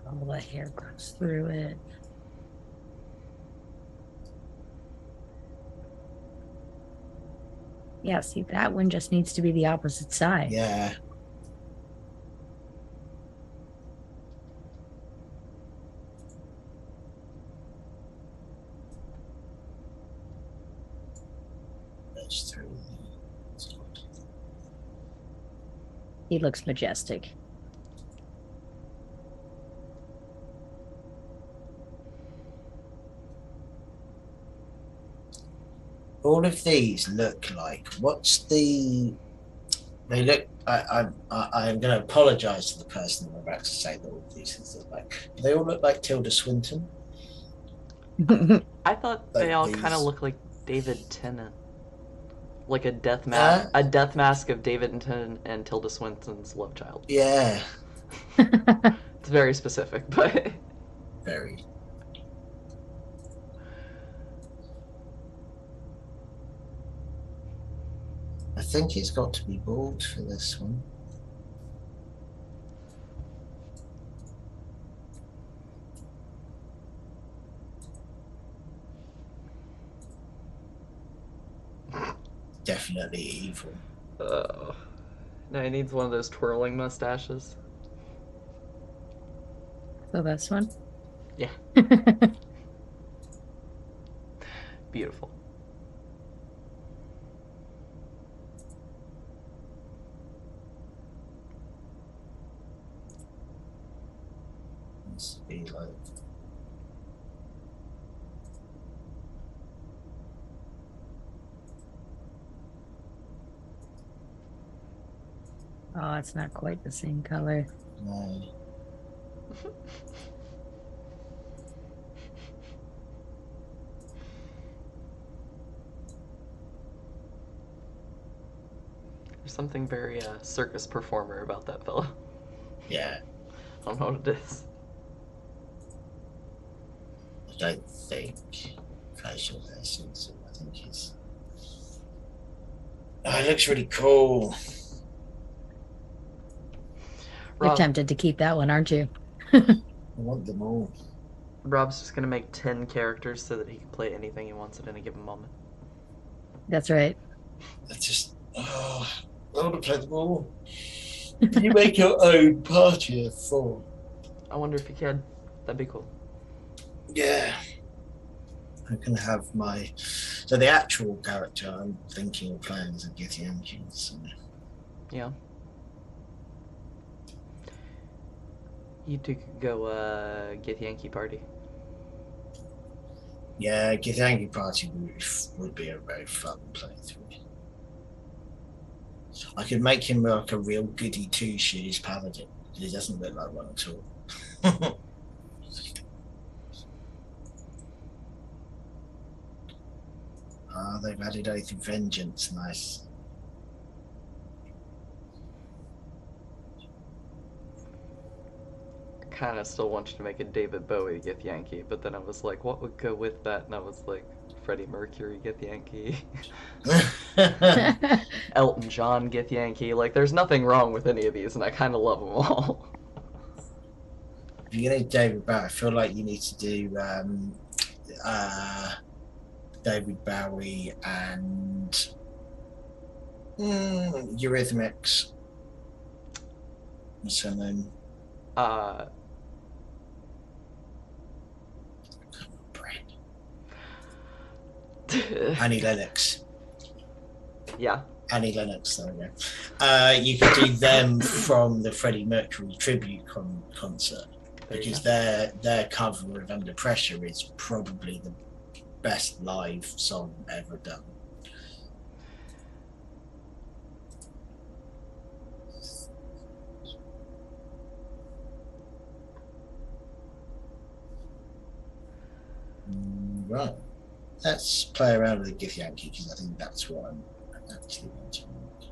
Speaker 1: All the hair grows through it. Yeah, see, that one just needs to be the opposite side.
Speaker 3: Yeah. That's through.
Speaker 1: He looks majestic.
Speaker 3: All of these look like what's the? They look. I'm going to apologise to the person I'm about to say that all of these things look like. They all look like Tilda Swinton.
Speaker 2: I thought they
Speaker 3: Like
Speaker 2: all kind of
Speaker 3: these.
Speaker 2: look like David Tennant, like a death mask of David Tennant and Tilda Swinton's love child.
Speaker 3: Yeah.
Speaker 2: It's very specific, but
Speaker 3: Very. I think it's got to be bald for this one. Definitely evil.
Speaker 2: no, he needs one of those twirling mustaches.
Speaker 1: So this one?
Speaker 2: Yeah. Beautiful.
Speaker 3: Must be like.
Speaker 1: Oh, it's not quite the same color.
Speaker 3: No.
Speaker 2: There's something very circus performer about that fellow.
Speaker 3: Yeah.
Speaker 2: I don't know what it is.
Speaker 3: I don't think facial hair suits him. I think he's. Oh, it looks really cool.
Speaker 1: You're
Speaker 2: Rob,
Speaker 1: tempted to keep that one, aren't you?
Speaker 3: I want them all.
Speaker 2: Rob's just gonna make 10 characters so that he can play anything he wants at any given moment.
Speaker 1: That's right.
Speaker 3: I just. Oh, I want to play them all. Can you make your own party of 4?
Speaker 2: I wonder if he can. That'd be cool.
Speaker 3: Yeah. I can have my. So the actual character I'm thinking of playing is a GMG. So.
Speaker 2: Yeah. You two could go get Yankee Party.
Speaker 3: Yeah, Githyanki Party would be a very fun playthrough. I could make him like a real goody two shoes paladin. He doesn't look like one at all. They've added Oath of Vengeance. Nice.
Speaker 2: kind of still wanted to make a David Bowie Githyanki, but then I was like, what would go with that? And I was like, Freddie Mercury Githyanki, Elton John Githyanki. Like, there's nothing wrong with any of these, and I kind of love them all.
Speaker 3: If you're gonna do David Bowie, I feel like you need to do David Bowie and Eurythmics. What's her name?
Speaker 2: Uh,
Speaker 3: Annie Lennox.
Speaker 2: Yeah.
Speaker 3: Annie Lennox, there we go. You could do them from the Freddie Mercury tribute concert, because their cover of Under Pressure is probably the best live song ever done. Right. Let's play around with the Githyanki, because I think that's what I'm actually want to make.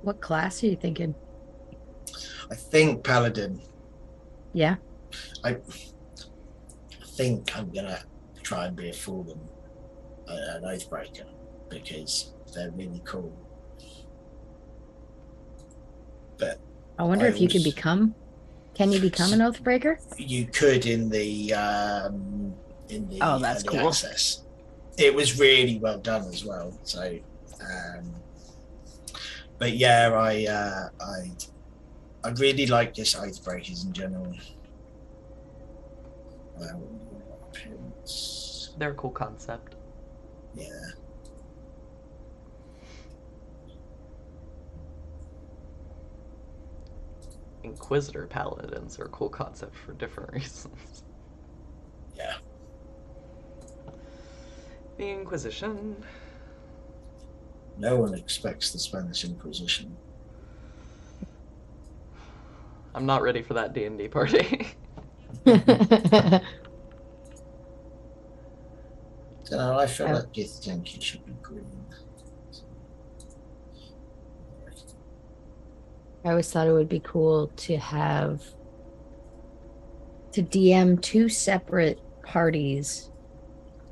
Speaker 1: What class are you thinking?
Speaker 3: I think Paladin.
Speaker 1: Yeah.
Speaker 3: I think I'm gonna try and be a fool and an Oathbreaker, because they're really cool. But
Speaker 1: I wonder if you can become. Can you become an Oathbreaker?
Speaker 3: You could in the
Speaker 1: Oh, that's
Speaker 3: early
Speaker 1: cool.
Speaker 3: access. It was really well done as well. So, but yeah, I really like just Oathbreakers in general.
Speaker 2: They're a cool concept.
Speaker 3: Yeah.
Speaker 2: Inquisitor Paladins are a cool concept for different reasons.
Speaker 3: Yeah.
Speaker 2: The Inquisition.
Speaker 3: No one expects the Spanish Inquisition.
Speaker 2: I'm not ready for that D&D party.
Speaker 3: So I feel like Githyanki should be green.
Speaker 1: I always thought it would be cool to DM two separate parties,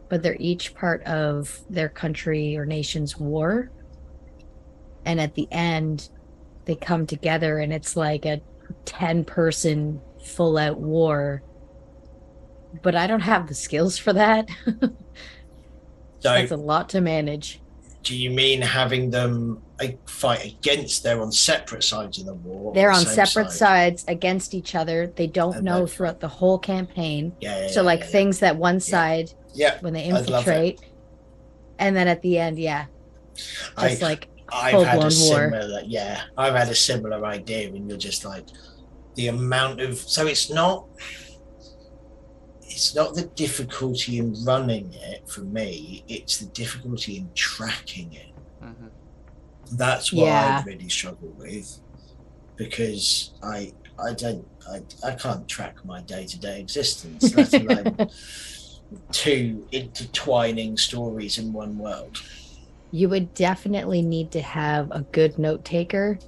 Speaker 1: but they're each part of their country or nation's war. And at the end, they come together and it's like a 10-person full out war. But I don't have the skills for that. That's a lot to manage.
Speaker 3: Do you mean having them fight against? They're on separate sides of the war.
Speaker 1: They're on separate sides against each other. They don't know throughout the whole campaign. So like things that one side, when they infiltrate, and then at the end, just like full-blown war.
Speaker 3: I've had a similar idea, and you're just like the amount of. So it's not the difficulty in running it for me, it's the difficulty in tracking it. Mm-hmm. That's what I really struggle with, because I can't track my day-to-day existence, let alone two intertwining stories in one world.
Speaker 1: You would definitely need to have a good note taker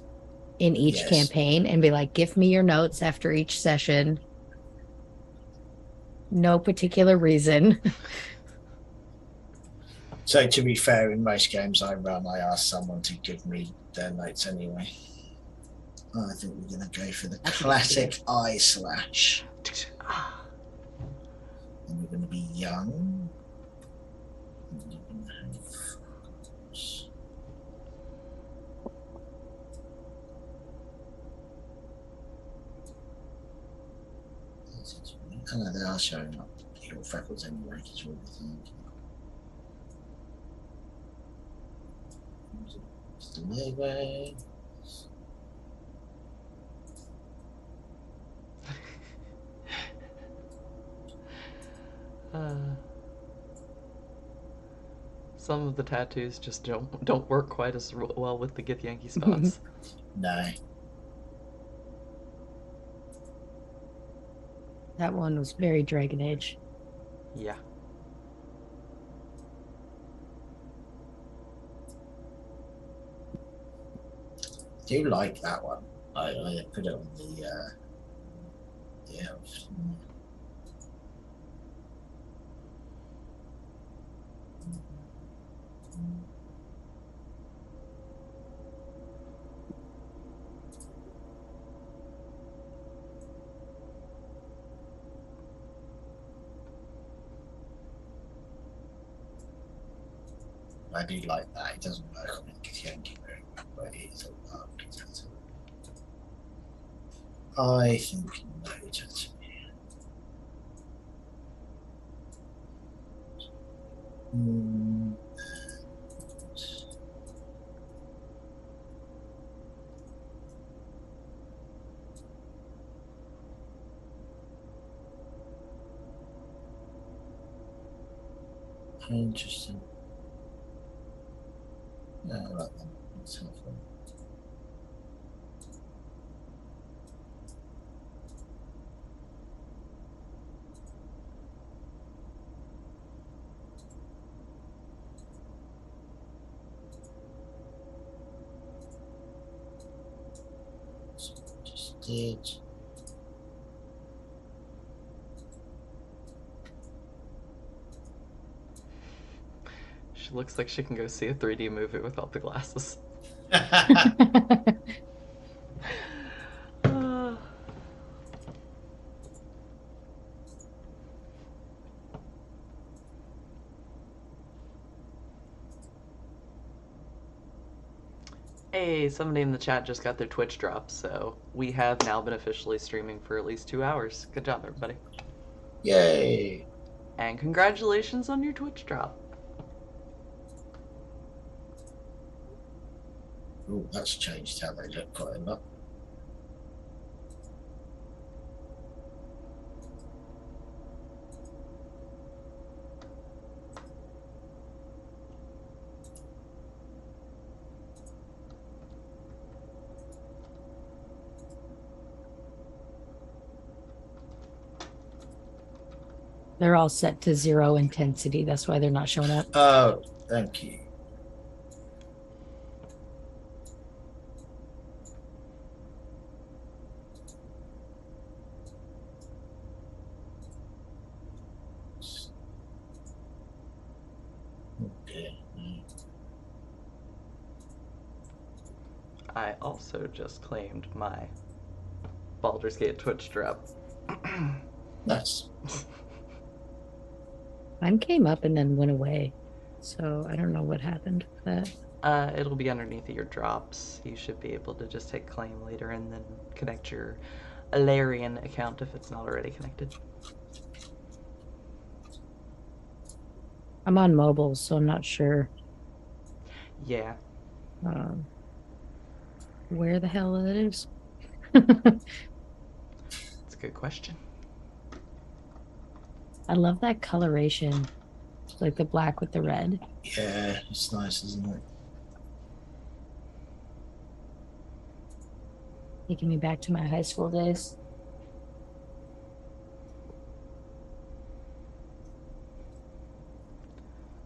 Speaker 1: in each campaign and be like, give me your notes after each session. No particular reason.
Speaker 3: So to be fair, in most games I run, I ask someone to give me their notes anyway. I think we're going to go for the classic eye slash. And we're going to be young. I know they are showing up your freckles anyway, because you're everything. Anyway.
Speaker 2: Some of the tattoos just don't work quite as well with the Githyanki spots.
Speaker 3: No.
Speaker 1: That one was very Dragon Age.
Speaker 2: Yeah.
Speaker 3: I do like that one. I put it on Yeah. I do like that. It doesn't work on Yankee very well, but it's all I think no, it doesn't. Mm. Interesting. I like that. That's helpful. So just did.
Speaker 2: She looks like she can go see a 3D movie without the glasses. Uh, Hey, somebody in the chat just got their Twitch drop, so we have now been officially streaming for at least 2 hours. Good job, everybody.
Speaker 3: Yay!
Speaker 2: And congratulations on your Twitch drop.
Speaker 3: Oh, that's changed how they look quite a lot.
Speaker 1: They're all set to 0 intensity. That's why they're not showing up.
Speaker 3: Oh, thank you. Okay.
Speaker 2: I also just claimed my Baldur's Gate Twitch drop.
Speaker 3: Nice.
Speaker 1: Mine came up and then went away. So I don't know what happened with that.
Speaker 2: It'll be underneath your drops. You should be able to just hit claim later and then connect your Alarian account if it's not already connected.
Speaker 1: I'm on mobile, so I'm not sure
Speaker 2: Yeah.
Speaker 1: where the hell it is.
Speaker 2: It's a good question.
Speaker 1: I love that coloration. It's like the black with the red.
Speaker 3: Yeah, it's nice, isn't it?
Speaker 1: Taking me back to my high school days.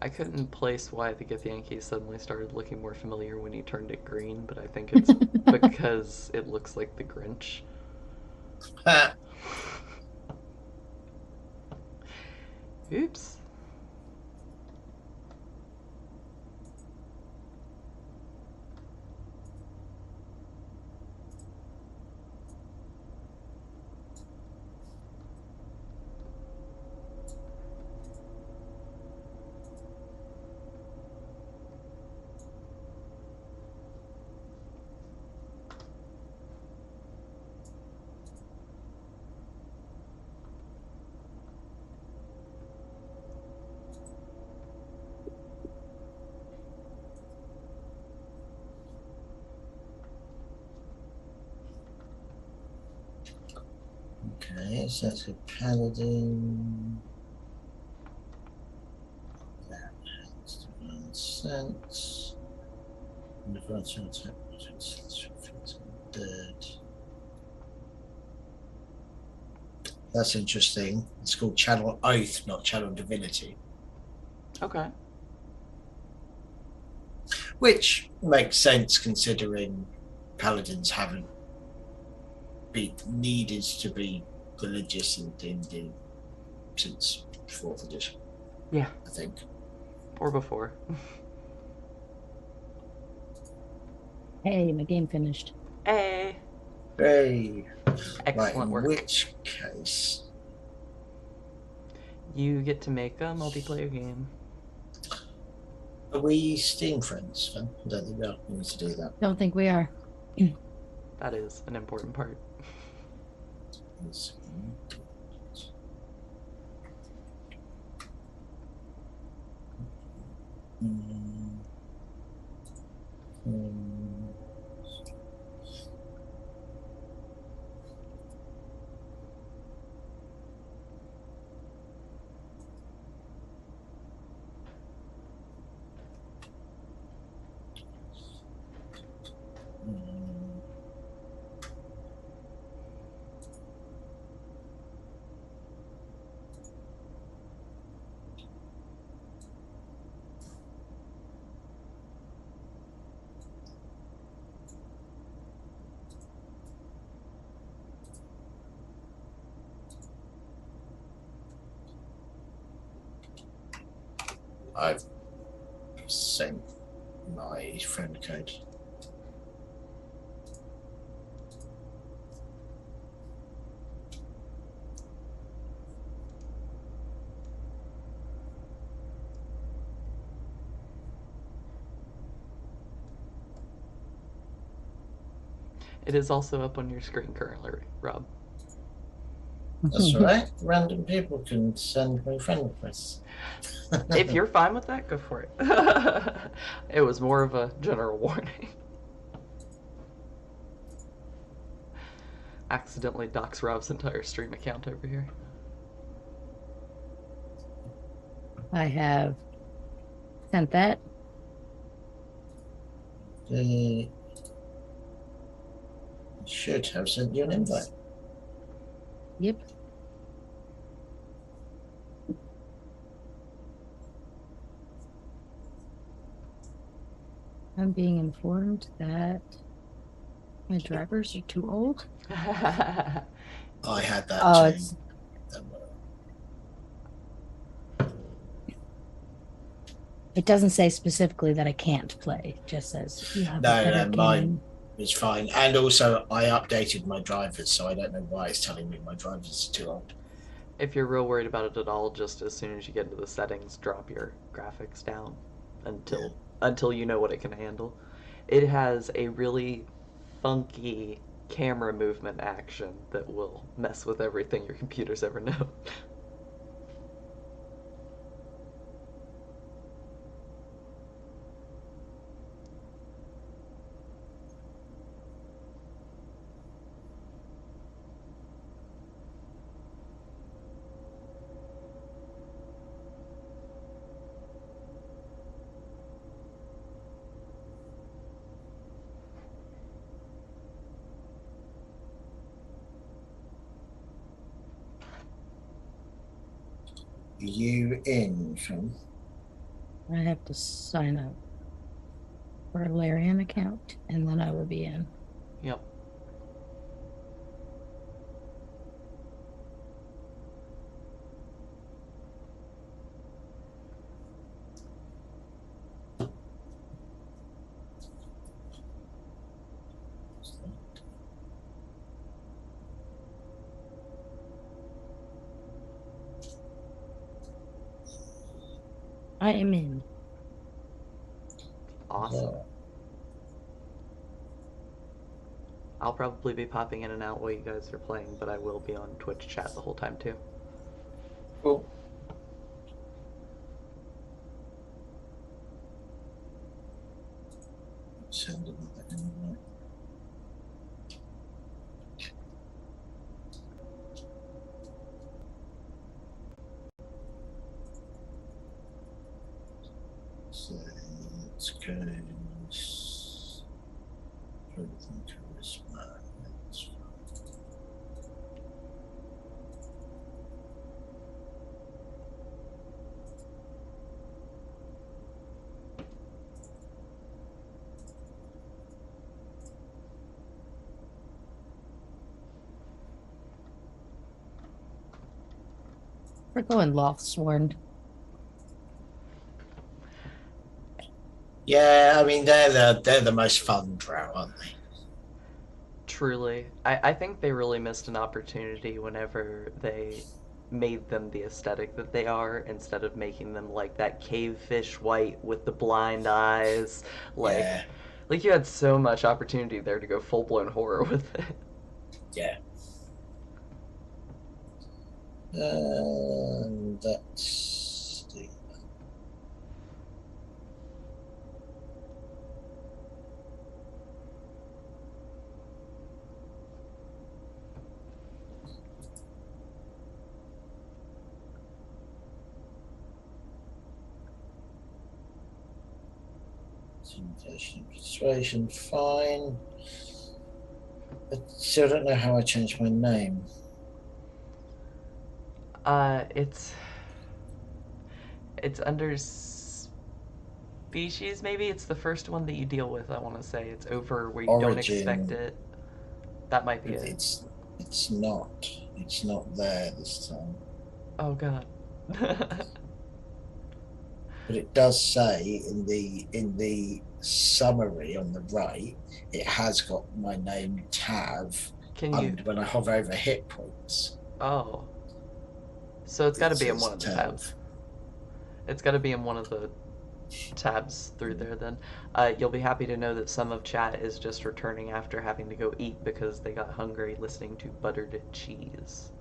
Speaker 2: I couldn't place why the Githyanki suddenly started looking more familiar when he turned it green, but I think it's because it looks like the Grinch. Oops.
Speaker 3: Okay, so that's a paladin. That has 1 cent. And the virtual attack dead. That's interesting. It's called Channel Oath, not Channel Divinity.
Speaker 2: Okay.
Speaker 3: Which makes sense considering paladins haven't been needed to be religious in D&D since 4th edition,
Speaker 2: Yeah,
Speaker 3: I think.
Speaker 2: or before.
Speaker 1: Hey, my game finished.
Speaker 2: Hey,
Speaker 3: Hey, right,
Speaker 2: excellent
Speaker 3: in
Speaker 2: work.
Speaker 3: which case,
Speaker 2: You get to make a multiplayer game.
Speaker 3: are we Steam friends? I don't think we need to do that.
Speaker 1: Don't think we are.
Speaker 2: That is an important part.
Speaker 3: I've sent my friend code.
Speaker 2: It is also up on your screen currently, Rob.
Speaker 3: That's all right. Random people can send me friend requests.
Speaker 2: If you're fine with that, go for it. It was more of a general warning. Accidentally dox Rob's entire stream account over here.
Speaker 1: I have sent that.
Speaker 3: They should have sent you an invite.
Speaker 1: Yep. I'm being informed that my drivers are too old.
Speaker 3: I had that
Speaker 1: Oh,
Speaker 3: too.
Speaker 1: it doesn't say specifically that I can't play. It just says you have a better
Speaker 3: No,
Speaker 1: game.
Speaker 3: mine is fine. And also, I updated my drivers, so I don't know why it's telling me my drivers are too old.
Speaker 2: If you're real worried about it at all, just as soon as you get into the settings, drop your graphics down until you know what it can handle. It has a really funky camera movement action that will mess with everything your computer's ever known.
Speaker 3: Are you in, Sean?
Speaker 1: I have to sign up for a Larian account, and then I will be in.
Speaker 2: Yep.
Speaker 1: I am in.
Speaker 2: Awesome. I'll probably be popping in and out while you guys are playing, but I will be on Twitch chat the whole time too.
Speaker 3: Cool. Send another invite. So let's go. Everything to respond.
Speaker 1: We're going Lothsworn.
Speaker 3: Yeah, I mean they're the most fun drow, aren't they?
Speaker 2: Truly. I think they really missed an opportunity whenever they made them the aesthetic that they are instead of making them like that cave fish white with the blind eyes.
Speaker 3: Yeah,
Speaker 2: Like you had so much opportunity there to go full blown horror with it.
Speaker 3: yeah. That's the intimidation, persuasion, fine. I still don't know how I changed my name.
Speaker 2: It's under species maybe. It's the first one that you deal with. I want to say it's over where you don't expect
Speaker 3: Origin.
Speaker 2: it. That might be
Speaker 3: But
Speaker 2: it.
Speaker 3: it's not. It's not there this time.
Speaker 2: Oh god.
Speaker 3: But it does say in the summary on the right, it has got my name Tav,
Speaker 2: Can you?
Speaker 3: and when I hover over hit points,
Speaker 2: Oh, so it's got to
Speaker 3: it
Speaker 2: be in
Speaker 3: says
Speaker 2: one of the tabs.
Speaker 3: Tav.
Speaker 2: It's got to be in one of the tabs through there. Then you'll be happy to know that some of chat is just returning after having to go eat because they got hungry listening to buttered cheese.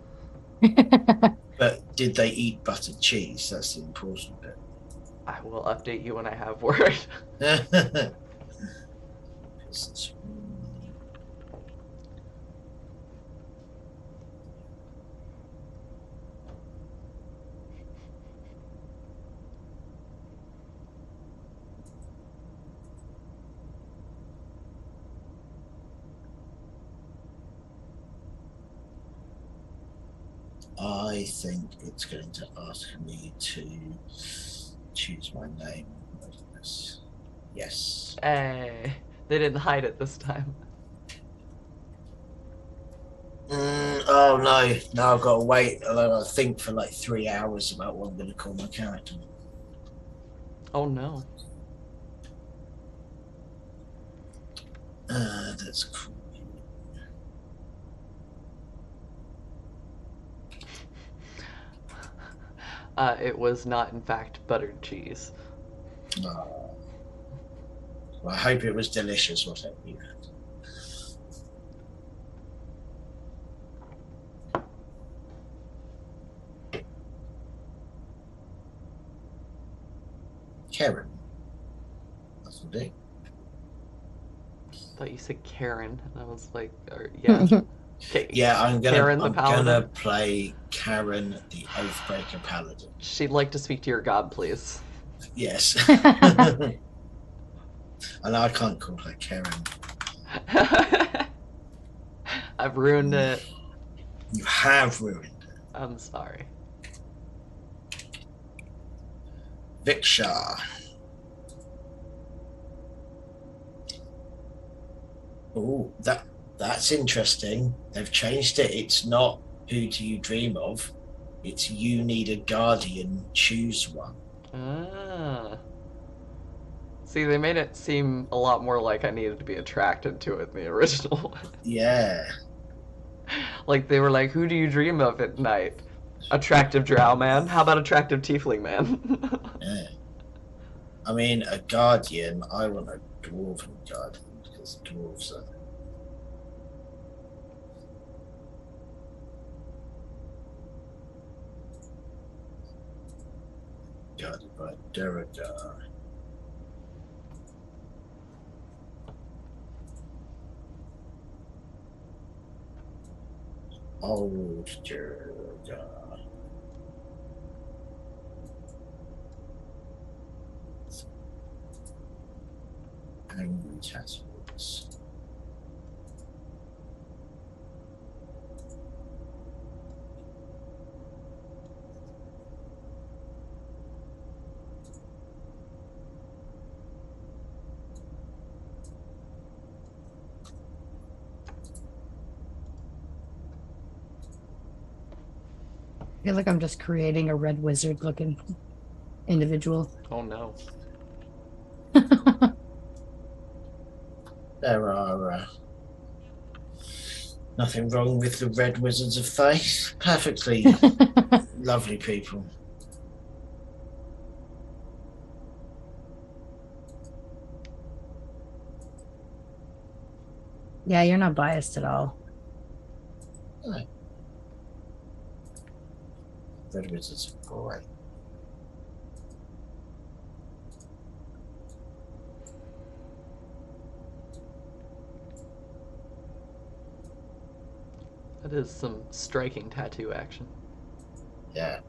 Speaker 3: But did they eat buttered cheese? That's the important bit.
Speaker 2: I will update you when I have word.
Speaker 3: I think it's going to ask me to choose my name. Yes.
Speaker 2: Hey, they didn't hide it this time.
Speaker 3: Oh no! Now I've got to wait. I've got to think for like 3 hours about what I'm going to call my character.
Speaker 2: Oh no.
Speaker 3: That's cool.
Speaker 2: It was not, in fact, buttered cheese.
Speaker 3: Well, I hope it was delicious, whatever you had. Karen. That's what it.
Speaker 2: I thought you said Karen, and I was like, yeah.
Speaker 3: Yeah,
Speaker 2: Karen the
Speaker 3: I'm
Speaker 2: Paladin.
Speaker 3: gonna play Karen the Oathbreaker Paladin.
Speaker 2: She'd like to speak to your god, please.
Speaker 3: Yes. And I can't call her Karen.
Speaker 2: I've ruined it.
Speaker 3: You have ruined it.
Speaker 2: I'm sorry.
Speaker 3: Viksha. Oh, that's interesting. They've changed it. It's not who do you dream of. It's you need a guardian, choose one.
Speaker 2: Ah. See, they made it seem a lot more like I needed to be attracted to it in the original one.
Speaker 3: Yeah.
Speaker 2: Like, they were like, who do you dream of at night? Attractive drow man? How about attractive tiefling man?
Speaker 3: Yeah. I mean, a guardian, I want a dwarven guardian because dwarves are. Guarded by Duragar. Old Duragar. Angry Tassels.
Speaker 1: feel like I'm just creating a red wizard looking individual.
Speaker 2: Oh no.
Speaker 3: There are nothing wrong with the Red Wizards of Faith. Perfectly lovely people.
Speaker 1: Yeah, you're not biased at all.
Speaker 3: No. Red Wizards are great.
Speaker 2: That is some striking tattoo action.
Speaker 3: Yeah.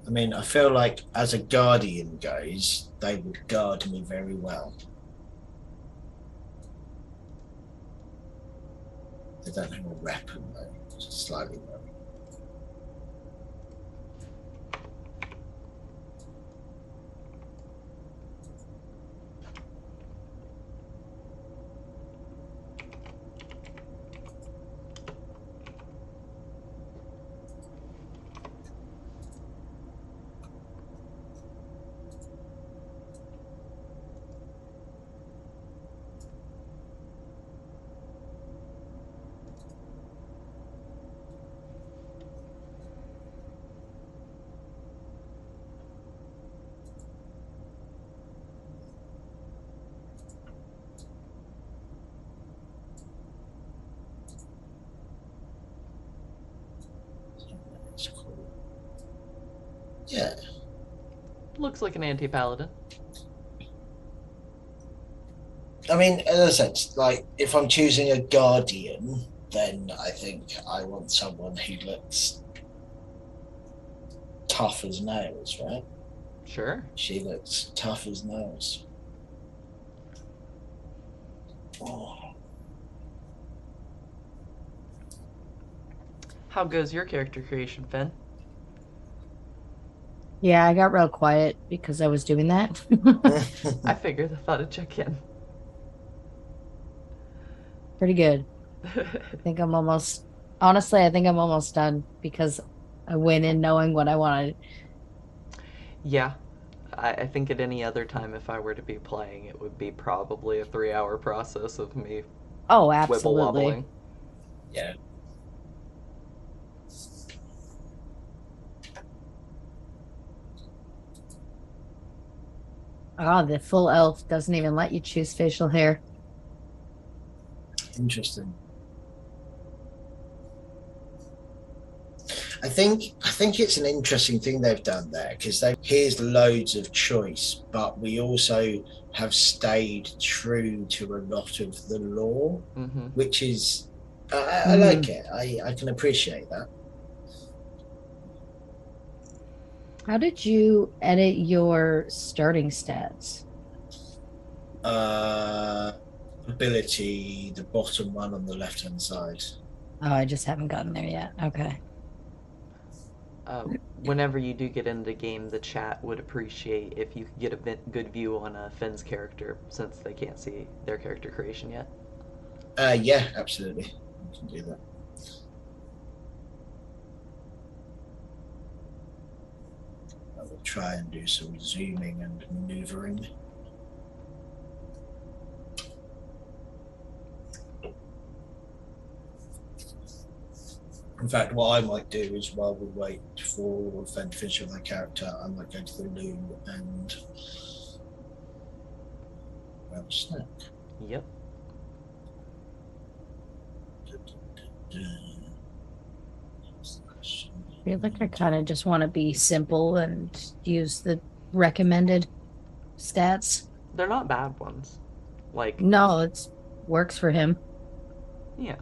Speaker 3: I mean, I feel like as a guardian goes, they would guard me very well. They don't have a weapon though, just slightly worried. That's cool. Yeah.
Speaker 2: Looks like an anti-paladin.
Speaker 3: I mean, in a sense, like if I'm choosing a guardian, then I think I want someone who looks tough as nails, right?
Speaker 2: Sure.
Speaker 3: She looks tough as nails. Oh.
Speaker 2: How goes your character creation, Finn?
Speaker 1: Yeah, I got real quiet because I was doing that.
Speaker 2: I figured I thought I'd check in.
Speaker 1: Pretty good. I think I'm almost, honestly, I think I'm almost done because I went in knowing what I wanted.
Speaker 2: Yeah, I think at any other time, if I were to be playing, it would be probably a 3 hour process of me
Speaker 1: Oh,
Speaker 2: wibble
Speaker 1: absolutely.
Speaker 2: wobbling.
Speaker 3: Yeah.
Speaker 1: Oh, the full elf doesn't even let you choose facial hair.
Speaker 3: Interesting. I think it's an interesting thing they've done there because here's loads of choice, but we also have stayed true to a lot of the lore,
Speaker 2: Mm-hmm.
Speaker 3: which is I like
Speaker 1: Hmm.
Speaker 3: it. I can appreciate that.
Speaker 1: How did you edit your starting stats?
Speaker 3: Uh, ability, the bottom one on the left hand side.
Speaker 1: Oh, I just haven't gotten there yet. Okay.
Speaker 2: Uh, Whenever you do get into the game, the chat would appreciate if you could get a good view on Finn's character, since they can't see their character creation yet.
Speaker 3: Yeah, absolutely. I can do that. I will try and do some zooming and maneuvering. In fact, what I might do is while we wait for Fen to finish with their character, I might go to the loo and grab a snack.
Speaker 2: Yep.
Speaker 1: I feel like I kind of just want to be simple and use the recommended stats.
Speaker 2: They're not bad ones. Like,
Speaker 1: No, it's works for him.
Speaker 2: yeah.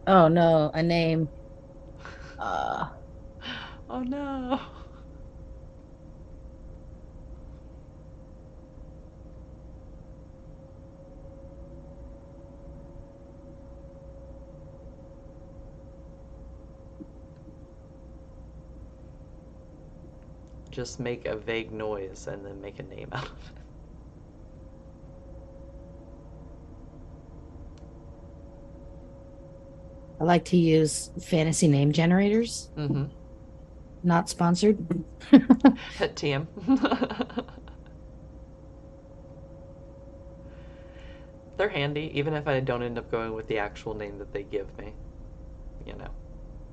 Speaker 1: Oh no, a name. Uh,
Speaker 2: Oh no. Just make a vague noise and then make a name out of
Speaker 1: I like to use fantasy name generators.
Speaker 2: it. Mm-hmm.
Speaker 1: Not sponsored.
Speaker 2: Hit TM. They're handy, even if I don't end up going with the actual name that they give me. You know,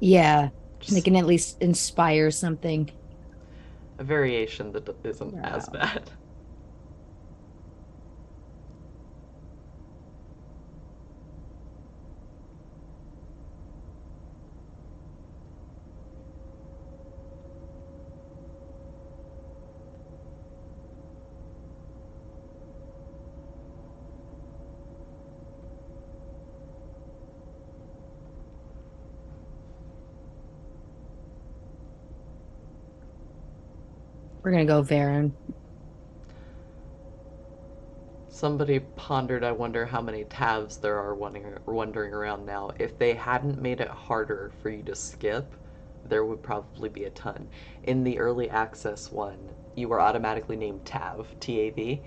Speaker 1: Yeah, they
Speaker 2: just
Speaker 1: can at least inspire something.
Speaker 2: a variation that isn't as
Speaker 1: Wow.
Speaker 2: bad.
Speaker 1: We're gonna go Varen.
Speaker 2: Somebody pondered, I wonder how many tabs there are wandering around now. If they hadn't made it harder for you to skip, there would probably be a ton. In the early access one, you were automatically named Tav, T-A-V,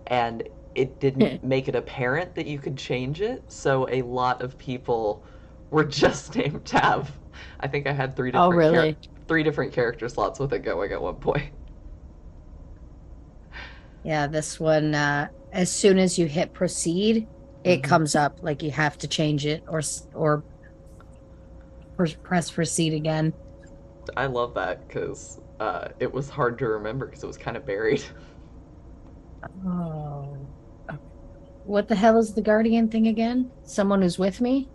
Speaker 2: and it didn't make it apparent that you could change it, so a lot of people were just named Tav. I think I had
Speaker 1: Oh, really?
Speaker 2: three different character slots with it going at one point.
Speaker 1: Yeah, this one, as soon as you hit proceed, it
Speaker 2: Hmm.
Speaker 1: comes up like you have to change it or press proceed again.
Speaker 2: I love that because it was hard to remember because it was kind of buried.
Speaker 1: Oh. What the hell is the Guardian thing again? Someone who's with me?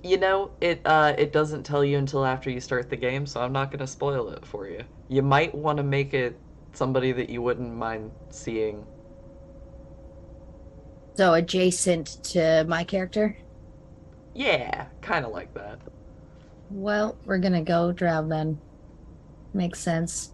Speaker 2: You know, it doesn't tell you until after you start the game, so I'm not gonna spoil it for you. You might want to make it somebody that you wouldn't mind seeing.
Speaker 1: So adjacent to my character?
Speaker 2: Yeah, kind of like that.
Speaker 1: Well, we're gonna go Drow then. Makes sense.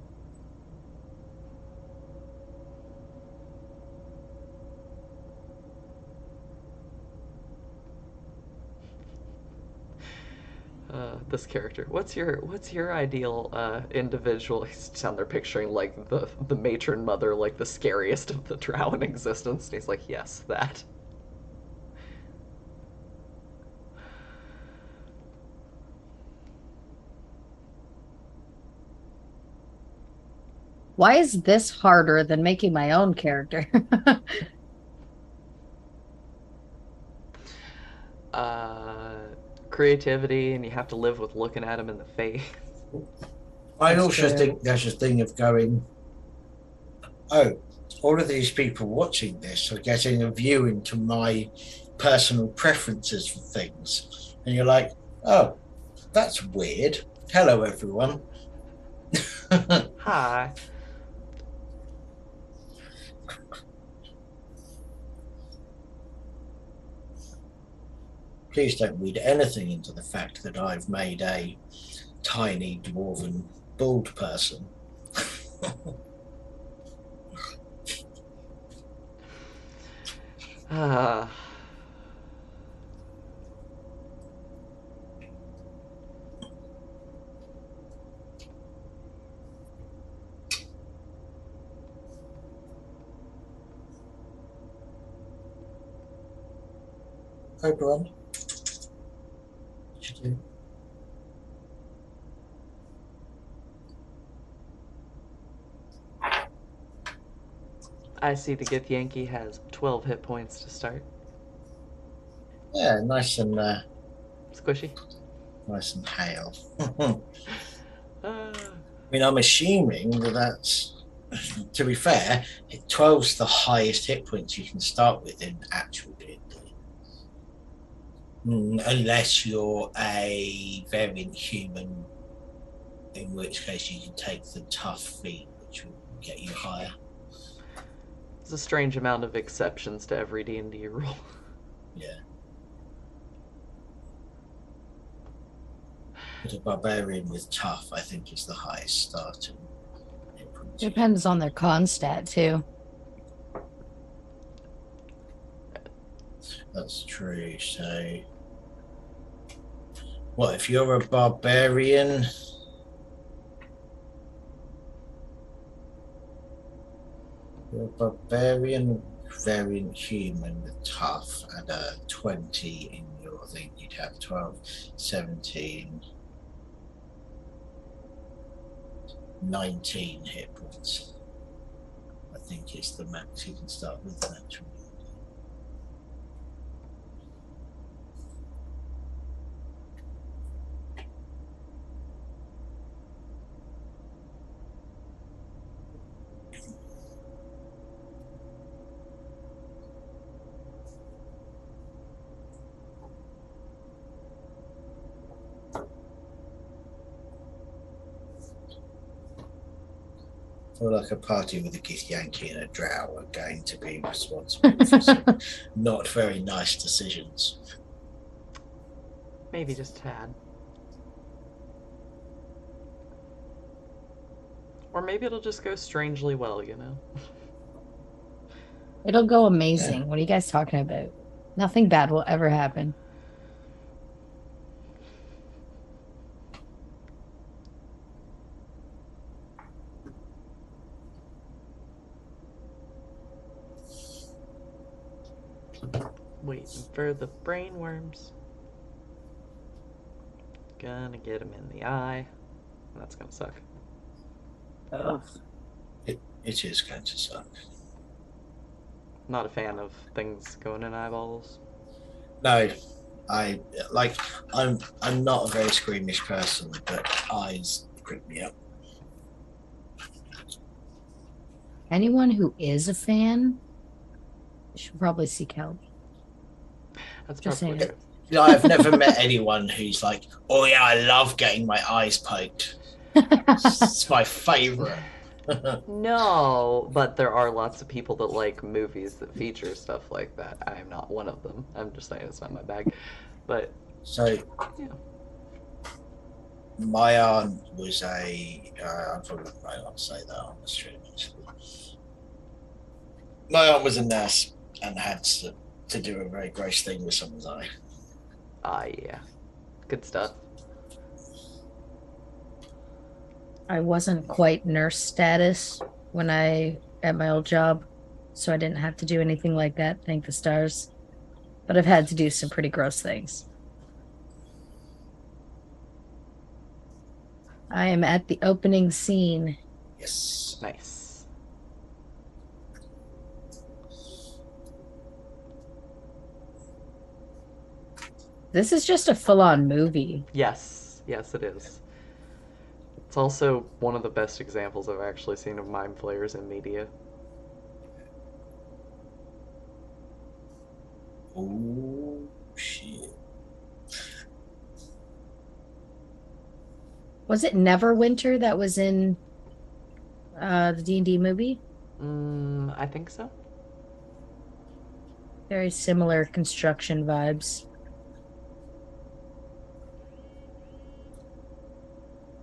Speaker 2: This character. What's your ideal individual? He's down there picturing like the matron mother, like the scariest of the drow in existence. And he's like, yes, that.
Speaker 1: Why is this harder than making my own character?
Speaker 2: Uh, Creativity, and you have to live with looking at him in the face.
Speaker 3: I
Speaker 1: That's
Speaker 3: also
Speaker 1: true.
Speaker 3: think there's a thing of going, oh, all of these people watching this are getting a view into my personal preferences for things. And you're like, oh, that's weird. Hello, everyone.
Speaker 2: Hi.
Speaker 3: Please don't read anything into the fact that I've made a tiny dwarven bald person.
Speaker 2: Uh,
Speaker 3: Oberon,
Speaker 2: I see the Gith Yankee has 12 hit points to start.
Speaker 3: yeah, nice and
Speaker 2: Squishy.
Speaker 3: nice and hale.
Speaker 2: Uh,
Speaker 3: I mean, I'm assuming that that's, to be fair, 12's the highest hit points you can start with in actual D&D. Unless you're a variant human, in which case you can take the tough feat, which will get you higher.
Speaker 2: there's a strange amount of exceptions to every D&D rule.
Speaker 3: Yeah. But a barbarian with tough, I think, is the highest starting hit points.
Speaker 1: Depends on their con stat too.
Speaker 3: That's true. So, what if you're a barbarian? You're a barbarian variant human with tough and a 20 in your thing. You'd have 12, 17, 19 hit points. I think it's the max you can start with naturally. I feel like a party with a Githyanki and a drow are going to be responsible for some not very nice decisions.
Speaker 2: Maybe just a tad. Or maybe it'll just go strangely well, you know?
Speaker 1: It'll go amazing. What are you guys talking about? Nothing bad will ever happen.
Speaker 2: Waiting for the brain worms. Gonna get him in the eye. That's gonna suck.
Speaker 1: Ugh.
Speaker 3: It is going to suck.
Speaker 2: Not a fan of things going in eyeballs.
Speaker 3: No, I like. I'm not a very squeamish person, but eyes creep me up.
Speaker 1: Anyone who is a fan should probably seek help.
Speaker 2: That's
Speaker 1: Just
Speaker 2: probably
Speaker 1: saying.
Speaker 2: true.
Speaker 3: You know, I've never met anyone who's like, "Oh yeah, I love getting my eyes poked. It's my favorite."
Speaker 2: No, but there are lots of people that like movies that feature stuff like that. I am not one of them. I'm just saying it's not my bag. But
Speaker 3: So
Speaker 2: yeah.
Speaker 3: my aunt was I'm probably not allowed to say that on the stream. Actually. My aunt was a nurse and had to do a very gross thing with someone's eye.
Speaker 2: Yeah. Good stuff.
Speaker 1: I wasn't quite nurse status when I at my old job, so I didn't have to do anything like that, thank the stars. But I've had to do some pretty gross things. I am at the opening scene.
Speaker 3: Yes.
Speaker 2: Nice.
Speaker 1: This is just a full-on movie.
Speaker 2: Yes. Yes, it is. It's also one of the best examples I've actually seen of mind flayers in media.
Speaker 3: Oh shit.
Speaker 1: Was it Neverwinter that was in the D&D movie?
Speaker 2: I think so.
Speaker 1: Very similar construction vibes.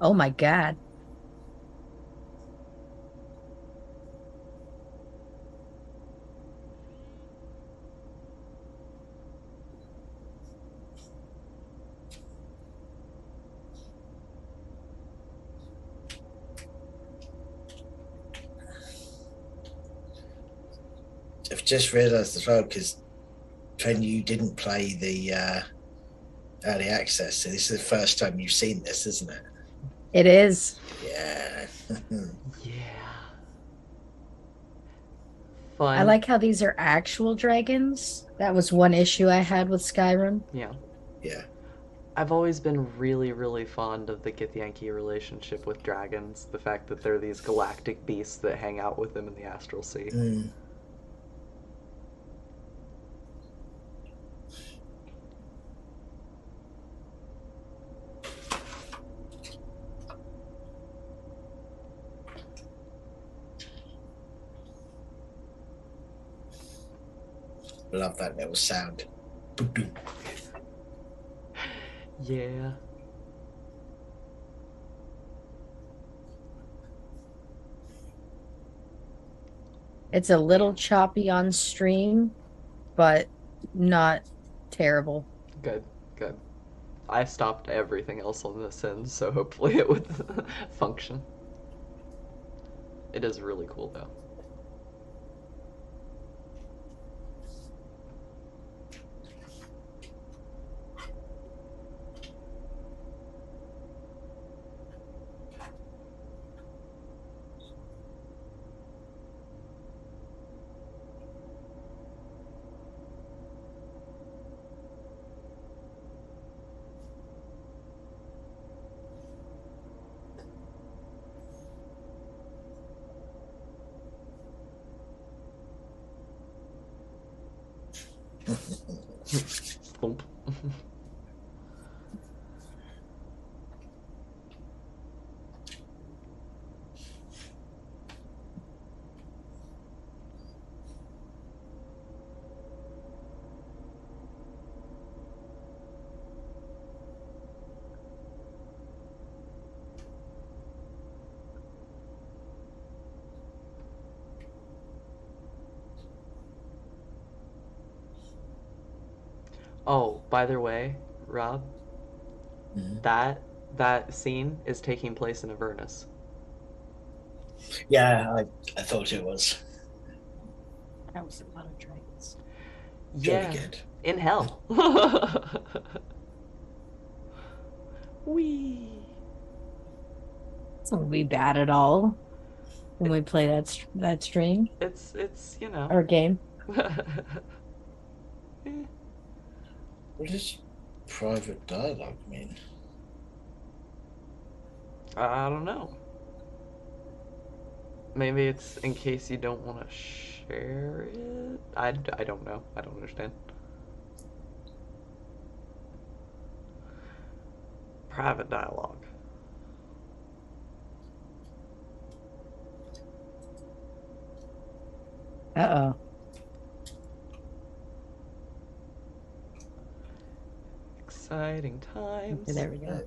Speaker 1: Oh my God.
Speaker 3: I've just realised as well because when you didn't play the early access, so this is the first time you've seen this, isn't it?
Speaker 1: It is.
Speaker 3: Yeah.
Speaker 2: Yeah. Fun.
Speaker 1: I like how these are actual dragons. That was one issue I had with Skyrim.
Speaker 2: Yeah.
Speaker 3: Yeah.
Speaker 2: I've always been really, really fond of the Githyanki relationship with dragons. The fact that they're these galactic beasts that hang out with them in the astral sea.
Speaker 3: Love that little sound.
Speaker 2: Yeah.
Speaker 1: It's a little choppy on stream, but not terrible.
Speaker 2: Good. Good. I stopped everything else on this end, so hopefully it would function. It is really cool though. Thump. Oh, by the way, Rob,
Speaker 3: Mhm.
Speaker 2: that scene is taking place in Avernus.
Speaker 3: Yeah, I thought it was.
Speaker 1: That was a lot of dragons.
Speaker 3: Jolly
Speaker 2: Yeah,
Speaker 3: good.
Speaker 2: in hell. Wee.
Speaker 1: It's not be bad at all when we play that stream
Speaker 2: It's you know.
Speaker 1: or game.
Speaker 2: Eh,
Speaker 3: What does private dialogue mean?
Speaker 2: I don't know. Maybe it's in case you don't want to share it. I don't know. I don't understand. Private dialogue.
Speaker 1: Uh-oh.
Speaker 2: Exciting
Speaker 1: Okay,
Speaker 2: times.
Speaker 1: there we go.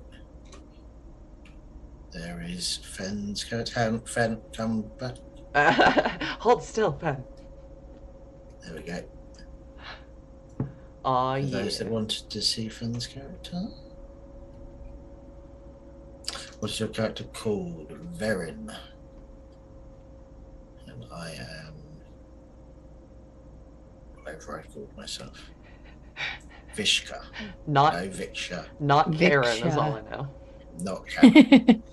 Speaker 3: There is Fenn's character. Fenn, come back.
Speaker 2: Hold still, Pen.
Speaker 3: There we go.
Speaker 2: Aw,
Speaker 3: For
Speaker 2: yeah.
Speaker 3: those that wanted to see Fenn's character. What's your character called? Verin. And I am whatever I called myself. Vishka.
Speaker 2: Not
Speaker 3: No, Viksha.
Speaker 2: not Karen is
Speaker 1: Viksha.
Speaker 2: all I know.
Speaker 3: Not Karen.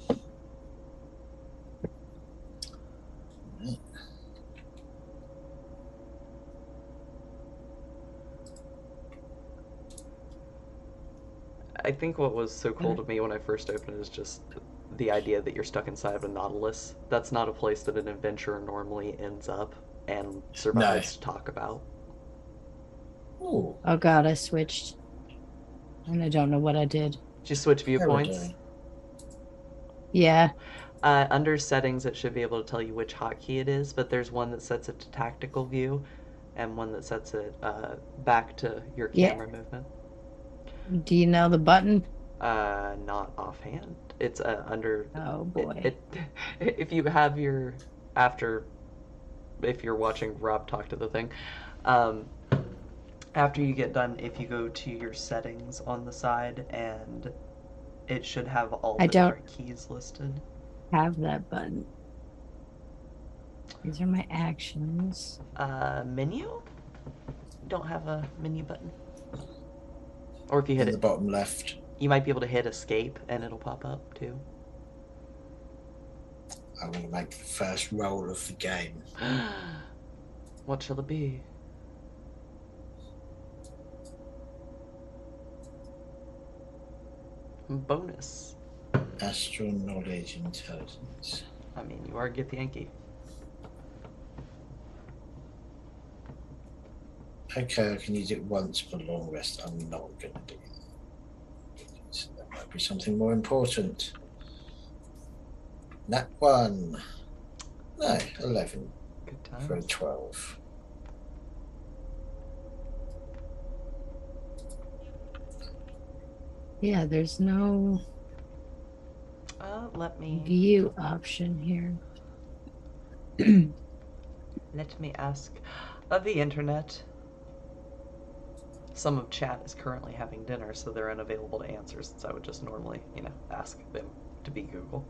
Speaker 2: I think what was so cool to me when I first opened it is just the idea that you're stuck inside of a Nautilus. That's not a place that an adventurer normally ends up and survives to talk about.
Speaker 3: Ooh,
Speaker 1: Oh god, I switched. And I don't know what I did.
Speaker 2: Did you switch viewpoints?
Speaker 3: Paradigm.
Speaker 1: Yeah.
Speaker 2: Under settings, it should be able to tell you which hotkey it is, but there's one that sets it to tactical view and one that sets it back to your
Speaker 1: Yeah.
Speaker 2: camera movement.
Speaker 1: Do you know the button?
Speaker 2: Not offhand. It's under.
Speaker 1: Oh boy.
Speaker 2: If you have your after, if you're watching Rob talk to the thing, um, after you get done, if you go to your settings on the side, and it should have all
Speaker 1: I
Speaker 2: the
Speaker 1: don't-
Speaker 2: different keys listed.
Speaker 1: Have that button. These are my actions.
Speaker 2: Menu? Don't have a menu button. Or if you hit
Speaker 3: In
Speaker 2: it,
Speaker 3: the bottom left.
Speaker 2: you might be able to hit escape and it'll pop up too.
Speaker 3: I'm going to make the first roll of the game.
Speaker 2: What shall it be? Bonus.
Speaker 3: Astral knowledge intelligence.
Speaker 2: I mean, you are Get the Yankee.
Speaker 3: Okay, I can use it once for long rest. I'm not going to do it. So that might be something more important. That one. No, 11
Speaker 2: Good
Speaker 3: for a
Speaker 2: times.
Speaker 3: 12.
Speaker 1: Yeah, there's no
Speaker 2: Let me
Speaker 1: view option here.
Speaker 2: ask of the internet. Some of chat is currently having dinner, so they're unavailable to answer since I would just normally, ask them to be Google.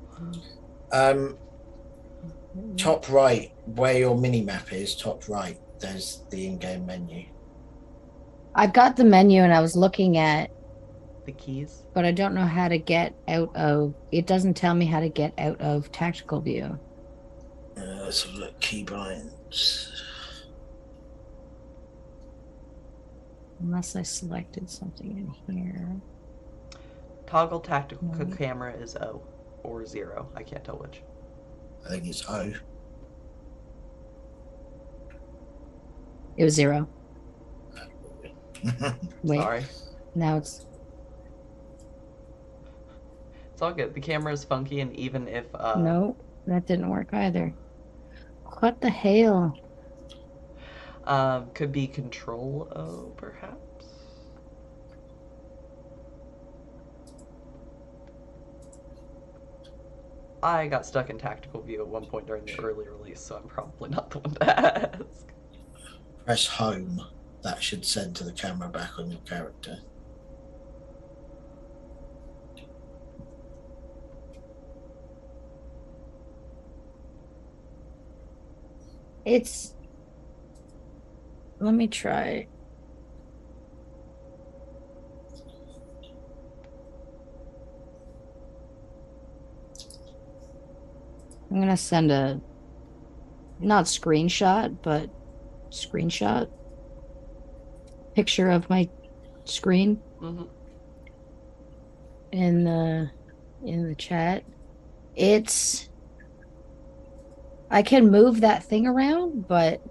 Speaker 3: Top right, where your mini map is, top right, there's the in-game menu.
Speaker 1: I've got the menu and I was looking at,
Speaker 2: The keys?
Speaker 1: but I don't know how to get out of, it doesn't tell me how to get out of tactical view.
Speaker 3: Let's have a look. Keybinds.
Speaker 1: Unless I selected something in here.
Speaker 2: Toggle tactical
Speaker 1: No.
Speaker 2: camera is O or 0. I can't tell which.
Speaker 3: I think it's O.
Speaker 1: It was 0. Wait,
Speaker 2: Sorry.
Speaker 1: now it's
Speaker 2: It's all good. The camera is funky, and even if
Speaker 1: no, that didn't work either. What the hell?
Speaker 2: could be Control O, perhaps. I got stuck in tactical view at one point during the early release, so I'm probably not the one to ask.
Speaker 3: Press home. That should center the camera back on your character.
Speaker 1: It's. Let me try. I'm gonna send a not screenshot, but screenshot picture of my screen
Speaker 2: Mm-hmm.
Speaker 1: in the chat. It's I can move that thing around, but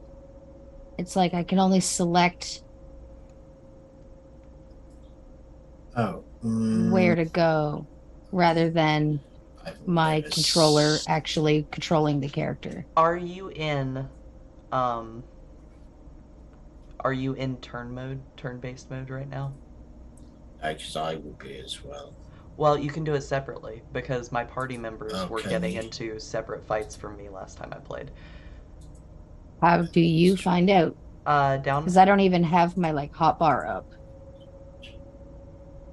Speaker 1: it's like I can only select
Speaker 3: Oh.
Speaker 1: where to go rather than
Speaker 3: I've
Speaker 1: my
Speaker 3: never
Speaker 1: controller
Speaker 3: s-
Speaker 1: actually controlling the character.
Speaker 2: Are you in, um, are you in turn mode, turn-based mode right now?
Speaker 3: because I would be as well.
Speaker 2: Well, you can do it separately because my party members
Speaker 3: Oh,
Speaker 2: were
Speaker 3: can
Speaker 2: getting
Speaker 3: you?
Speaker 2: into separate fights from me last time I played.
Speaker 1: How do you find out?
Speaker 2: Down.
Speaker 1: Because I don't even have my like hotbar up.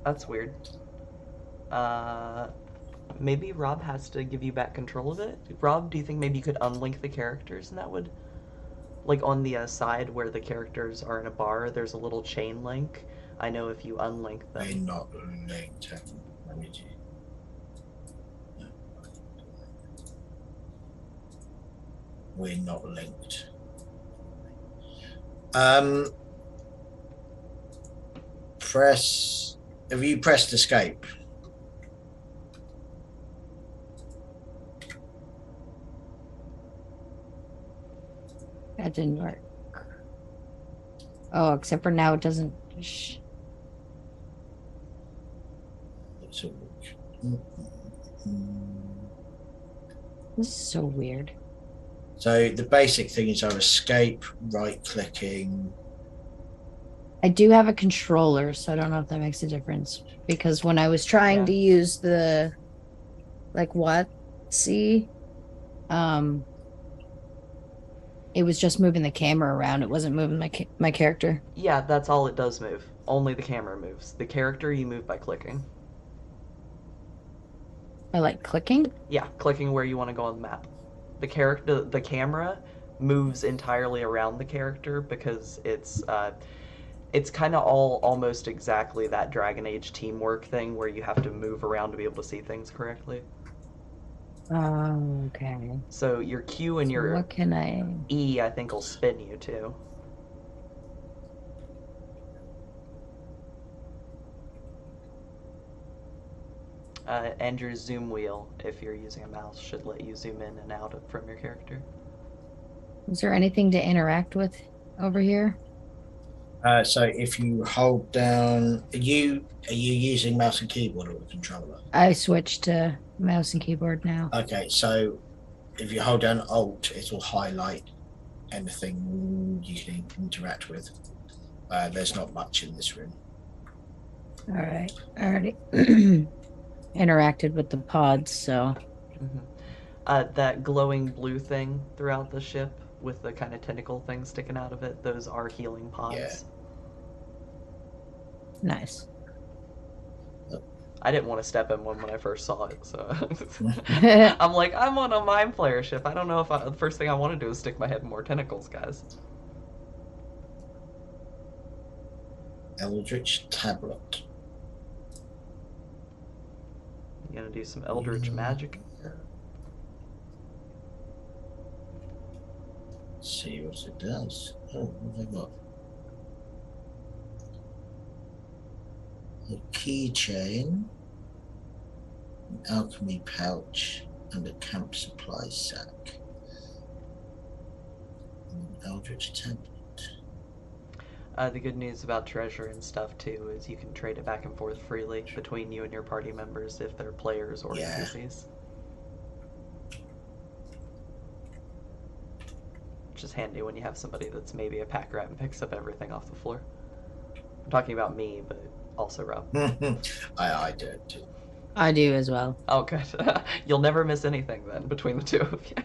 Speaker 2: That's weird. Uh, maybe Rob has to give you back control of it. Rob, do you think maybe you could unlink the characters and that would, like on the side where the characters are in a bar, there's a little chain link. I know if you unlink
Speaker 3: We're
Speaker 2: them.
Speaker 3: not linked. Let me do. No. We're not linked. Press. Have you pressed escape?
Speaker 1: That didn't work. Oh, except for now it doesn't.
Speaker 3: Let's have a look.
Speaker 1: This is so weird.
Speaker 3: So the basic thing is our escape, right clicking.
Speaker 1: I do have a controller, so I don't know if that makes a difference. Because when I was trying
Speaker 2: Yeah.
Speaker 1: to use the like what see, um, it was just moving the camera around. It wasn't moving my character.
Speaker 2: Yeah, that's all it does move. Only the camera moves. The character you move by clicking.
Speaker 1: I like clicking.
Speaker 2: Yeah, clicking where you want to go on the map. The camera moves entirely around the character because it's kind of all almost exactly that Dragon Age teamwork thing where you have to move around to be able to see things correctly.
Speaker 1: Oh, okay.
Speaker 2: So your Q and
Speaker 1: So
Speaker 2: your
Speaker 1: what can I?
Speaker 2: E, I think, will spin you too. And your zoom wheel, if you're using a mouse, should let you zoom in and out from your character.
Speaker 1: Is there anything to interact with over here?
Speaker 3: So if you hold down, are you using mouse and keyboard or a controller?
Speaker 1: I switched to mouse and keyboard now.
Speaker 3: Okay, so if you hold down Alt, it will highlight anything you can interact with. There's not much in this room.
Speaker 1: All right. I already interacted with the pods, so
Speaker 2: That glowing blue thing throughout the ship with the kind of tentacle thing sticking out of it, those are healing pods.
Speaker 3: Yeah.
Speaker 1: nice.
Speaker 2: I didn't want to step in one when I first saw it, so
Speaker 1: All
Speaker 2: I'm like, I'm on a Mind Flayer ship. I don't know if the first thing I want to do is stick my head in more tentacles, guys.
Speaker 3: Eldritch Tablet.
Speaker 2: You gonna do some Eldritch magic?
Speaker 3: Let's see what it does. Oh, what have I got? A keychain, an alchemy pouch, and a camp supply sack. And an Eldritch Tablet.
Speaker 2: The good news about treasure and stuff too is you can trade it back and forth freely between you and your party members if they're players or
Speaker 3: Yeah.
Speaker 2: NPCs. Which is handy when you have somebody that's maybe a pack rat and picks up everything off the floor. I'm talking about me, but also Rob.
Speaker 3: I do it too.
Speaker 1: I do as well.
Speaker 2: Oh, good. You'll never miss anything then between the two of you.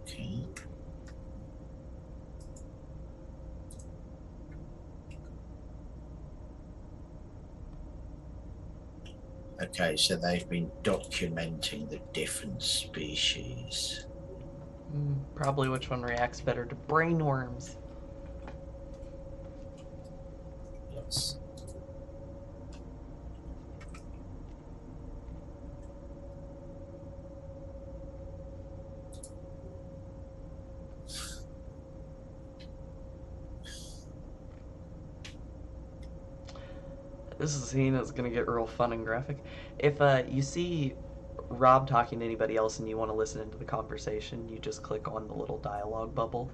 Speaker 3: Okay. Okay, so they've been documenting the different species.
Speaker 2: Probably which one reacts better to brainworms.
Speaker 3: Yes.
Speaker 2: This scene is going to get real fun and graphic. If you see Rob talking to anybody else and you want to listen into the conversation, you just click on the little dialogue bubble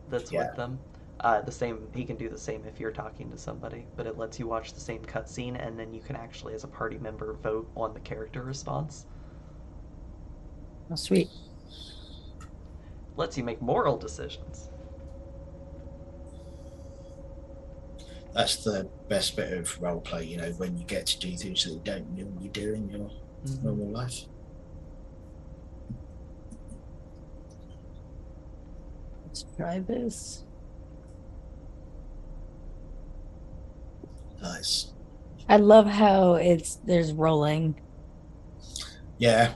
Speaker 2: that's
Speaker 3: Yeah.
Speaker 2: with them. The same, he can do the same if you're talking to somebody, but it lets you watch the same cutscene, and then you can actually, as a party member, vote on the character response.
Speaker 1: Oh, sweet.
Speaker 2: Lets you make moral decisions.
Speaker 3: That's the best bit of roleplay, you know, when you get to do things that you don't normally do in your normal life.
Speaker 1: Let's try this.
Speaker 3: Nice.
Speaker 1: I love how there's rolling.
Speaker 3: Yeah.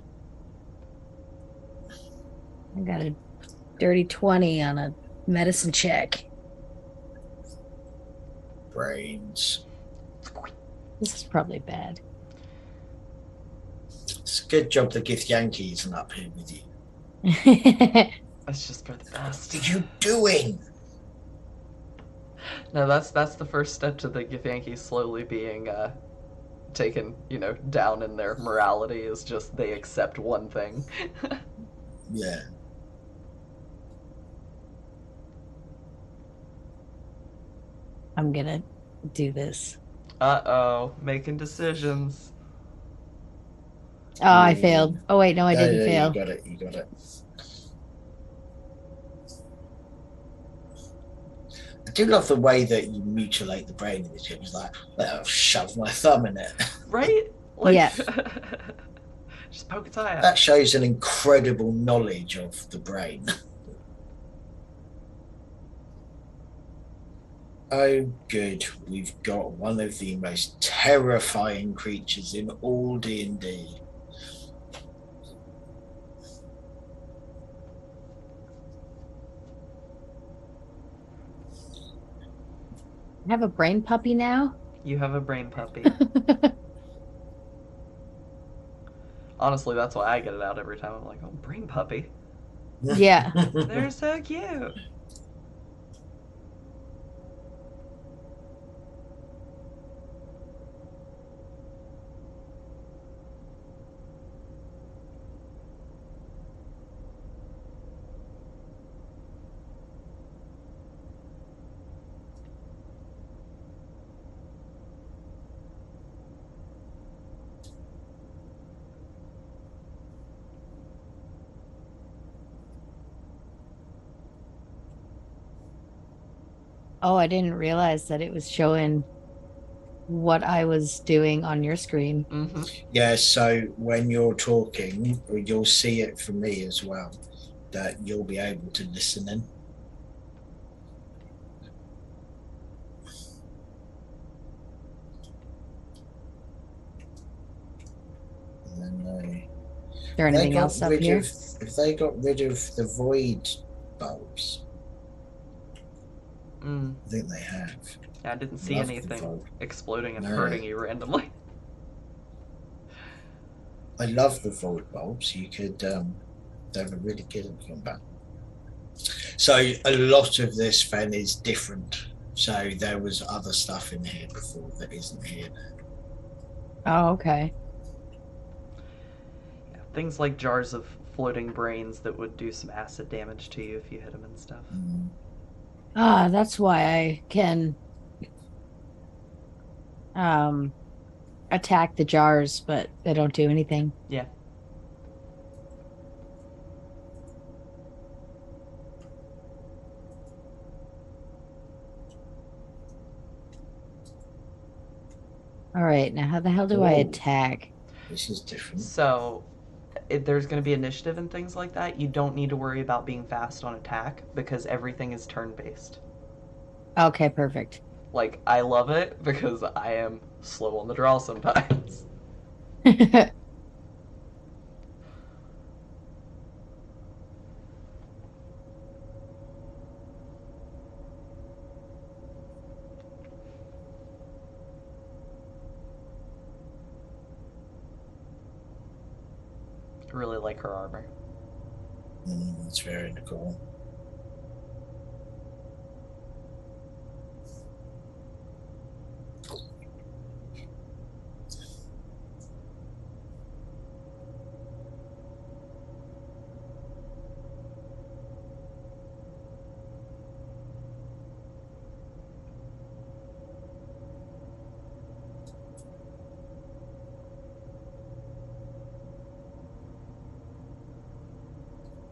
Speaker 1: I got a dirty 20 on a medicine check.
Speaker 3: Brains.
Speaker 1: This is probably bad.
Speaker 3: It's a good job the Gith Yankee isn't up here with you.
Speaker 2: That's just for the best.
Speaker 3: What are you doing?
Speaker 2: No, that's the first step to the Githyanki slowly being taken, down in their morality, is just they accept one thing.
Speaker 3: Yeah.
Speaker 1: I'm gonna do this.
Speaker 2: Uh-oh, making decisions.
Speaker 1: Oh, I failed. Oh, wait, no, I didn't fail.
Speaker 3: You got it. You got it. I do love the way that you mutilate the brain in this game. It's like, well, I'll shove my thumb in it.
Speaker 2: Right? Like,
Speaker 1: Yeah.
Speaker 2: Just poke its eye out.
Speaker 3: That shows an incredible knowledge of the brain. Oh, good. We've got one of the most terrifying creatures in all D&D.
Speaker 1: I have a brain puppy now.
Speaker 2: You have a brain puppy. Honestly, that's why I get it out every time. I'm like, oh, brain puppy.
Speaker 1: Yeah.
Speaker 2: They're so cute.
Speaker 1: Oh, I didn't realize that it was showing what I was doing on your screen.
Speaker 2: Mm-hmm.
Speaker 3: Yeah, so when you're talking, you'll see it from me as well, that you'll be able to listen in. And then
Speaker 1: Is there anything else up here?
Speaker 3: If they got rid of the void bulbs, I think they have.
Speaker 2: I didn't see
Speaker 3: Love the
Speaker 2: anything
Speaker 3: void.
Speaker 2: exploding and
Speaker 3: No.
Speaker 2: hurting you randomly.
Speaker 3: I love the void bulbs. You could they were really good at combat. So a lot of this then is different. So there was other stuff in here before that isn't here now.
Speaker 1: Oh, okay.
Speaker 2: Yeah, things like jars of floating brains that would do some acid damage to you if you hit them and stuff.
Speaker 1: Ah, that's why I can um attack the jars, but they don't do anything.
Speaker 2: Yeah.
Speaker 1: All right, now how the hell do I
Speaker 3: Oh,
Speaker 1: attack?
Speaker 3: this is different.
Speaker 2: So, if there's going to be initiative and things like that, you don't need to worry about being fast on attack because everything is turn based.
Speaker 1: Okay, perfect.
Speaker 2: Like, I love it because I am slow on the draw sometimes. I really like her armor.
Speaker 3: That's very cool.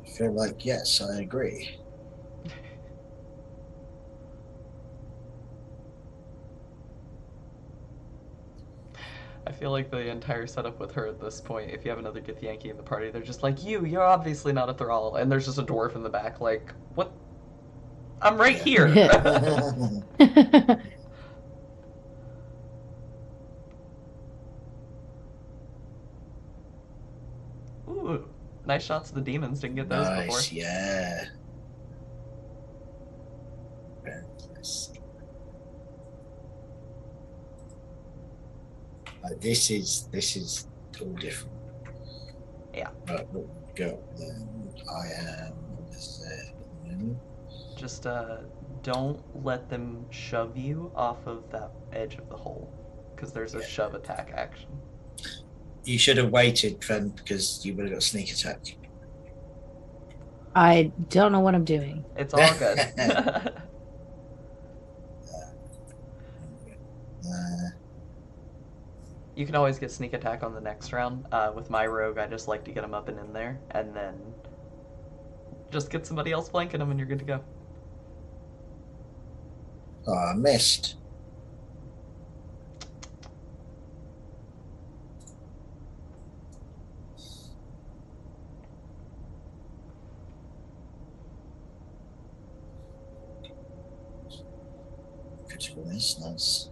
Speaker 3: I feel like, yes, I agree.
Speaker 2: I feel like the entire setup with her at this point, if you have another Githyanki in the party, they're just like, you're obviously not a thrall. And there's just a dwarf in the back, like, what? I'm right
Speaker 3: Yeah.
Speaker 2: here. Ooh, nice shots of the demons. Didn't get those before.
Speaker 3: Nice, yeah. Very nice. This is all different.
Speaker 2: Yeah.
Speaker 3: But what we got then? I am. What is it?
Speaker 2: Just don't let them shove you off of that edge of the hole, because there's a shove attack action.
Speaker 3: You should have waited then because you would have got sneak attack.
Speaker 1: I don't know what I'm doing.
Speaker 2: It's all good. You can always get sneak attack on the next round. With my rogue, I just like to get them up and in there, and then just get somebody else flanking them, and you're good to go.
Speaker 3: Oh, I missed. Critical miss, nice.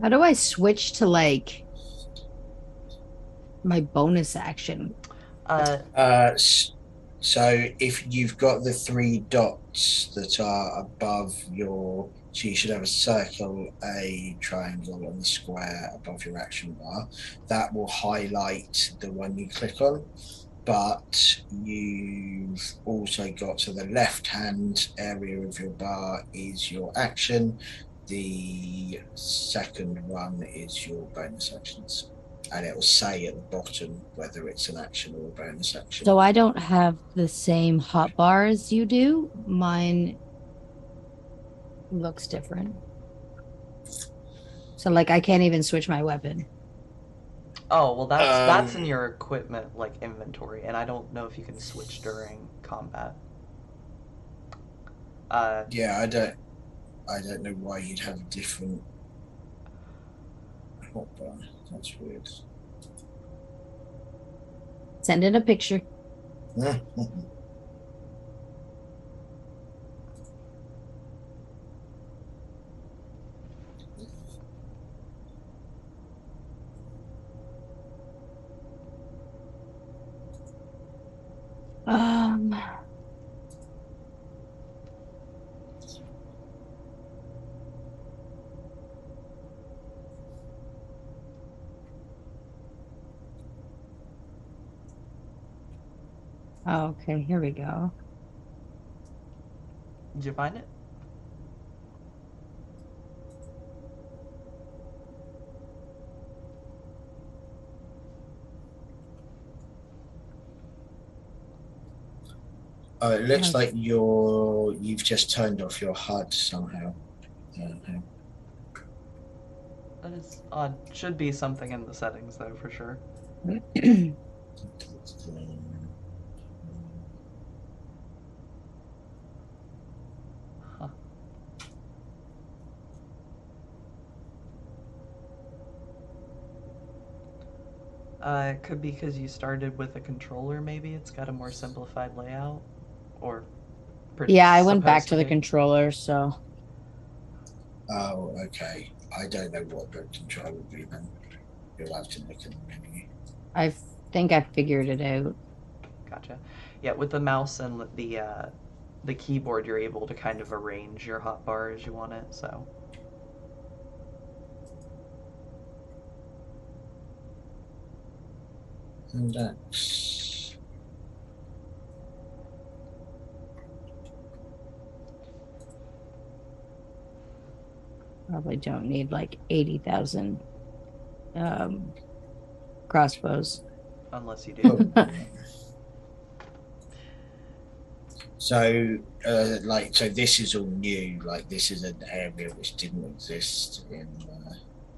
Speaker 1: How do I switch to like my bonus action?
Speaker 3: So if you've got the three dots that are above your, so you should have a circle, a triangle, and a square above your action bar. That will highlight the one you click on. But you've also got, to the left hand area of your bar is your action. The second one is your bonus actions. And it will say at the bottom whether it's an action or a bonus action.
Speaker 1: So I don't have the same hotbar as you do. Mine looks different. So like I can't even switch my weapon.
Speaker 2: Oh, well, that's in your equipment, like, inventory, and I don't know if you can switch during combat.
Speaker 3: Yeah, I don't know why you'd have a different hotbar. That's weird.
Speaker 1: Send in a picture. Um, Oh, okay, here we go.
Speaker 2: Did you find it?
Speaker 3: Oh, it looks
Speaker 1: Oh,
Speaker 3: like you've just turned off your HUD somehow. Uh,
Speaker 2: That is odd. Should be something in the settings though, for sure. Huh. It could be because you started with a controller. Maybe it's got a more simplified layout, or
Speaker 1: yeah, I went back
Speaker 2: supposed to
Speaker 1: to the
Speaker 2: be.
Speaker 1: controller, so
Speaker 3: oh, okay. I don't know what the control would be then. You'll have to look in the menu.
Speaker 1: I think I figured it out.
Speaker 2: Gotcha. Yeah, with the mouse and the keyboard, you're able to kind of arrange your hotbar as you want it. So
Speaker 3: And that's
Speaker 1: Probably don't need like 80,000 um crossbows.
Speaker 2: unless you do.
Speaker 3: oh, yeah. So, so this is all new. Like this is an area which didn't exist in.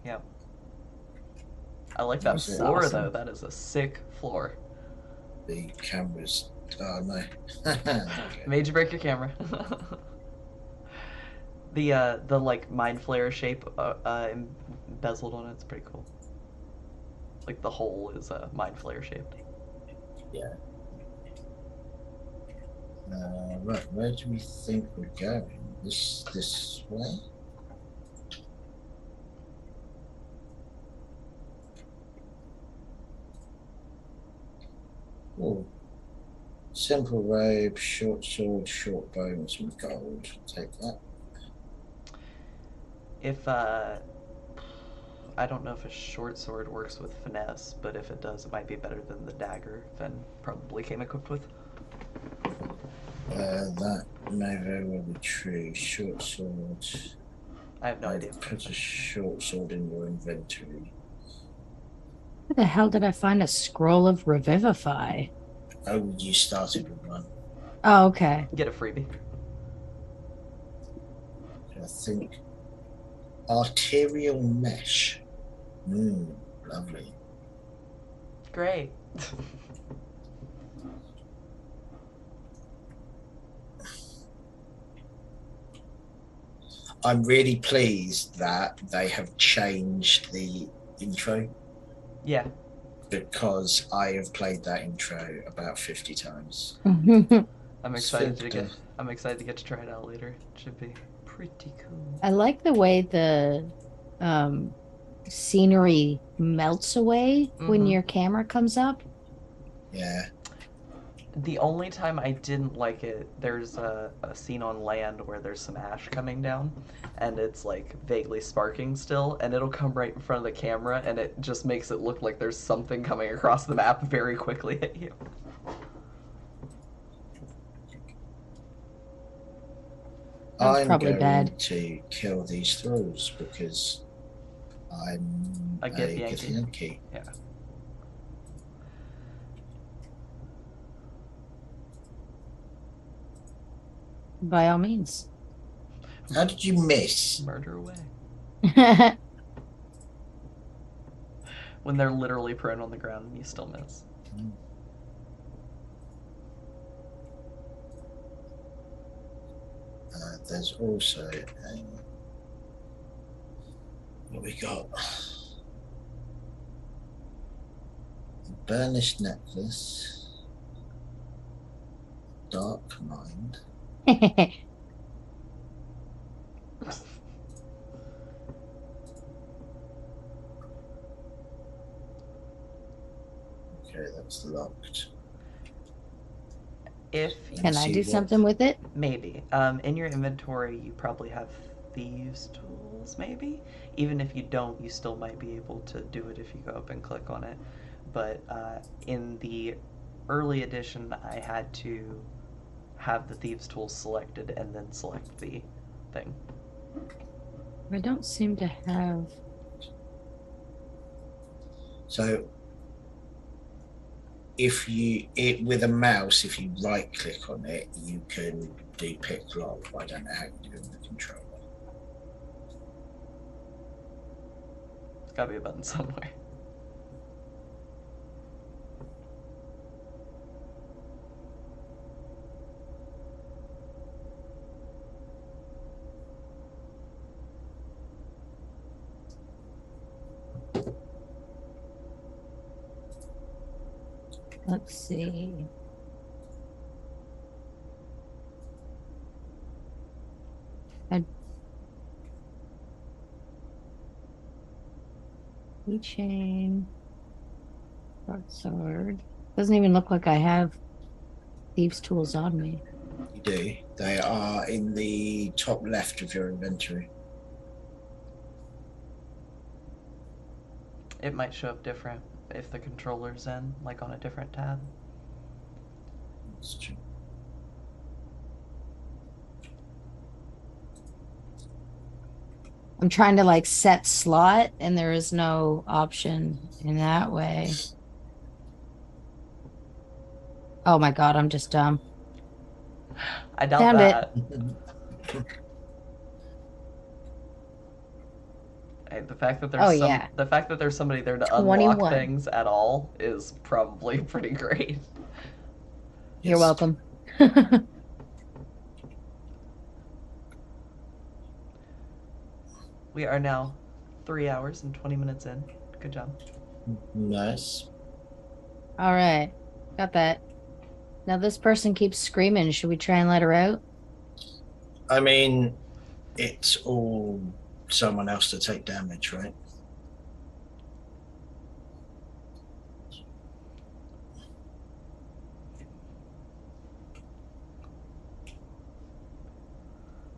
Speaker 2: Yeah. I like that
Speaker 3: Was
Speaker 1: That's
Speaker 3: it
Speaker 2: floor though.
Speaker 1: awesome.
Speaker 2: That is a sick floor.
Speaker 3: the cameras? Oh no. Okay.
Speaker 2: Made you break your camera. The like mind flare shape embezzled on it. It's pretty cool. Like the hole is mind flare shaped.
Speaker 3: Yeah. Right. Where do we think we're going? This way? Oh, simple robe, short sword, short bow, and some gold. Take that.
Speaker 2: If I don't know if a short sword works with finesse, but if it does, it might be better than the dagger Fen probably came equipped with.
Speaker 3: That may very well be true. Short sword.
Speaker 2: I have no
Speaker 3: I'd
Speaker 2: idea.
Speaker 3: put a short sword in your inventory.
Speaker 1: Where the hell did I find a scroll of revivify?
Speaker 3: Oh, you started with one.
Speaker 1: Oh, okay.
Speaker 2: Get a freebie.
Speaker 3: I think arterial mesh. Lovely.
Speaker 2: Great.
Speaker 3: I'm really pleased that they have changed the intro
Speaker 2: Yeah.
Speaker 3: because I have played that intro about 50 times.
Speaker 2: I'm
Speaker 3: It's
Speaker 2: excited to
Speaker 3: 50.
Speaker 2: get to try it out later. It should be pretty cool.
Speaker 1: I like the way the um scenery melts away when
Speaker 2: Mm-hmm.
Speaker 1: your camera comes up.
Speaker 3: Yeah.
Speaker 2: The only time I didn't like it, there's a scene on land where there's some ash coming down, and it's like vaguely sparking still, and it'll come right in front of the camera, and it just makes it look like there's something coming across the map very quickly at you.
Speaker 1: That's
Speaker 3: I'm
Speaker 1: probably
Speaker 3: going
Speaker 1: bad.
Speaker 3: to kill these thralls because I'm
Speaker 2: A
Speaker 3: a
Speaker 2: Githyanki.
Speaker 3: Githyanki.
Speaker 2: Yeah.
Speaker 1: By all means.
Speaker 3: How did you miss?
Speaker 2: Murder away. When they're literally prone on the ground and you still miss.
Speaker 3: There's also what we got? Burnished necklace, dark mind. Okay, that's locked.
Speaker 2: If
Speaker 1: Can I do something with it?
Speaker 2: maybe in your inventory you probably have thieves tools maybe, even if you don't you still might be able to do it if you go up and click on it, but in the early edition, I had to have the thieves tool selected and then select the thing.
Speaker 1: I don't seem to have.
Speaker 3: So if you with a mouse, if you right click on it, you can do pick lock. I don't know how you do it with the controller.
Speaker 2: It's got to be a button somewhere.
Speaker 1: Let's see. Keychain, short sword. Doesn't even look like I have thieves' tools on me.
Speaker 3: You do. They are in the top left of your inventory.
Speaker 2: It might show up different if the controller's in, like on a different tab.
Speaker 3: That's true.
Speaker 1: I'm trying to like set slot, and there is no option in that way. Oh my God, I'm just dumb.
Speaker 2: I doubt
Speaker 1: Found it.
Speaker 2: that. The fact that
Speaker 1: Oh yeah,
Speaker 2: there's somebody there to unlock
Speaker 1: 21.
Speaker 2: things at all is probably pretty great.
Speaker 1: You're
Speaker 3: Yes.
Speaker 1: welcome.
Speaker 2: We are now 3 hours and 20 minutes in. Good job.
Speaker 3: Nice.
Speaker 1: All right, got that. Now this person keeps screaming. Should we try and let her out?
Speaker 3: I mean, it's all someone else to take damage, right?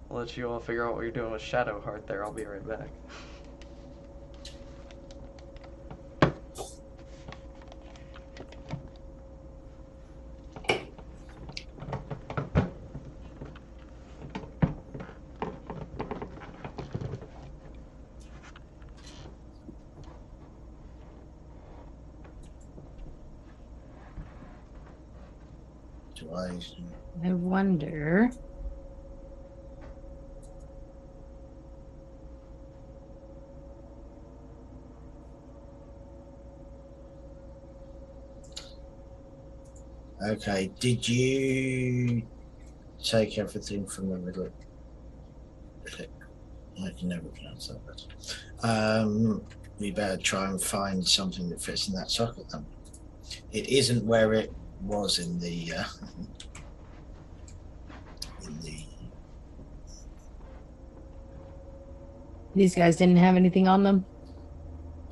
Speaker 2: I'll let you all figure out what you're doing with Shadowheart there. I'll be right back.
Speaker 3: Do I?
Speaker 1: I wonder.
Speaker 3: Okay. Did you take everything from the middle? I can never pronounce that. We better try and find something that fits in that socket then. It isn't where it was in the in the.
Speaker 1: These guys didn't have anything on them.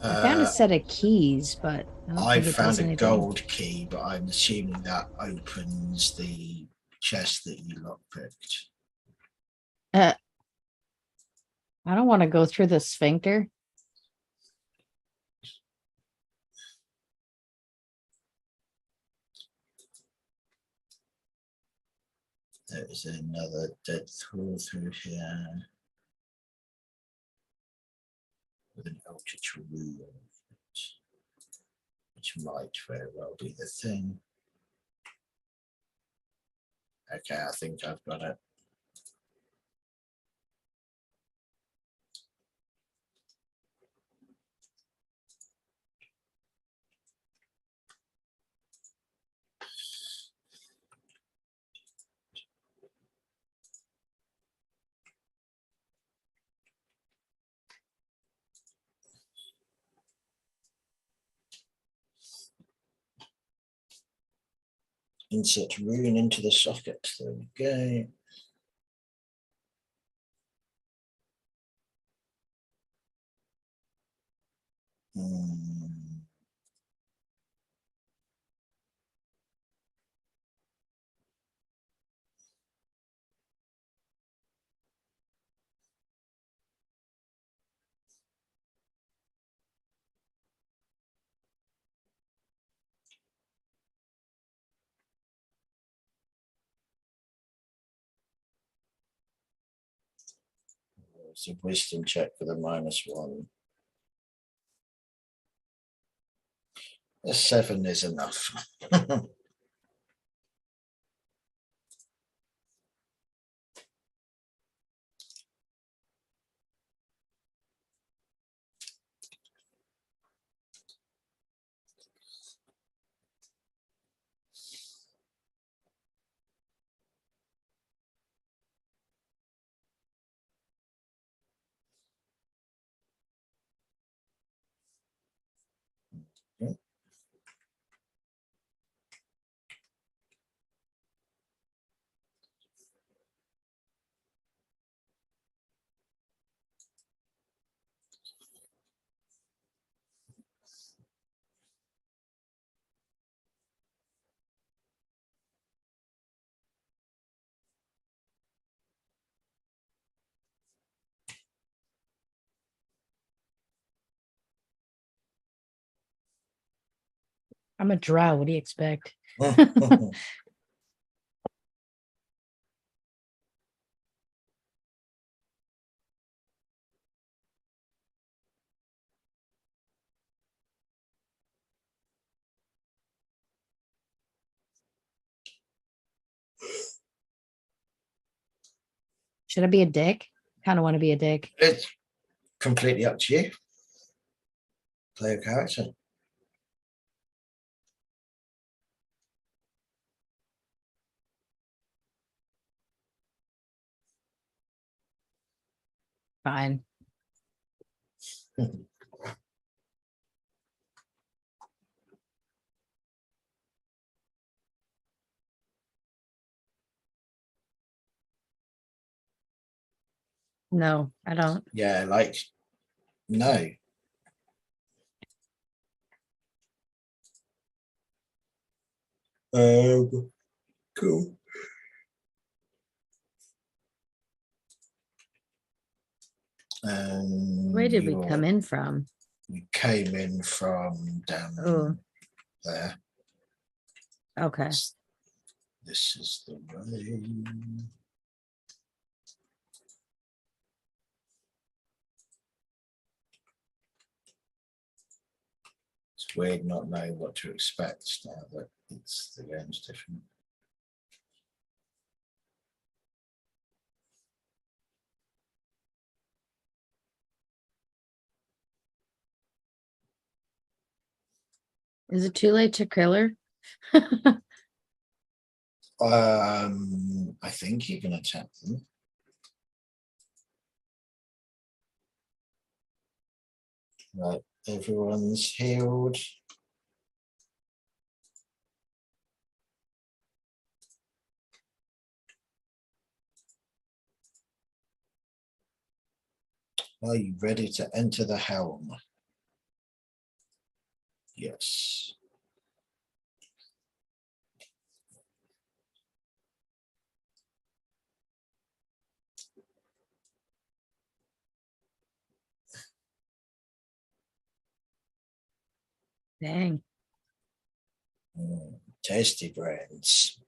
Speaker 1: I found a
Speaker 3: Uh,
Speaker 1: set of keys, but I don't
Speaker 3: I
Speaker 1: think it
Speaker 3: found
Speaker 1: does
Speaker 3: a
Speaker 1: anything.
Speaker 3: gold key, but I'm assuming that opens the chest that you lockpicked.
Speaker 1: Uh, I don't want to go through the sphincter.
Speaker 3: There is another dead through here with an eldritch rune, which might very well be the thing. Okay, I think I've got it. Insert rune into the socket. There we go. Hmm. It's a wisdom check for the -1. A 7 is enough.
Speaker 1: I'm a drow. What do you expect? Should I be a dick? Kind of want to be a dick.
Speaker 3: It's completely up to you. Play a character.
Speaker 1: Fine. No, I don't.
Speaker 3: Yeah, like, no. Cool.
Speaker 1: Where did we come in from?
Speaker 3: We came in from down
Speaker 1: Oh,
Speaker 3: there.
Speaker 1: okay.
Speaker 3: This is the way. It's weird not knowing what to expect now that the game's different.
Speaker 1: Is it too late to kill her?
Speaker 3: I think you can attack them. Right, everyone's healed. Are you ready to enter the helm? Yes.
Speaker 1: Dang.
Speaker 3: Tasty brains.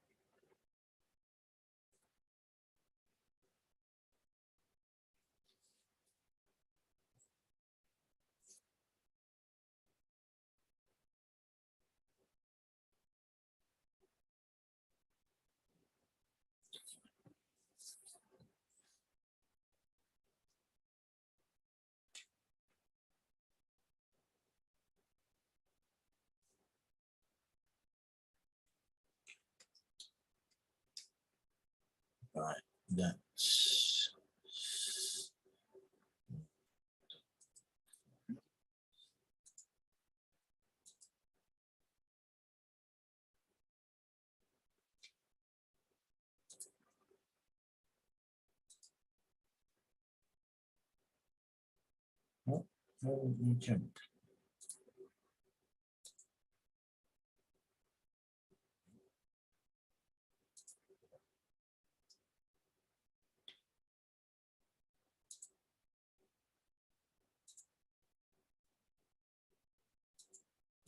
Speaker 3: Right, that's you jump.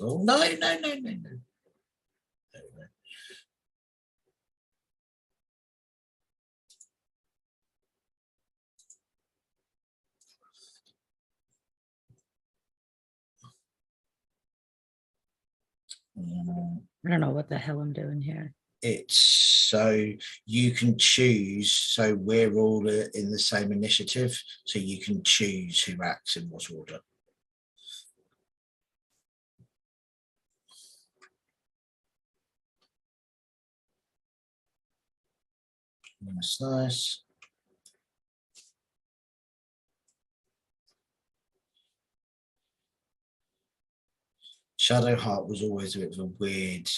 Speaker 3: Oh no, no, no, no, no. There we go.
Speaker 1: I don't know what the hell I'm doing here.
Speaker 3: It's so you can choose. So we're all in the same initiative, so you can choose who acts in what order. That's nice. Shadowheart was always a bit of a weird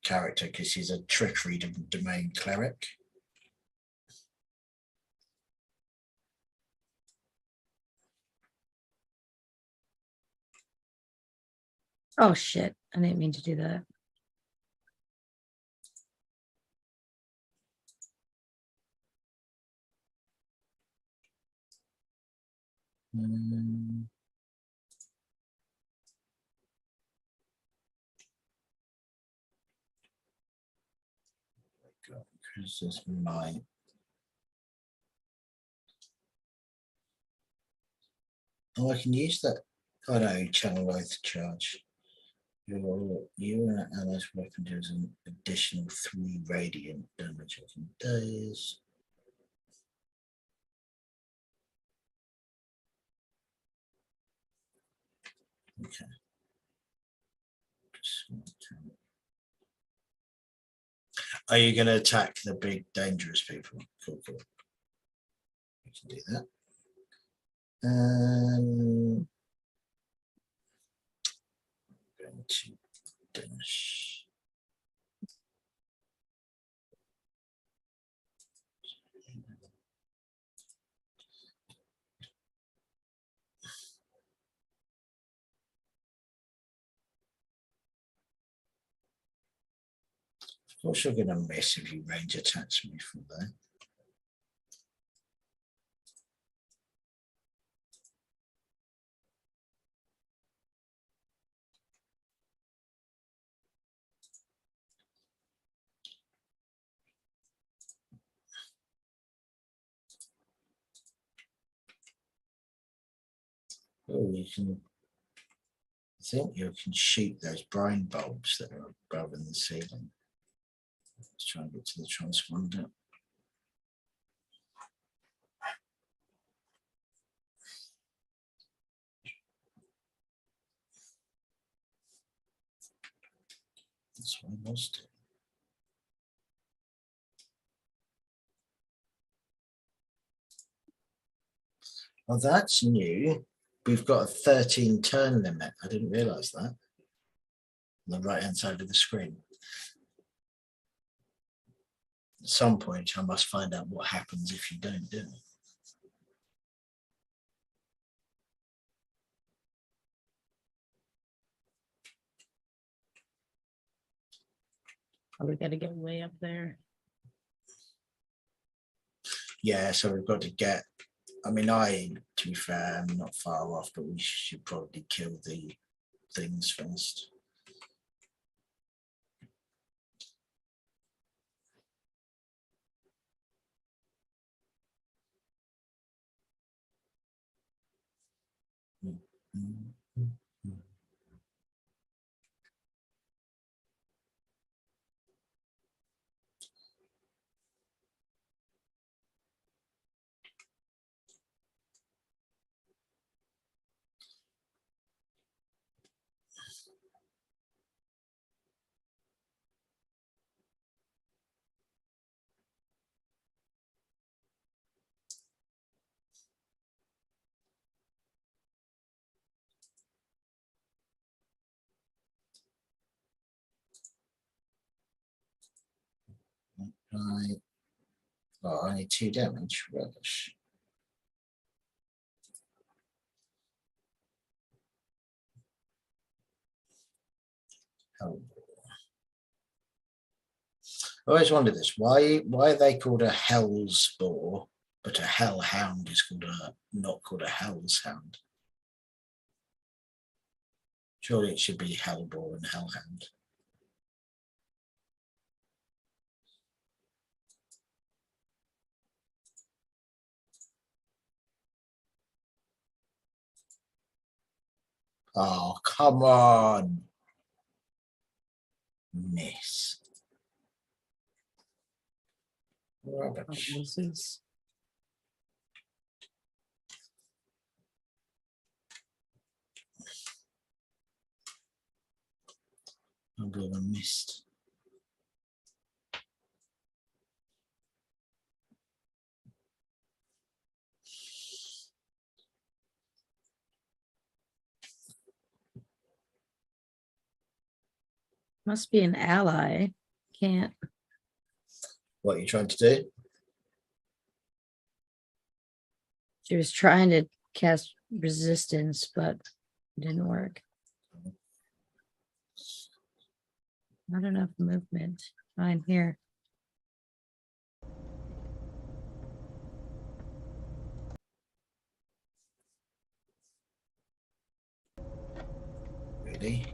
Speaker 3: character because he's a trickery domain cleric.
Speaker 1: Oh shit. I didn't mean to do that.
Speaker 3: Because this might. Oh, I can use that. Oh no, channel oath charge. You and allies weapon deals an additional 3 radiant damage on days. Okay. Are you going to attack the big dangerous people? Cool. We can do that. I'm going to dash. Of course, you're going to miss if you range attacks me from there. Oh, you can. I think you can shoot those brine bulbs that are above in the ceiling. Let's try and get to the transponder. That's what I was doing. Well, that's new. We've got a 13 turn limit. I didn't realize that. On the right hand side of the screen. At some point, I must find out what happens if you don't do it.
Speaker 1: Oh, we got to get way up there.
Speaker 3: Yeah, so we've got to get. I mean, to be fair, I'm not far off, but we should probably kill the things first. Right. Oh, I need 2 damage. Rubbish. Oh. I always wondered this. Why are they called a hell's boar, but a hellhound is not called a hell's hound? Surely it should be hellboar and hellhound. Oh, come on. Miss. Rubbish.
Speaker 1: This is
Speaker 3: I'm going to missed.
Speaker 1: must be an ally. Can't.
Speaker 3: What are you trying to do?
Speaker 1: She was trying to cast resistance, but it didn't work. Not enough movement. Fine here.
Speaker 3: Really?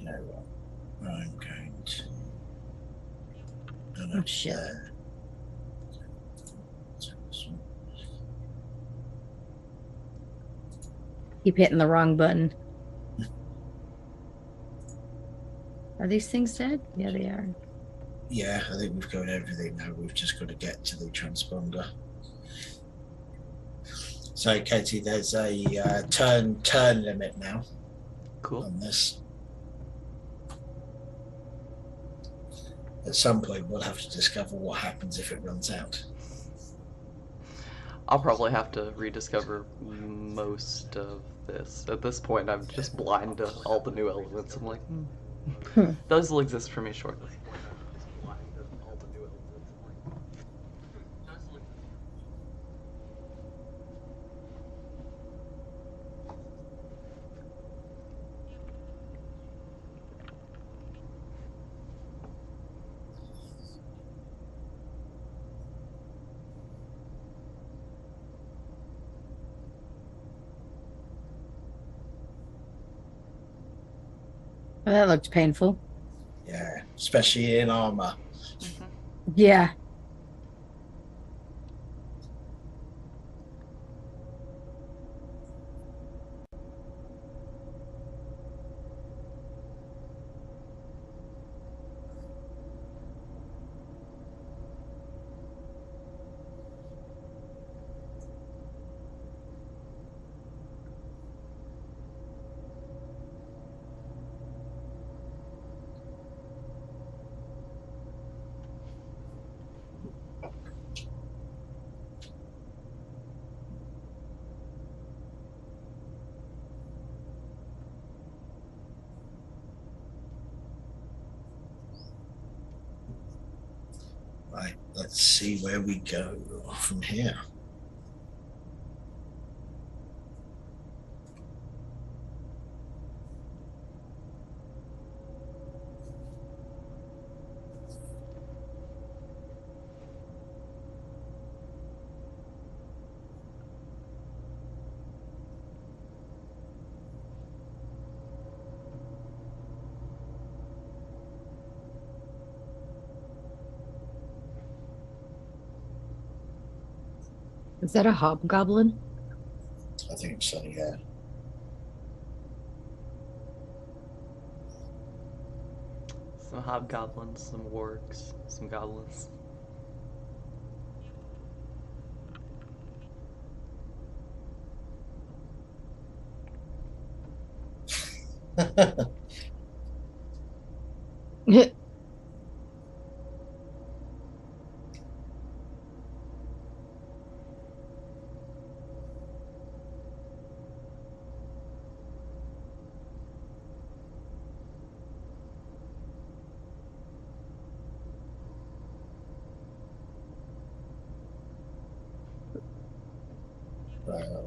Speaker 3: You know what? I'm going to.
Speaker 1: Oh shit.
Speaker 3: There.
Speaker 1: Keep hitting the wrong button. Are these things dead? Yeah, they are.
Speaker 3: Yeah, I think we've covered everything now. We've just got to get to the transponder. So, Katie, there's a turn limit now
Speaker 2: Cool.
Speaker 3: on this. At some point, we'll have to discover what happens if it runs out.
Speaker 2: I'll probably have to rediscover most of this. At this point, I'm just blind to all the new elements. I'm like, those will exist for me shortly.
Speaker 1: Oh, that looked painful.
Speaker 3: Yeah, especially in armor.
Speaker 1: Yeah.
Speaker 3: Right, let's see where we go from here.
Speaker 1: Is that a hobgoblin?
Speaker 3: I think so, yeah.
Speaker 2: Some hobgoblins, some wargs, some goblins.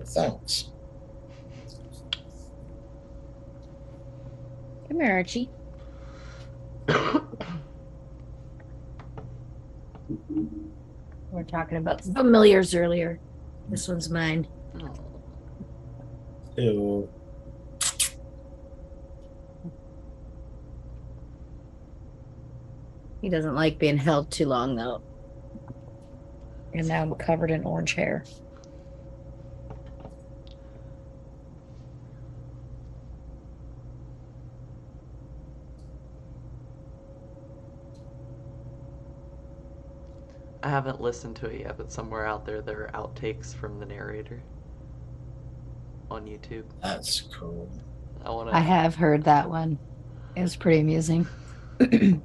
Speaker 3: Thanks.
Speaker 1: Come here, Archie. We were talking about familiars earlier. This one's mine.
Speaker 2: Oh.
Speaker 3: Ew.
Speaker 1: He doesn't like being held too long, though. And now I'm covered in orange hair.
Speaker 2: I haven't listened to it yet, but somewhere out there are outtakes from the narrator on YouTube.
Speaker 3: That's cool.
Speaker 1: I have heard that one. It was pretty amusing. You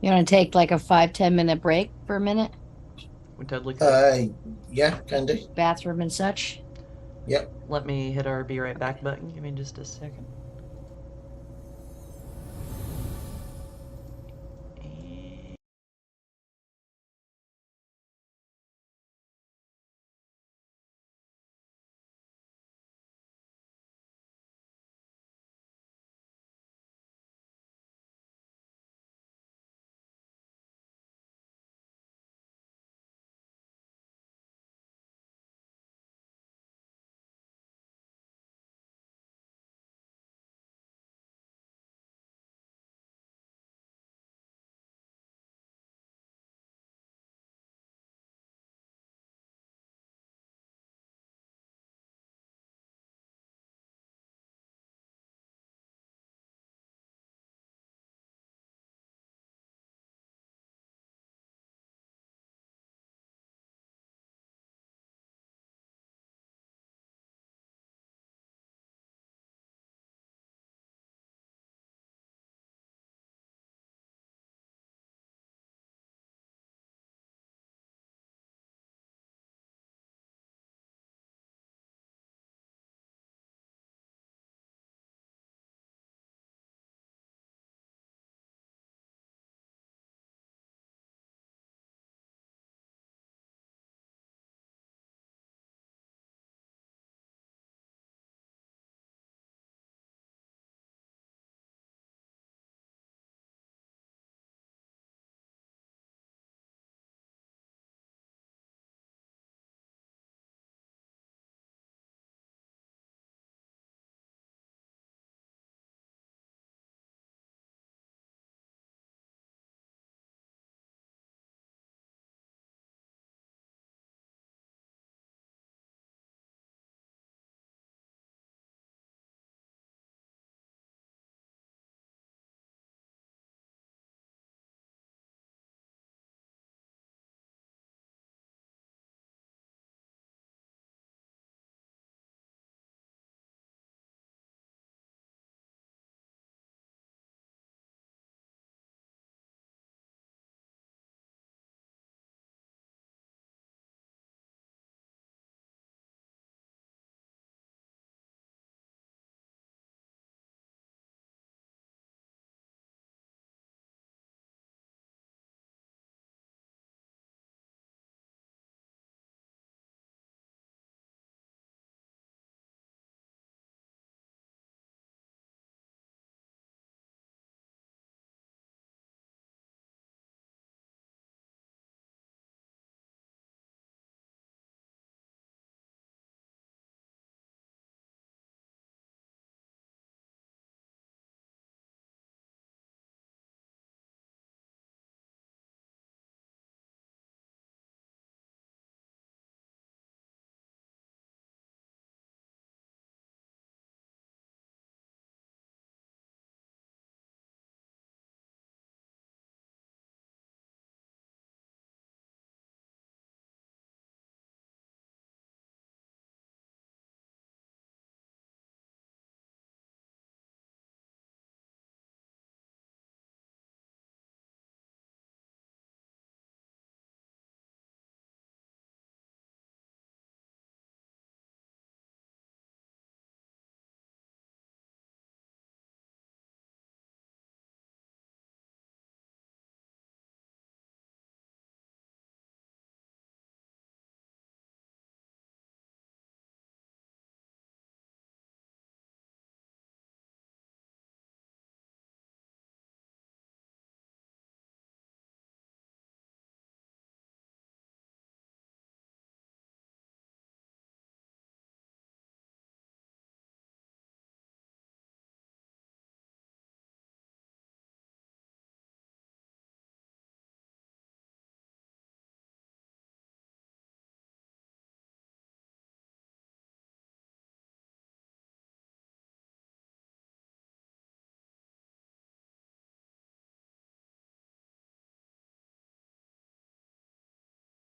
Speaker 1: want to take like a 5-10 minute break for a minute?
Speaker 2: We totally could.
Speaker 3: Yeah, can do.
Speaker 1: Bathroom and such.
Speaker 3: Yep.
Speaker 2: Let me hit our be right back button. Give me just a second.